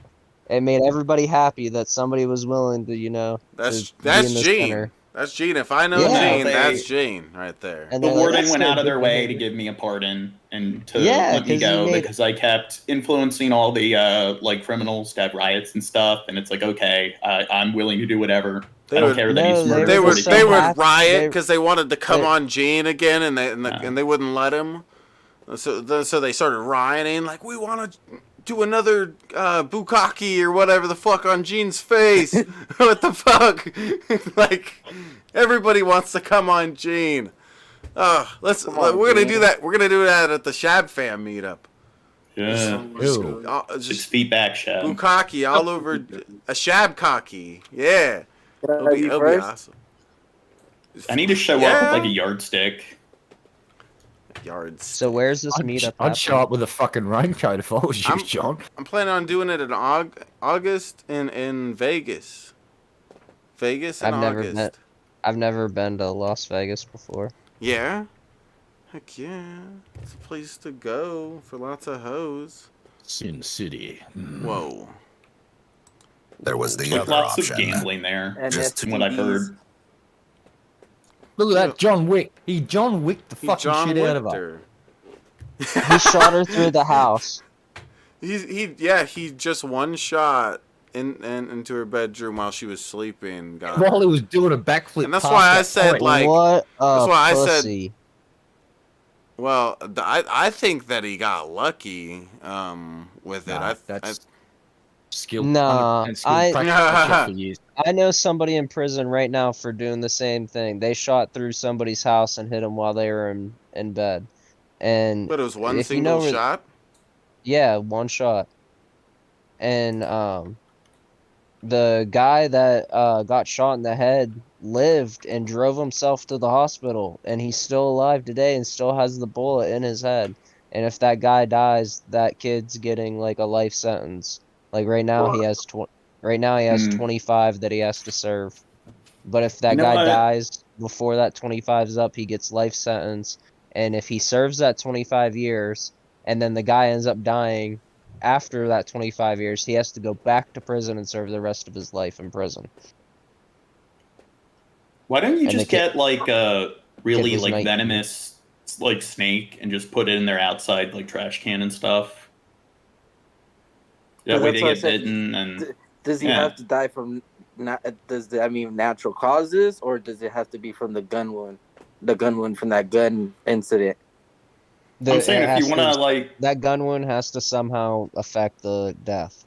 It made everybody happy that somebody was willing to, That's Gene. Center. That's Gene. If I know Gene, that's Gene right there. And the warden went out of their way to give me a pardon and to let me go because I kept influencing all the criminals to have riots and stuff. And it's okay, I'm willing to do whatever. I don't care that he's murdered. They would riot because they wanted to come on Gene again, and they wouldn't let him. So they started rioting we want to do another bukkake or whatever the fuck on Gene's face. What the fuck? Everybody wants to come on Gene. We're gonna do that. We're gonna do that at the Shab Fam meetup. Yeah. 6 feet back, Shab. Bukkake all over a Shab cocky. Yeah. It'll be awesome. I need to show up with a yardstick. So where's this meetup? I'd show up with a fucking raincoat if I was you, John. I'm planning on doing it in August in Vegas. I've never been to Las Vegas before. Yeah? Heck yeah. It's a place to go for lots of hoes. Sin City. Whoa. There was the other lots option. of gambling there, just from what I've heard. Look at that, John Wick. He John Wick the fucking shit out of her. He shot her through the house. He just one shot into her bedroom while she was sleeping. While he was doing a backflip. And that's why I said what that's why pussy. I said. Well, I think that he got lucky with it. That's skill. No, I know somebody in prison right now for doing the same thing. They shot through somebody's house and hit them while they were in bed. And but it was one single shot? Yeah, one shot. And the guy that got shot in the head lived and drove himself to the hospital, and he's still alive today and still has the bullet in his head. And if that guy dies, that kid's getting a life sentence. Right now he has 25 that he has to serve. But if that guy dies before that 25 is up, he gets life sentence. And if he serves that 25 years and then the guy ends up dying after that 25 years, he has to go back to prison and serve the rest of his life in prison. Why don't you just get a really venomous snake and just put it in their outside trash can and stuff? That way they get bitten and... Does he have to die from natural causes, or does it have to be from the gun wound? The gun wound from that gun incident? I'm saying if you want to that gun wound has to somehow affect the death.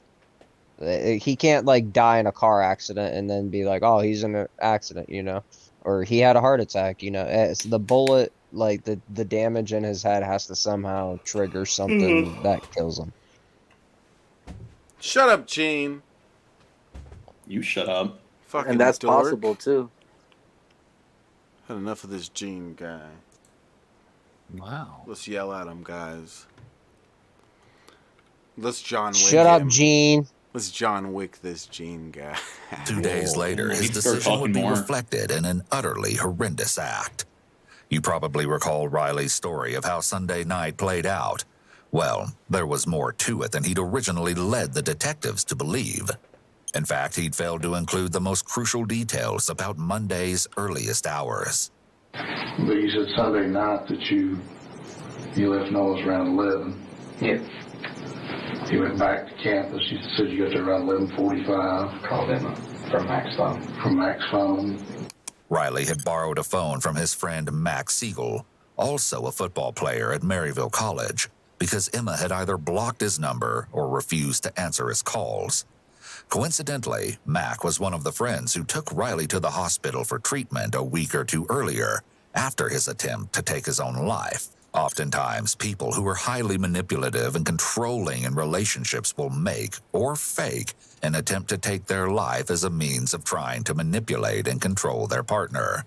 He can't like die in a car accident and then be like, oh, he's in an accident, you know, or he had a heart attack, you know. It's the bullet, like the damage in his head has to somehow trigger something that kills him. Shut up, Gene. You shut up. Fucking And that's dork. possible too. Had enough of this Gene guy. Wow. Let's yell at him, guys. Let's John Wick Shut up, him. Gene. Let's John Wick this Gene guy. 2 days later, his decision would be reflected in an utterly horrendous act. You probably recall Riley's story of how Sunday night played out. Well, there was more to it than he'd originally led the detectives to believe. In fact, he'd failed to include the most crucial details about Monday's earliest hours. But you said Sunday night that you left Noah's around 11. Yeah. You went back to campus. You said you got there around 11:45. Called him from Mac's phone. From Mac's phone. Riley had borrowed a phone from his friend Mac Siegel, also a football player at Maryville College, because Emma had either blocked his number or refused to answer his calls. Coincidentally, Mac was one of the friends who took Riley to the hospital for treatment a week or two earlier, after his attempt to take his own life. Oftentimes, people who are highly manipulative and controlling in relationships will make, or fake, an attempt to take their life as a means of trying to manipulate and control their partner.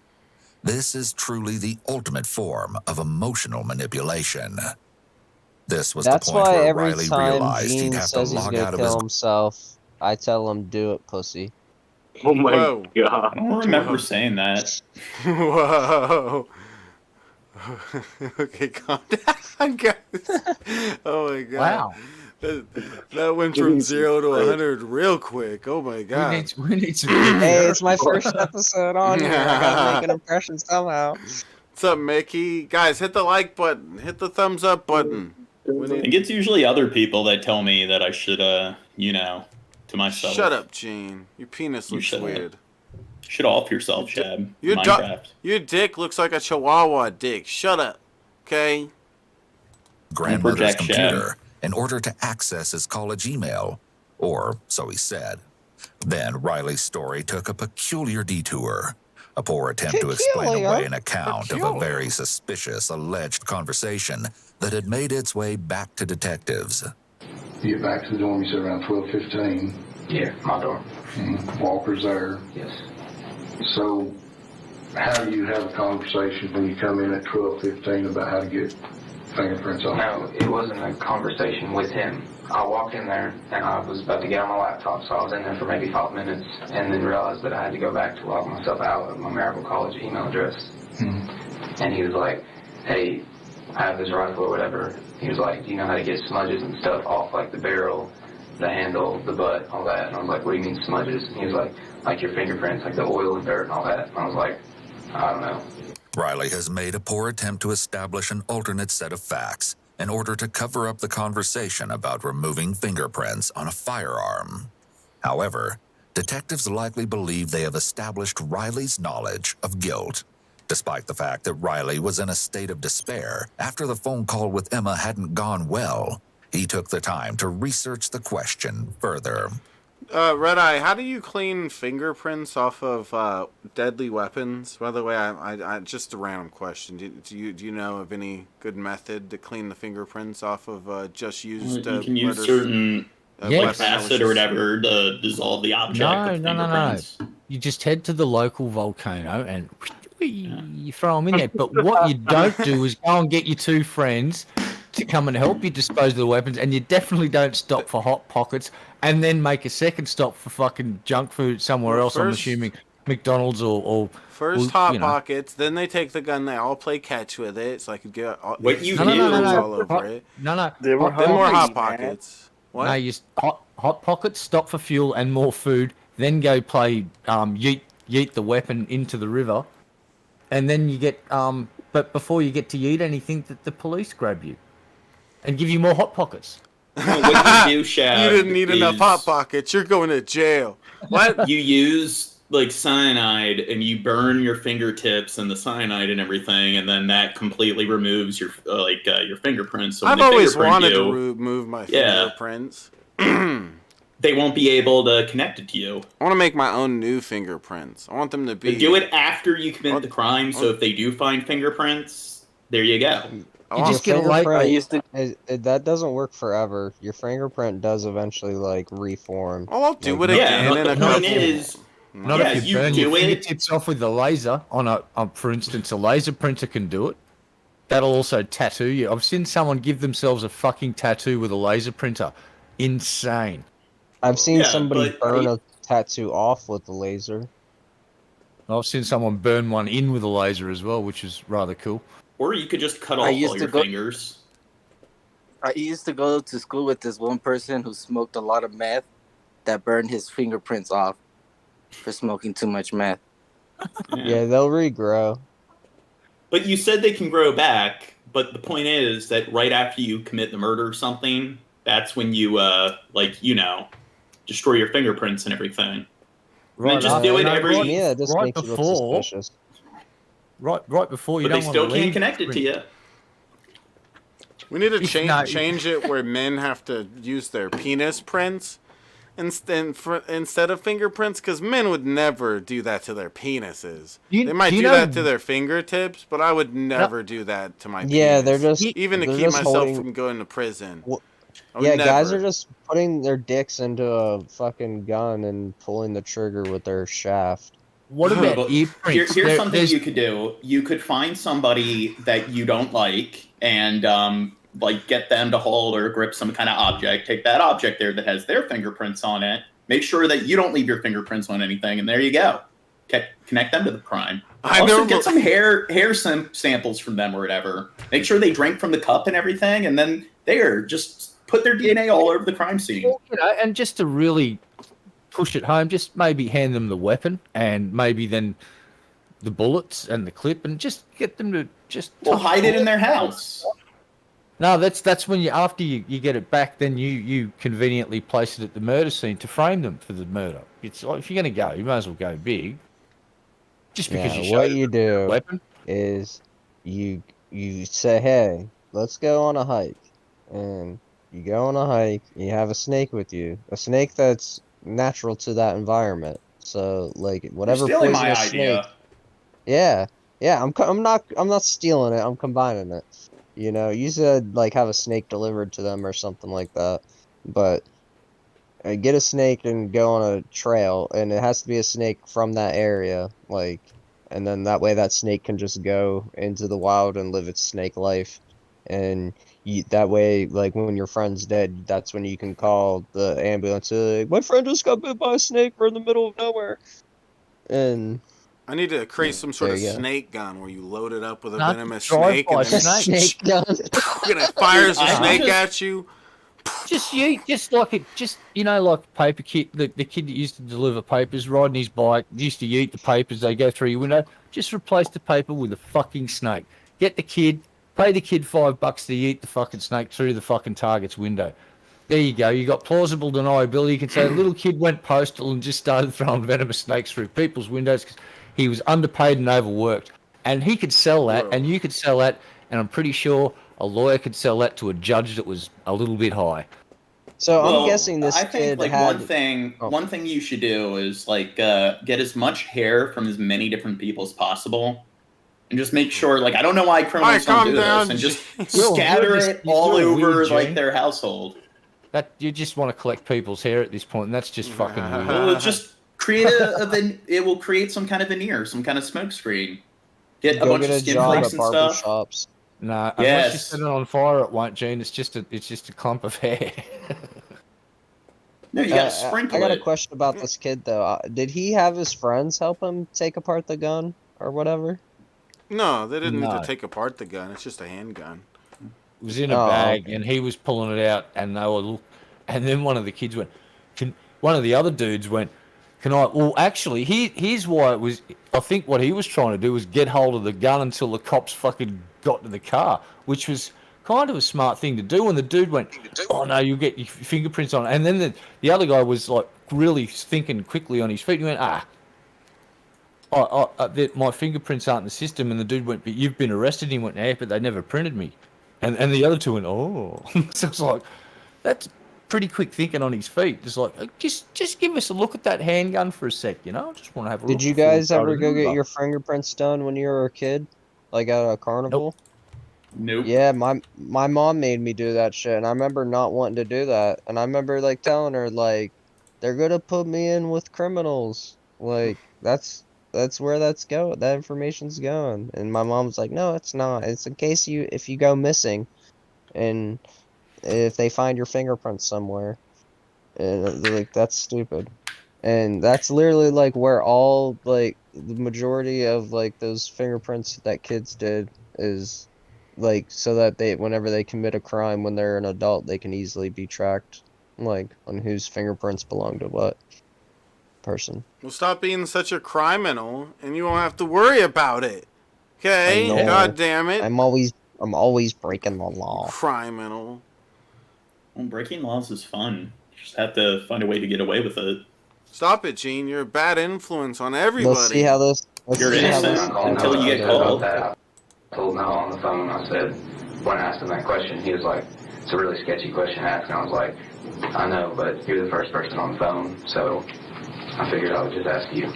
This is truly the ultimate form of emotional manipulation. This was That's the point why where every Riley time realized Gene he'd have to says he's log gonna out of his... kill himself, I tell him, do it, pussy. Oh my Whoa. god. I don't remember saying that. Whoa. Okay, calm down, guys. Oh my god. Wow. That went from 0 to 100 real quick. Oh my god. We need some. Hey, it's my first episode on here. I gotta make an impression somehow. What's up, Mickey? Guys, hit the like button. Hit the thumbs up button. We I need... think it's usually other people that tell me that I should, to myself. Shut up, Gene. Your penis You looks shut up. weird. Shut off yourself, Chad. Your, Minecraft. your dick looks like a chihuahua dick. Shut up. Okay? grandmother's Project computer in order to access his college email, or so he said. Then Riley's story took a peculiar detour, a poor attempt to explain away an account of a very suspicious alleged conversation that had made its way back to detectives. You get back to the dorm, you said around 12:15. Yeah, my dorm. Walker's there. Yes. So, how do you have a conversation when you come in at 12:15 about how to get fingerprints on? No, it wasn't a conversation with him. I walked in there and I was about to get on my laptop, so I was in there for maybe 5 minutes and then realized that I had to go back to log myself out of my Maryville College email address. And he was like, hey, I have this rifle or whatever. He was like, do you know how to get smudges and stuff off like the barrel, the handle, the butt, all that? And I was like, what do you mean smudges? And he was like your fingerprints, like the oil and dirt and all that. And I was like, I don't know. Riley has made a poor attempt to establish an alternate set of facts in order to cover up the conversation about removing fingerprints on a firearm. However, detectives likely believe they have established Riley's knowledge of guilt, despite the fact that Riley was in a state of despair after the phone call with Emma hadn't gone well. He took the time to research the question further. Red Eye, how do you clean fingerprints off of deadly weapons? By the way, I just a random question. Do you know of any good method to clean the fingerprints off of just used? You can use certain acid or whatever to dissolve the object. No. You just head to the local volcano and you throw them in there. But what you don't do is go and get your two friends to come and help you dispose of the weapons, and you definitely don't stop for Hot Pockets and then make a second stop for fucking junk food somewhere else. I'm assuming McDonald's or first Hot Pockets, then they take the gun, they all play catch with it, so I could get all over it. No. Then more Hot Pockets. What? No, you hot Pockets, stop for fuel and more food, then go play yeet the weapon into the river, and then you get but before you get to yeet anything, the police grab you and give you more Hot Pockets. What you do, Shad, you didn't need enough Hot Pockets. You're going to jail. What? You use like cyanide and you burn your fingertips and the cyanide and everything, and then that completely removes your your fingerprints. So I've always wanted to remove my fingerprints. they won't be able to connect it to you. I want to make my own new fingerprints. I want them to be... But do it after you commit the crime, so if they do find fingerprints, there you go. You just get that doesn't work forever. Your fingerprint does eventually like reform. Oh, I'll do it again in a couple. Not if you burn your fingertips off with the laser on a, for instance, a laser printer can do it. That'll also tattoo you. I've seen someone give themselves a fucking tattoo with a laser printer. Insane. I've seen somebody burn a tattoo off with the laser. I've seen someone burn one in with a laser as well, which is rather cool. Or you could just cut off all your fingers. I used to go to school with this one person who smoked a lot of meth that burned his fingerprints off for smoking too much meth. Yeah, they'll regrow. But you said they can grow back, but the point is that right after you commit the murder or something, that's when you, destroy your fingerprints and everything. Right, and then just do it every... Yeah, it just right makes you look before, suspicious. Right before you but don't they want still to can't leave connect it to you. We need to change it where men have to use their penis prints instead of fingerprints, because men would never do that to their penises. They might do that to their fingertips, but I would never do that to my penis. Yeah, they're just even to they're keep just myself holding- from going to prison. Yeah, guys are just putting their dicks into a fucking gun and pulling the trigger with their shaft. What about earprints? Here's something you could do. You could find somebody that you don't like and get them to hold or grip some kind of object. Take that object there that has their fingerprints on it. Make sure that you don't leave your fingerprints on anything, and there you go. Connect them to the crime. Also, get some hair samples from them or whatever. Make sure they drank from the cup and everything, and then just put their DNA all over the crime scene. Well, and just to really push it home, just maybe hand them the weapon and maybe then the bullets and the clip, and just get them to just hide it in their house. No, that's when after you get it back, then you conveniently place it at the murder scene to frame them for the murder. It's like, if you're going to go, you might as well go big. Just because you what you do the weapon is you say, hey, let's go on a hike, and you go on a hike. You have a snake with you, a snake that's natural to that environment. So like whatever You're stealing my poisonous idea. snake. Yeah. I'm not stealing it. I'm combining it. You know, you said like have a snake delivered to them or something like that, but get a snake and go on a trail, and it has to be a snake from that area, like, and then that way that snake can just go into the wild and live its snake life, and that way, like, when your friend's dead, that's when you can call the ambulance. Like, my friend just got bit by a snake. We're in the middle of nowhere, and I need to create some sort of snake gun where you load it up with a venomous drive snake and then snake gun. it fires a snake at you. Like paper kid, the kid that used to deliver papers, riding his bike, used to yeet the papers, they go through your window. Just replace the paper with a fucking snake. Get the kid, pay the kid $5 to yeet the fucking snake through the fucking target's window. There you go. You got plausible deniability. You can say the little kid went postal and just started throwing venomous snakes through people's windows because he was underpaid and overworked. And he could sell that, and you could sell that, and I'm pretty sure a lawyer could sell that to a judge that was a little bit high. So I'm guessing this I think kid had... one thing you should do is get as much hair from as many different people as possible, and just make sure. I don't know why criminals don't do this, and just scatter it all over their household. That you just want to collect people's hair at this point, and that's just fucking weird. Well, just create it will create some kind of veneer, some kind of smoke screen. Get a bunch of skin flakes and stuff. Shops. No, unless you set it on fire, it won't, Gene. It's just a clump of hair. No, you gotta sprinkle it. I got a question about this kid though. Did he have his friends help him take apart the gun or whatever? No, they didn't need to take apart the gun. It's just a handgun. It was in a bag, and he was pulling it out, and they were and then one of the kids went, one of the other dudes went, can I? Well, actually, here's why it was. I think what he was trying to do was get hold of the gun until the cops fucking got to the car, which was kind of a smart thing to do. And the dude went, "Oh no, you get your fingerprints on." And then the other guy was like really thinking quickly on his feet. He went, my fingerprints aren't in the system. And the dude went, "But you've been arrested." He went, "Yeah, but they never printed me." And the other two went, "Oh." So it's like, pretty quick thinking on his feet. Just like, just give us a look at that handgun for a sec, you know? I just want to have a look. Did you before we guys throw ever it go get over. your fingerprints done when you were a kid? Like at a carnival? Nope. Yeah, my mom made me do that shit, and I remember not wanting to do that. And I remember like telling her like, they're gonna put me in with criminals. Like that's where that's going. That information's going. And my mom's like, no, it's not. It's in case if you go missing, and if they find your fingerprints somewhere. And like that's stupid. And that's literally like where all like the majority of like those fingerprints that kids did is like so that they whenever they commit a crime when they're an adult they can easily be tracked like on whose fingerprints belong to what person. Well, stop being such a criminal and you won't have to worry about it. Okay? I know. God damn it. I'm always breaking the law. Criminal. Well, breaking laws is fun. You just have to find a way to get away with it. Stop it, Gene. You're a bad influence on everybody. Let's see how this. You're innocent until you get called. I told Mel on the phone, I said, when I asked him that question, he was like, it's a really sketchy question to ask. And I was like, I know, but you're the first person on the phone, so I figured I would just ask you.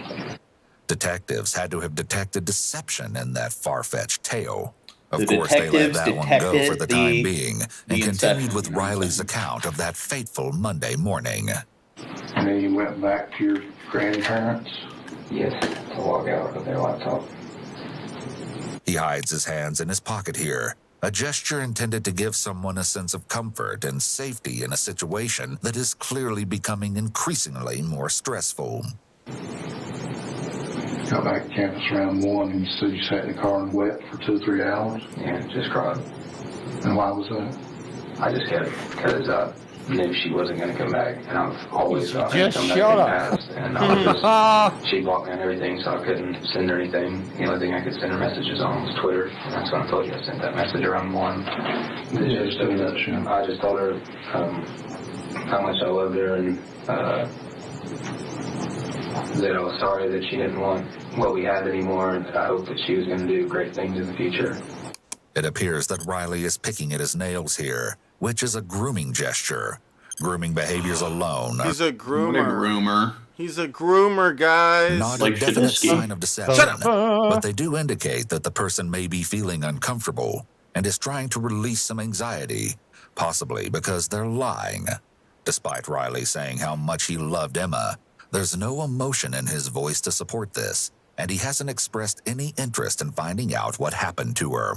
Detectives had to have detected deception in that far-fetched tale. Of The course, they let detectives that one go for detected the time the being and continued with Riley's account of that fateful Monday morning. And then you went back to your grandparents? Yes, to log out of their laptop. He hides his hands in his pocket here, a gesture intended to give someone a sense of comfort and safety in a situation that is clearly becoming increasingly more stressful. Got back to campus around 1 and you said you sat in the car and wept for 2 or 3 hours? Yeah, just cried. And why was that? I just kept, because I knew she wasn't going to come back, and I've always thought her to Just come back shut in the up. past, and I was she blocked me on everything, so I couldn't send her anything. The only thing I could send her messages on was Twitter, and that's when I told you I sent that message around 1. Yeah, just do that shit. I just told her how much I loved her, and that I was sorry that she didn't want what we had anymore, and that I hoped that she was going to do great things in the future. It appears that Riley is picking at his nails here, which is a grooming gesture. Grooming behaviors alone are He's a groomer. What a groomer. He's a groomer, guys. not Like a definite Shadowski. sign of deception, Shut up. but they do indicate that the person may be feeling uncomfortable and is trying to release some anxiety, possibly because they're lying. Despite Riley saying how much he loved Emma, there's no emotion in his voice to support this, and he hasn't expressed any interest in finding out what happened to her.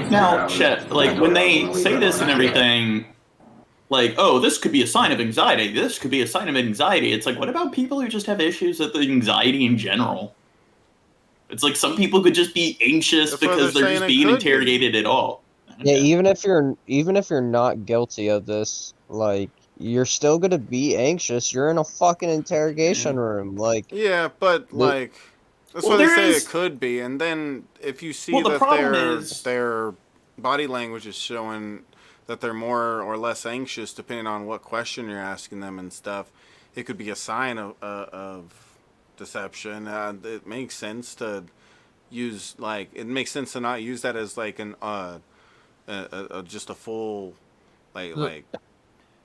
Now, Chet, like, when they say this and everything, like, oh, this could be a sign of anxiety, this could be a sign of anxiety, it's like, what about people who just have issues with anxiety in general? It's like some people could just be anxious That's why because they're they're saying just it being could be. interrogated at all. Yeah, even if you're not guilty of this, like you're still gonna be anxious. You're in a fucking interrogation room, like Yeah, but like that's Well, what they there say is- it could be, and then if you see Well, the that problem is- their body language is showing that they're more or less anxious depending on what question you're asking them and stuff, it could be a sign of deception. It makes sense to use it makes sense to not use that as like an just a full like.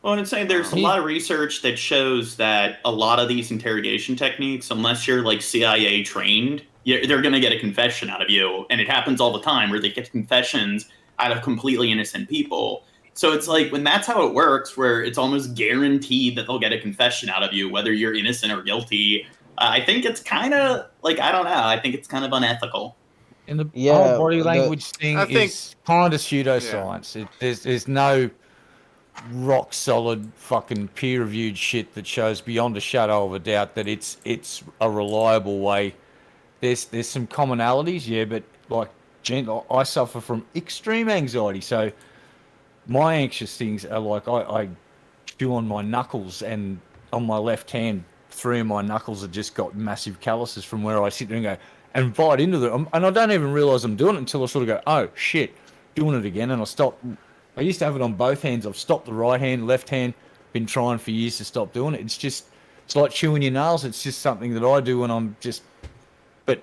Well, and I'm saying there's a lot of research that shows that a lot of these interrogation techniques, unless you're like CIA trained, they're going to get a confession out of you. And it happens all the time where they get confessions out of completely innocent people. So it's like when that's how it works, where it's almost guaranteed that they'll get a confession out of you, whether you're innocent or guilty. I think it's kind of like, I don't know. I think it's kind of unethical. And the Yeah, whole body the- language thing I think- is kind of pseudoscience. There's no rock solid fucking peer reviewed shit that shows beyond a shadow of a doubt that it's a reliable way. There's some commonalities, yeah, but like I suffer from extreme anxiety, so my anxious things are like I chew on my knuckles, and on my left hand 3 of my knuckles have just got massive calluses from where I sit there and go and bite into them, and I don't even realize I'm doing it until I sort of go, oh shit, doing it again, and I stop. I used to have it on both hands. I've stopped the right hand, left hand, been trying for years to stop doing it. It's like chewing your nails. It's just something that I do when I'm just, but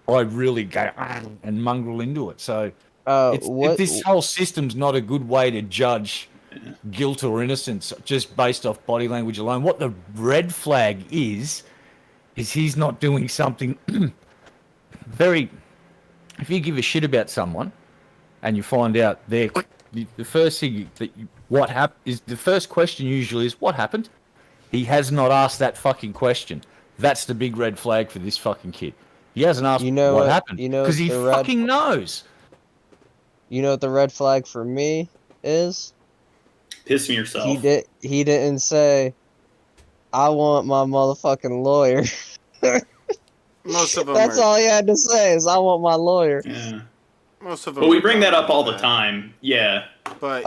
I really go and mongrel into it. So what this whole system's not a good way to judge guilt or innocence just based off body language alone. What the red flag is he's not doing something very... If you give a shit about someone and you find out the first thing the first question usually is, what happened? He has not asked that fucking question. That's the big red flag for this fucking kid. He hasn't asked what happened because he fucking knows. You know what the red flag for me is? Pissing yourself. He didn't say, I want my motherfucking lawyer. Most of them That's all he had to say is, I want my lawyer. Yeah. Most of them. But we bring that up all the time. Yeah. But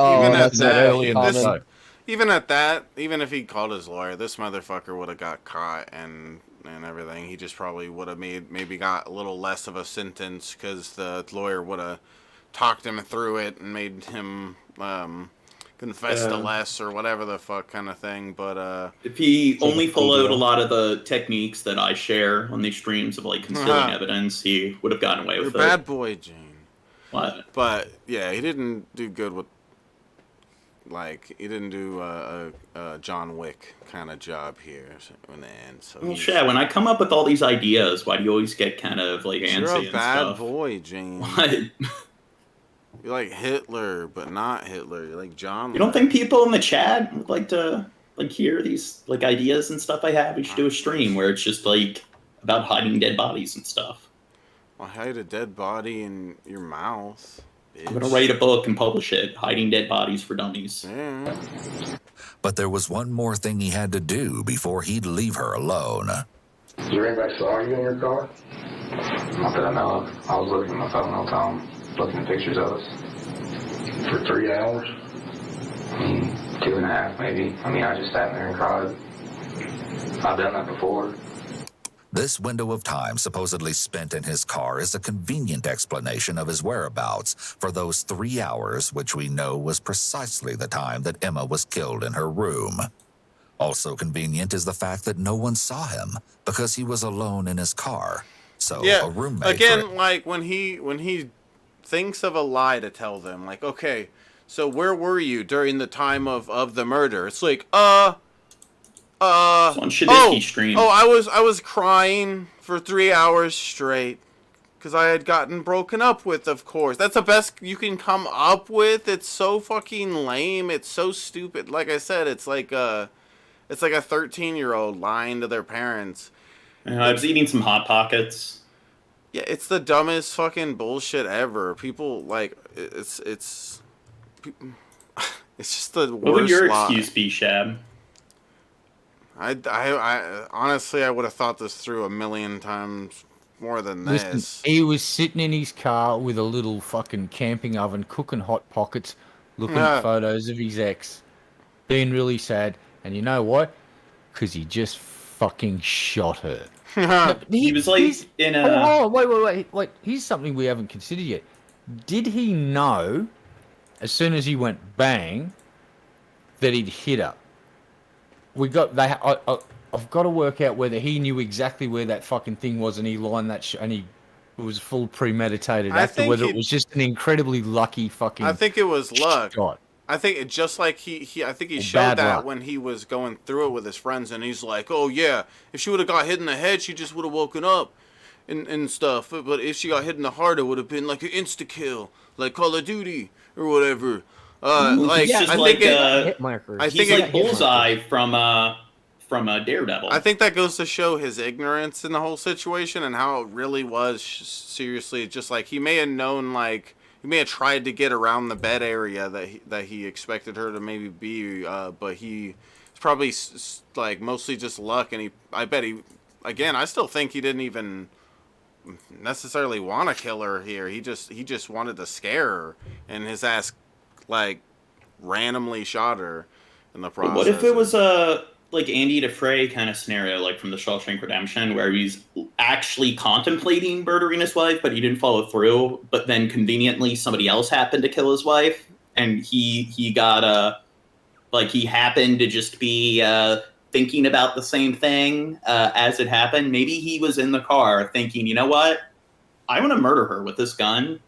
even at that, even if he called his lawyer, this motherfucker would have got caught and everything. He just probably would have maybe got a little less of a sentence because the lawyer would have talked him through it and made him confess to less or whatever the fuck kind of thing. But if he only followed a lot of the techniques that I share on these streams of like concealing evidence, he would have gotten away with it. Bad boy, Gene. What? But yeah, he didn't do good with. Like, he didn't do a John Wick kind of job here in the end. So well, shit, when I come up with all these ideas, why do you always get kind of, like, antsy and stuff? You're a bad boy, James. What? You're like Hitler, but not Hitler. You're like John You don't think people in the chat would like to, like, hear these, like, ideas and stuff I have? We should do a stream where it's just, like, about hiding dead bodies and stuff. Well, hide a dead body in your mouth. I'm gonna write a book and publish it, Hiding Dead Bodies for Dummies. Yeah. But there was one more thing he had to do before he'd leave her alone. Is there anybody saw you in your car? Not that I know of. I was looking at my phone all the time, looking at pictures of us. For 3 hours? I mean, 2.5 maybe. I mean, I just sat there and cried. I've done that before. This window of time supposedly spent in his car is a convenient explanation of his whereabouts for those 3 hours, which we know was precisely the time that Emma was killed in her room. Also convenient is the fact that no one saw him because he was alone in his car. So yeah, a roommate again, like when he thinks of a lie to tell them, like, okay, so where were you during the time of the murder? It's like, on Shadisky stream. Oh, I was crying for 3 hours straight because I had gotten broken up with. Of course, that's the best you can come up with. It's so fucking lame. It's so stupid. Like I said, it's like a 13-year-old lying to their parents. I was eating some Hot Pockets. Yeah, it's the dumbest fucking bullshit ever. People like it's just the worst. What would your lie. excuse be, Shab? I honestly, I would have thought this through a million times more than this. Listen, he was sitting in his car with a little fucking camping oven, cooking Hot Pockets, looking at photos of his ex, being really sad. And you know what? Because he just fucking shot her. He was like in a... Oh, wait. Here's something we haven't considered yet. Did he know, as soon as he went bang, that he'd hit her? I've got to work out whether he knew exactly where that fucking thing was and he lined that and it was full premeditated act, or whether it was just an incredibly lucky fucking... I think it was luck. Shot. I think it just like I think he showed that luck. when he was going through it with his friends, and he's like, oh yeah, if she would have got hit in the head, she just would have woken up and stuff. But if she got hit in the heart, it would have been like an insta-kill, like Call of Duty or whatever. Like he's just I like think he's like Bullseye from Daredevil. I think that goes to show his ignorance in the whole situation and how it really was. Seriously, just like he may have known, like he may have tried to get around the bed area that he expected her to maybe be, but it's probably like mostly just luck. And I still think he didn't even necessarily want to kill her here. He just wanted to scare her, and his ass like randomly shot her in the process. What if it was a like Andy Dufresne kind of scenario, like from the Shawshank Redemption, where he's actually contemplating murdering his wife, but he didn't follow through, but then conveniently somebody else happened to kill his wife, and he got he happened to just be thinking about the same thing as it happened. Maybe he was in the car thinking, you know what, I want to murder her with this gun,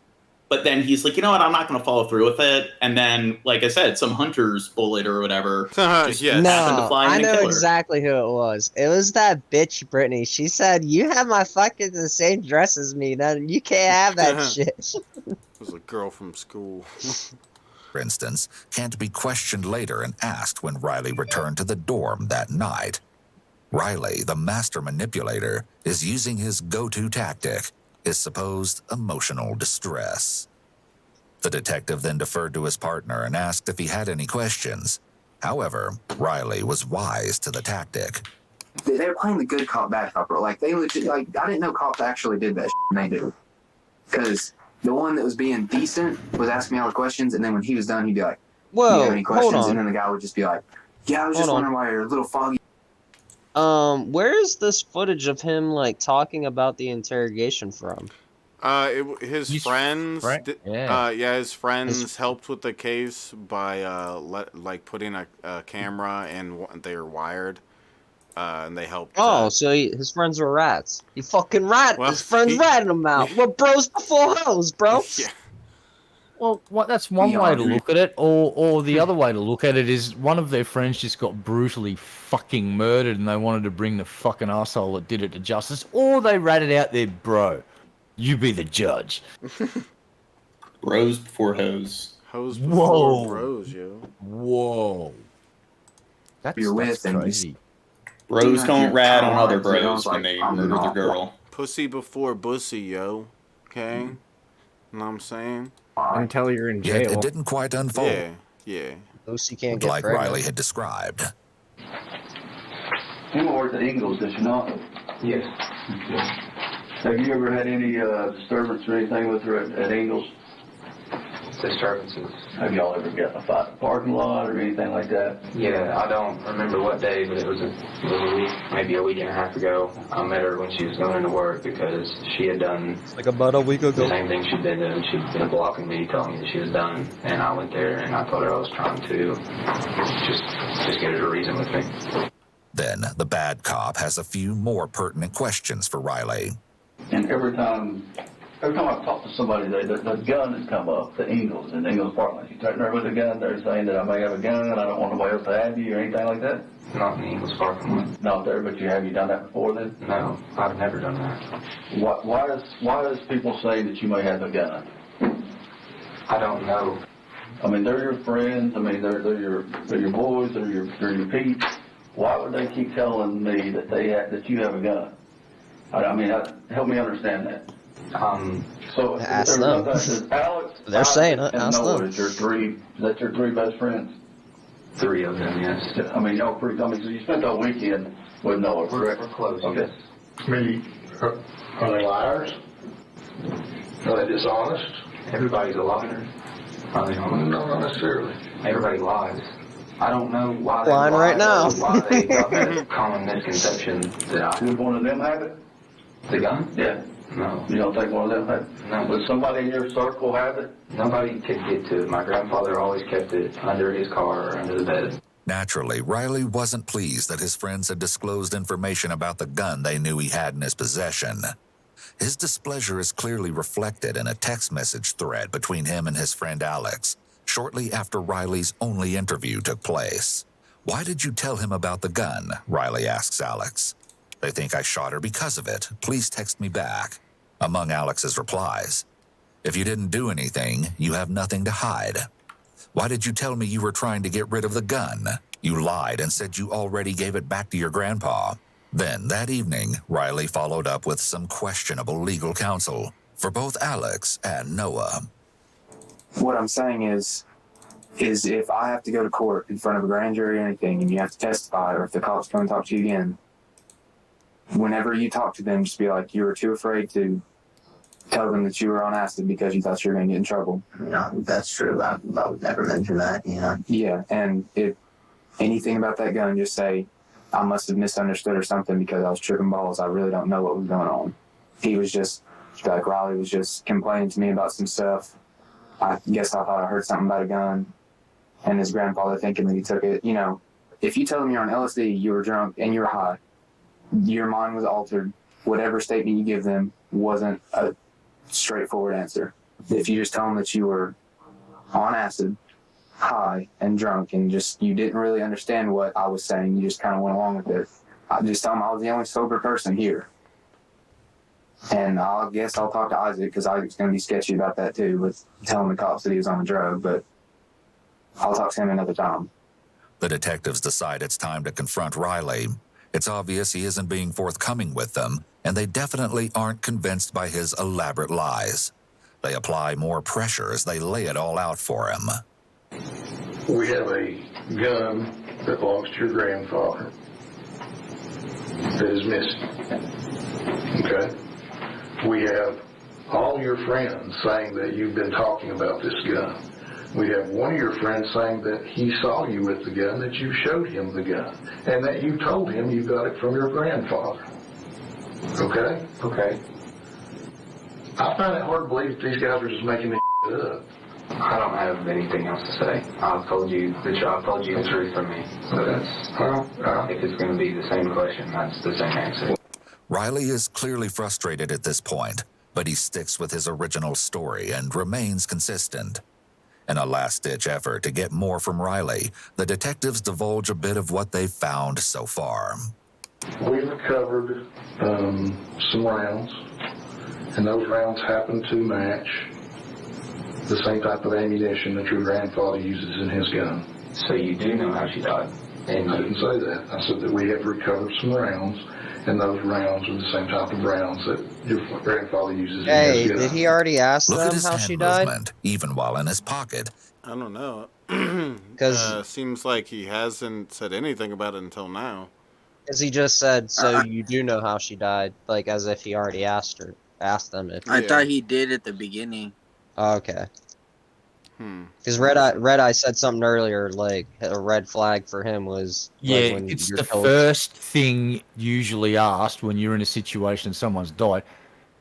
But then he's like, you know what? I'm not going to follow through with it. And then, like I said, some hunter's bullet or whatever just happened to fly in I and know kill her. exactly who it was. It was that bitch Brittany. She said, "You have my fucking the same dress as me. Then you can't have that shit." It was a girl from school. For instance, can't be questioned later and asked when Riley returned to the dorm that night. Riley, the master manipulator, is using his go-to tactic, his supposed emotional distress. The detective then deferred to his partner and asked if he had any questions. However, Riley was wise to the tactic. They were playing the good cop, bad cop role. Like, they legit, like, I didn't know cops actually did that shit, and they do. Because the one that was being decent was asking me all the questions, and then when he was done, he'd be like, "Whoa, do you have any questions?" hold on. And then the guy would just be like, "Yeah, I was just wondering why you're a little foggy." Where is this footage of him like talking about the interrogation from? His friends, his friends helped with the case by putting a camera and they were wired, and they helped. Oh, so his friends were rats. He fucking rat. His friends ratted him out. We're bros before hoes, bro. Yeah. Well, that's one way to look at it, or the other way to look at it is one of their friends just got brutally fucking murdered and they wanted to bring the fucking asshole that did it to justice, or they ratted out their bro. You be the judge. Bros before hoes. Hoes before bros, yo. Whoa. That's crazy. Bros don't rat on other bros when they murder their girl. Pussy before bussy, yo. Okay? Know what I'm saying? Until you're in Yet jail. it didn't quite unfold. Yeah. Lucy can't get like pregnant. Riley had described. You worked at Ingles, did you not? Yes. Have you ever had any disturbance or anything with her at Ingles? Disturbances. Have y'all ever got in a fight in the parking lot or anything like that? Yeah, I don't remember what day, but it was a week, maybe a week and a half ago. I met her when she was going into work because she had done like about a week ago. The same thing she'd been doing. She'd been blocking me, telling me that she was done, and I went there and I told her I was trying to just get her to reason with me. Then the bad cop has a few more pertinent questions for Riley. And every time I talk to somebody, the gun has come up, the Ingles parking lot. You threaten her with a gun, they're saying that I may have a gun and I don't want nobody else to have you or anything like that? Not in the Ingles parking lot. Not there, but have you done that before then? No, I've never done that. Why does people say that you may have a gun? I don't know. I mean, they're your friends. I mean, they're your boys. They're your peeps. Why would they keep telling me that that you have a gun? I mean, help me understand that. So ask them. Alex, They're saying it. and Ask Noah them. is your three best friends? 3 of them, yes. I mean, so you spent the weekend with Noah, correct? We're close. Okay. Are they liars? Are they dishonest? Everybody's a liar. Are they honest? No, not necessarily. Everybody lies. I don't know why they Lying lie, right now. why they got that common misconception that Would one of them have it? The gun? Yeah. No. You don't think one of them have it? No. Would somebody in your circle have it? Nobody could get to it. My grandfather always kept it under his car or under the bed. Naturally, Riley wasn't pleased that his friends had disclosed information about the gun they knew he had in his possession. His displeasure is clearly reflected in a text message thread between him and his friend Alex, shortly after Riley's only interview took place. "Why did you tell him about the gun?" Riley asks Alex. "They think I shot her because of it. Please text me back." Among Alex's replies, "If you didn't do anything, you have nothing to hide. Why did you tell me you were trying to get rid of the gun? You lied and said you already gave it back to your grandpa." Then that evening, Riley followed up with some questionable legal counsel for both Alex and Noah. What I'm saying is if I have to go to court in front of a grand jury or anything and you have to testify, or if the cops come and talk to you again, whenever you talk to them, just be like, you were too afraid to tell them that you were on acid because you thought you were going to get in trouble. No, that's true. I would never mention that, Yeah, and if anything about that gun, just say, I must have misunderstood or something because I was tripping balls. I really don't know what was going on. He was just, like, Riley was just complaining to me about some stuff. I guess I thought I heard something about a gun, and his grandfather thinking that he took it. You know, if you tell him you're on LSD, you were drunk, and you were high, your mind was altered. Whatever statement you give them wasn't a straightforward answer. if you just tell them that you were on acid, high, and drunk, and just you didn't really understand what I was saying, you just kind of went along with it. I just tell them I was the only sober person here. And I guess I'll talk to Isaac, because Isaac's going to be sketchy about that too, with telling the cops that he was on a drug, but I'll talk to him another time. The detectives decide it's time to confront Riley. It's obvious he isn't being forthcoming with them, and they definitely aren't convinced by his elaborate lies. They apply more pressure as they lay it all out for him. We have a gun that belongs to your grandfather that is missing. Okay? We have all your friends saying that you've been talking about this gun. We have one of your friends saying that he saw you with the gun, that you showed him the gun, and that you told him you got it from your grandfather. Okay? Okay. I find it hard to believe that these guys are just making this shit up. I don't have anything else to say. I've told you the truth from me. So that's, if it's going to be the same question, that's the same answer. Riley is clearly frustrated at this point, but he sticks with his original story and remains consistent. In a last-ditch effort to get more from Riley, the detectives divulge a bit of what they've found so far. We recovered some rounds, and those rounds happen to match the same type of ammunition that your grandfather uses in his gun. So you do know how she died? And I didn't say that. I said that we have recovered some rounds, and those rounds are the same type of rounds that your grandfather uses in his gun. Did he already ask Look at them his how hand she died? movement, even while in his pocket. I don't know. 'Cause- seems like he hasn't said anything about it until now. Because he just said, so you do know how she died, like as if he already asked them if. I thought he did at the beginning. Oh, okay. Because Red Eye said something earlier, like a red flag for him was. Yeah, when it's you're the told- first thing usually asked when you're in a situation and someone's died,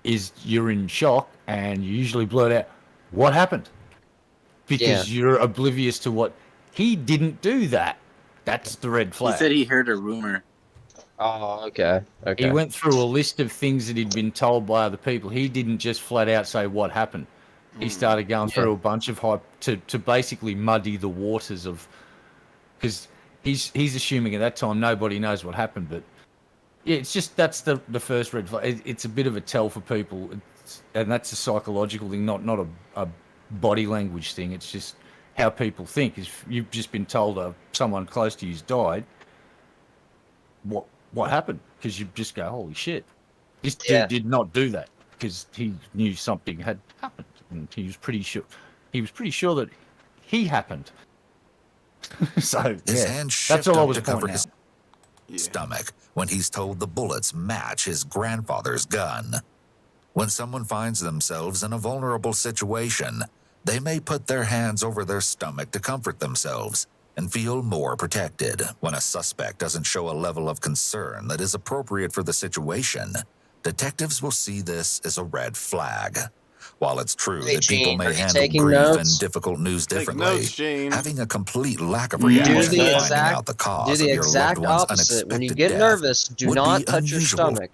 is you're in shock and you usually blurt out, "What happened?" Because you're oblivious to what he didn't do. That's the red flag. He said he heard a rumor. Oh, okay. He went through a list of things that he'd been told by other people. He didn't just flat out say what happened. He started going through a bunch of hype to basically muddy the waters of, because he's assuming at that time nobody knows what happened. But yeah, it's just that's the first red flag. It's a bit of a tell for people, and that's a psychological thing, not a body language thing. It's just how people think. If you've just been told someone close to you's died, what happened? Because you just go, holy shit. This dude did not do that because he knew something had happened, and he was pretty sure that he happened. So His yeah, hand that's shifts all I up was to cover pointing his out. stomach when he's told the bullets match his grandfather's gun. When someone finds themselves in a vulnerable situation, they may put their hands over their stomach to comfort themselves and feel more protected. When a suspect doesn't show a level of concern that is appropriate for the situation, detectives will see this as a red flag. While it's true Hey, that people Gene, may are you handle taking grief notes? and difficult news Take differently, notes, Gene. having a complete lack of Do reaction the to finding exact, out the cause do of the your exact loved one's opposite. When you unexpected get death nervous, do would not be touch your unusual. stomach.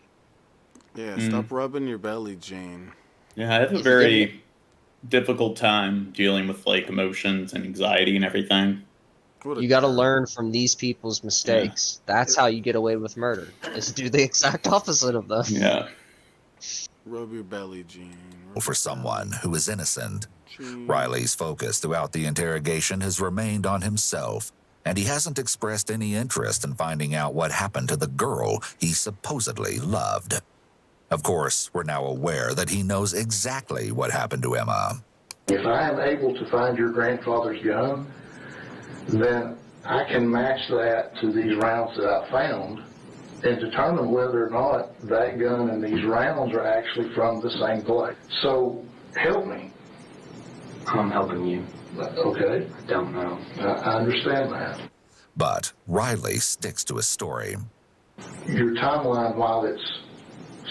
Yeah, stop rubbing your belly, Gene. Yeah, I have a very difficult time dealing with like emotions and anxiety and everything. You got to learn from these people's mistakes. That's how you get away with murder. Is do the exact opposite of them. Yeah. Rub your belly, Gene. For someone who is innocent. Riley's focus throughout the interrogation has remained on himself, and he hasn't expressed any interest in finding out what happened to the girl he supposedly loved. Of course, we're now aware that he knows exactly what happened to Emma. If I am able to find your grandfather's gun, then I can match that to these rounds that I found and determine whether or not that gun and these rounds are actually from the same place. So, help me. I'm helping you. Okay. I don't know. I understand that. But Riley sticks to his story. Your timeline, while it's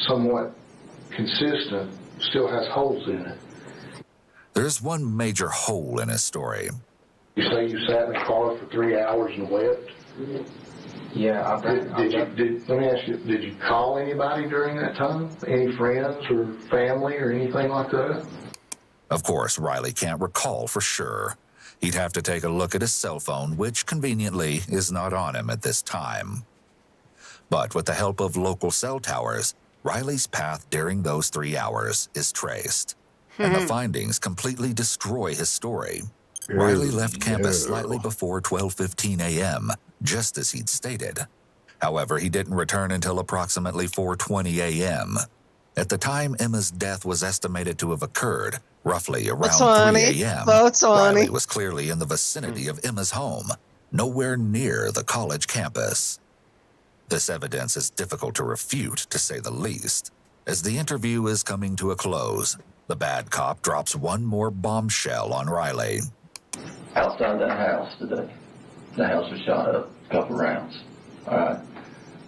somewhat consistent, still has holes in it. There's one major hole in his story. You say you sat in the car for 3 hours and wept? Yeah, let me ask you, did you call anybody during that time? Any friends or family or anything like that? Of course, Riley can't recall for sure. He'd have to take a look at his cell phone, which conveniently is not on him at this time. But with the help of local cell towers, Riley's path during those 3 hours is traced. And the findings completely destroy his story. Riley left campus slightly before 12:15 a.m., just as he'd stated. However, he didn't return until approximately 4:20 a.m. At the time Emma's death was estimated to have occurred, roughly around 3 a.m., Riley was clearly in the vicinity of Emma's home, nowhere near the college campus. This evidence is difficult to refute, to say the least. As the interview is coming to a close, the bad cop drops one more bombshell on Riley. Outside that house today, the house was shot up, a couple rounds. All right.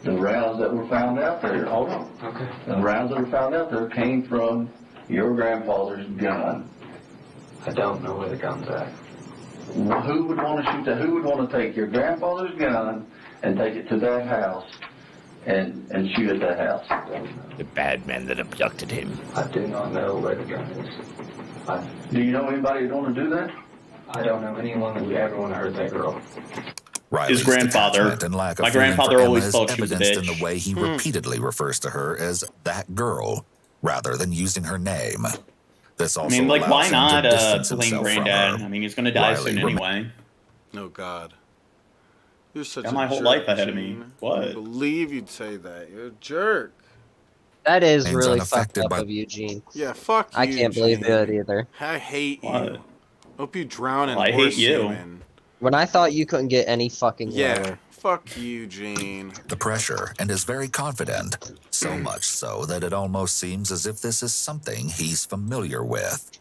The rounds that were found out there, hold on. Okay. The rounds that were found out there came from your grandfather's gun. I don't know where the gun's at. Who would want to shoot that? Who would want to take your grandfather's gun and take it to that house and shoot at that house? The bad man that abducted him. I do not know where the gun is. Do you know anybody who'd want to do that? I don't know anyone that would ever want to hurt that girl. Riley's His grandfather. And lack of My grandfather feeling for always Emma thought is she was a evidenced bitch. in the way he repeatedly refers to her as that girl, rather than using her name. This also I mean, like, why allows him not to distance blame himself from Granddad? her. I mean, he's going to die Riley soon rem- anyway. Oh, God. You're such Got a my whole jerk, life ahead of me. Gene. What? I can't believe you'd say that. You're a jerk. That is Remains really fucked unaffected up by- of Eugene. Yeah, fuck you, I can't believe Gene. that either. I hate What? you. Hope you drown in Well, I hate horse you. semen. When I thought you couldn't get any fucking Yeah, lower. fuck you, Gene. the pressure and is very confident, so much so that it almost seems as if this is something he's familiar with.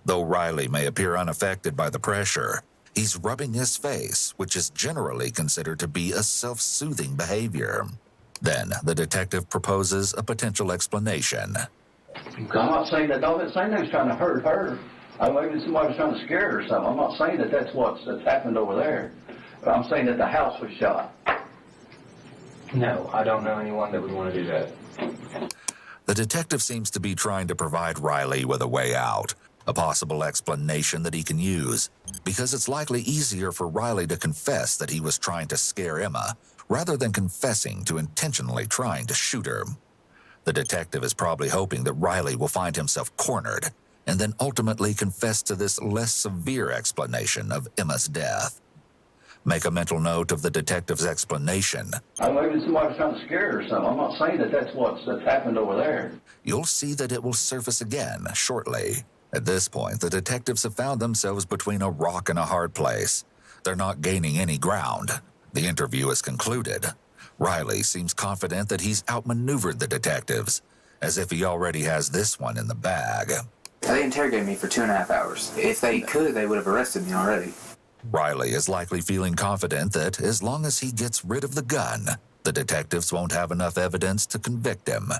Though Riley may appear unaffected by the pressure, he's rubbing his face, which is generally considered to be a self-soothing behavior. Then the detective proposes a potential explanation. I'm not saying that. I'm not saying that he's trying to hurt her. Maybe somebody was trying to scare her or something. I'm not saying that that's what's happened over there. But I'm saying that the house was shot. No, I don't know anyone that would want to do that. The detective seems to be trying to provide Riley with a way out, a possible explanation that he can use, because it's likely easier for Riley to confess that he was trying to scare Emma, rather than confessing to intentionally trying to shoot her. The detective is probably hoping that Riley will find himself cornered, and then ultimately confess to this less severe explanation of Emma's death. Make a mental note of the detective's explanation. Maybe somebody was trying to scare her or something. I'm not saying that that's what's happened over there. You'll see that it will surface again shortly. At this point, the detectives have found themselves between a rock and a hard place. They're not gaining any ground. The interview is concluded. Riley seems confident that he's outmaneuvered the detectives, as if he already has this one in the bag. They interrogated me for 2.5 hours. If they could, they would have arrested me already. Riley is likely feeling confident that as long as he gets rid of the gun, the detectives won't have enough evidence to convict him.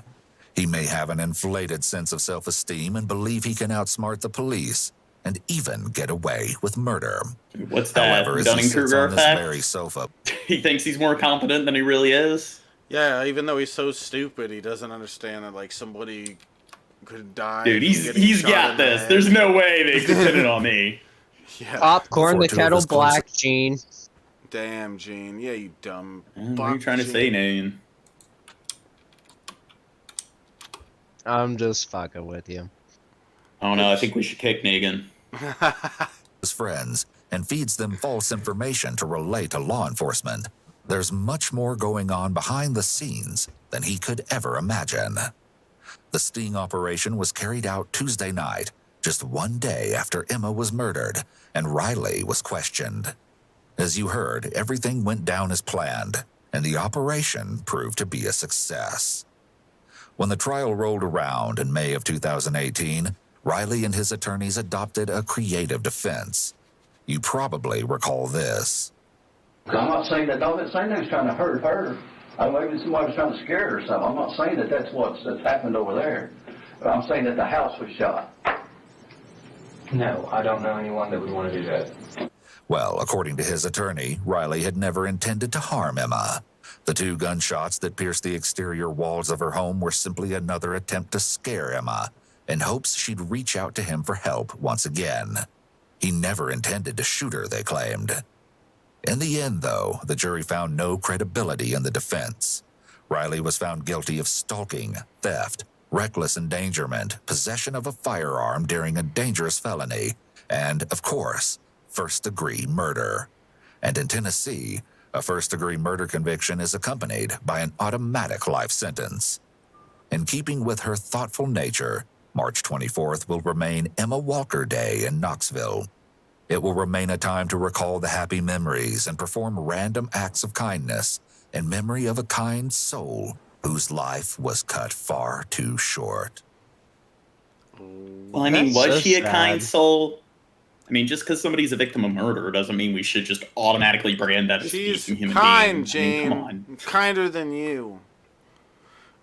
He may have an inflated sense of self-esteem and believe he can outsmart the police and even get away with murder. What's that? However, as he sits Dunning-Kruger on this effect? very sofa, He thinks he's more competent than he really is. Yeah, even though he's so stupid, he doesn't understand that, like, somebody could die. Dude, from getting he's shot got in the this. head. There's no way they could pin it on me. Yeah. Popcorn, the Before two of kettle his black, Gene. Damn, Gene. Yeah, you dumb. What are you trying to say, Nane? I'm just fucking with you. I don't know. I think we should kick Negan. his friends and feeds them false information to relay to law enforcement. There's much more going on behind the scenes than he could ever imagine. The sting operation was carried out Tuesday night, just one day after Emma was murdered and Riley was questioned. As you heard, everything went down as planned, and the operation proved to be a success. When the trial rolled around in May of 2018, Riley and his attorneys adopted a creative defense. You probably recall this. I'm not saying that. I'm not saying that he's trying to hurt her. Maybe somebody was trying to scare her or something. I'm not saying that that's what's happened over there. But I'm saying that the house was shot. No, I don't know anyone that would want to do that. Well, according to his attorney, Riley had never intended to harm Emma. The 2 gunshots that pierced the exterior walls of her home were simply another attempt to scare Emma, in hopes she'd reach out to him for help once again. He never intended to shoot her, they claimed. In the end, though, the jury found no credibility in the defense. Riley was found guilty of stalking, theft, reckless endangerment, possession of a firearm during a dangerous felony, and, of course, first-degree murder. And in Tennessee, a first-degree murder conviction is accompanied by an automatic life sentence. In keeping with her thoughtful nature, March 24th will remain Emma Walker Day in Knoxville. It will remain a time to recall the happy memories and perform random acts of kindness in memory of a kind soul whose life was cut far too short. Well, I mean, was she a kind soul? I mean, just because somebody's a victim of murder doesn't mean we should just automatically brand that as a decent human kind, being. I mean, Jane. come on. Kinder than you.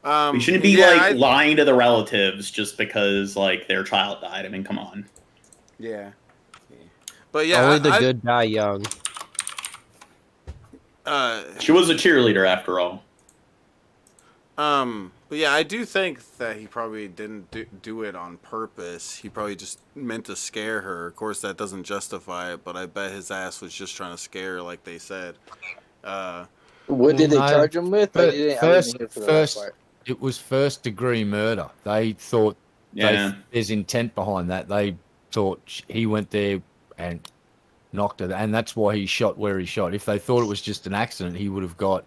We shouldn't be lying to the relatives just because like their child died. I mean, come on. Yeah. But yeah, only the good die young. She was a cheerleader after all. But yeah, I do think that he probably didn't do it on purpose. He probably just meant to scare her. Of course, that doesn't justify it, but I bet his ass was just trying to scare her, like they said. What did they charge him with? First, it was first-degree murder. They thought there's intent behind that. They thought he went there and knocked her, and that's why he shot where he shot. If they thought it was just an accident, he would have got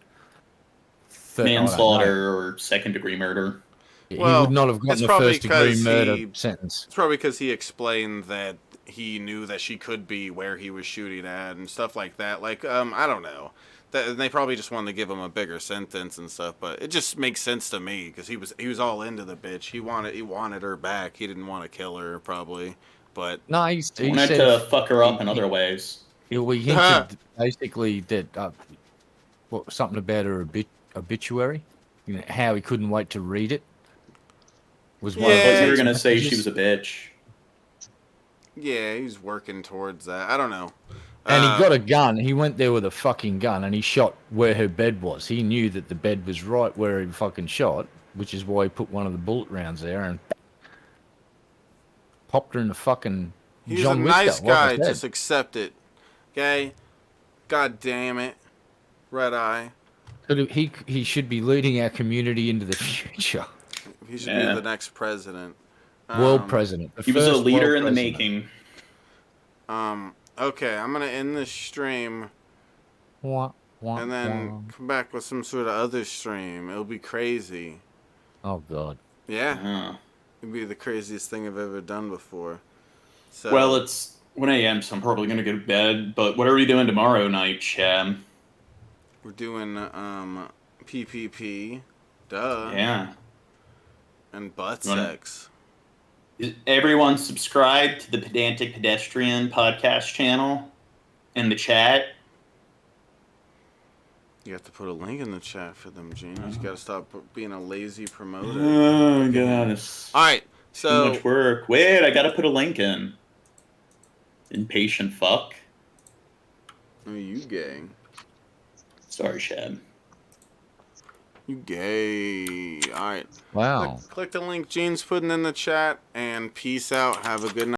manslaughter or second-degree murder. He would not have gotten a first-degree murder sentence. It's probably because he explained that he knew that she could be where he was shooting at and stuff like that. Like, I don't know. They probably just wanted to give him a bigger sentence and stuff, but it just makes sense to me because he was all into the bitch. He wanted her back. He didn't want to kill her, probably. But no, he wanted to fuck her up in other ways. He hinted basically that something about her obituary, how he couldn't wait to read it. Was one I thought you were gonna say she was a bitch. Yeah, he's working towards that. I don't know. And he got a gun. He went there with a fucking gun, and he shot where her bed was. He knew that the bed was right where he fucking shot, which is why he put one of the bullet rounds there and popped her in the fucking. He's John a Wick nice style, like I guy. said. Just accept it, okay? God damn it, Red Eye. He should be leading our community into the future. He should be the next president. World president. He was a leader in the making. Okay, I'm gonna end this stream. And then come back with some sort of other stream. It'll be crazy. Oh God. Yeah. It'll be the craziest thing I've ever done before. So, Well, it's 1 a.m., so I'm probably gonna go to bed. But what are we doing tomorrow night, Chad? we're doing PPP. Duh. Yeah. And butt You wanna- sex. Is everyone subscribe to the Pedantic Pedestrian podcast channel in the chat? You have to put a link in the chat for them, Gene. You just gotta stop being a lazy promoter. Oh, God. It's Alright, so... too much work. Wait, I gotta put a link in. Impatient fuck. Oh, you gay. Sorry, Chad. You gay. Alright. Wow. Click the link Gene's putting in the chat, and peace out. Have a good night.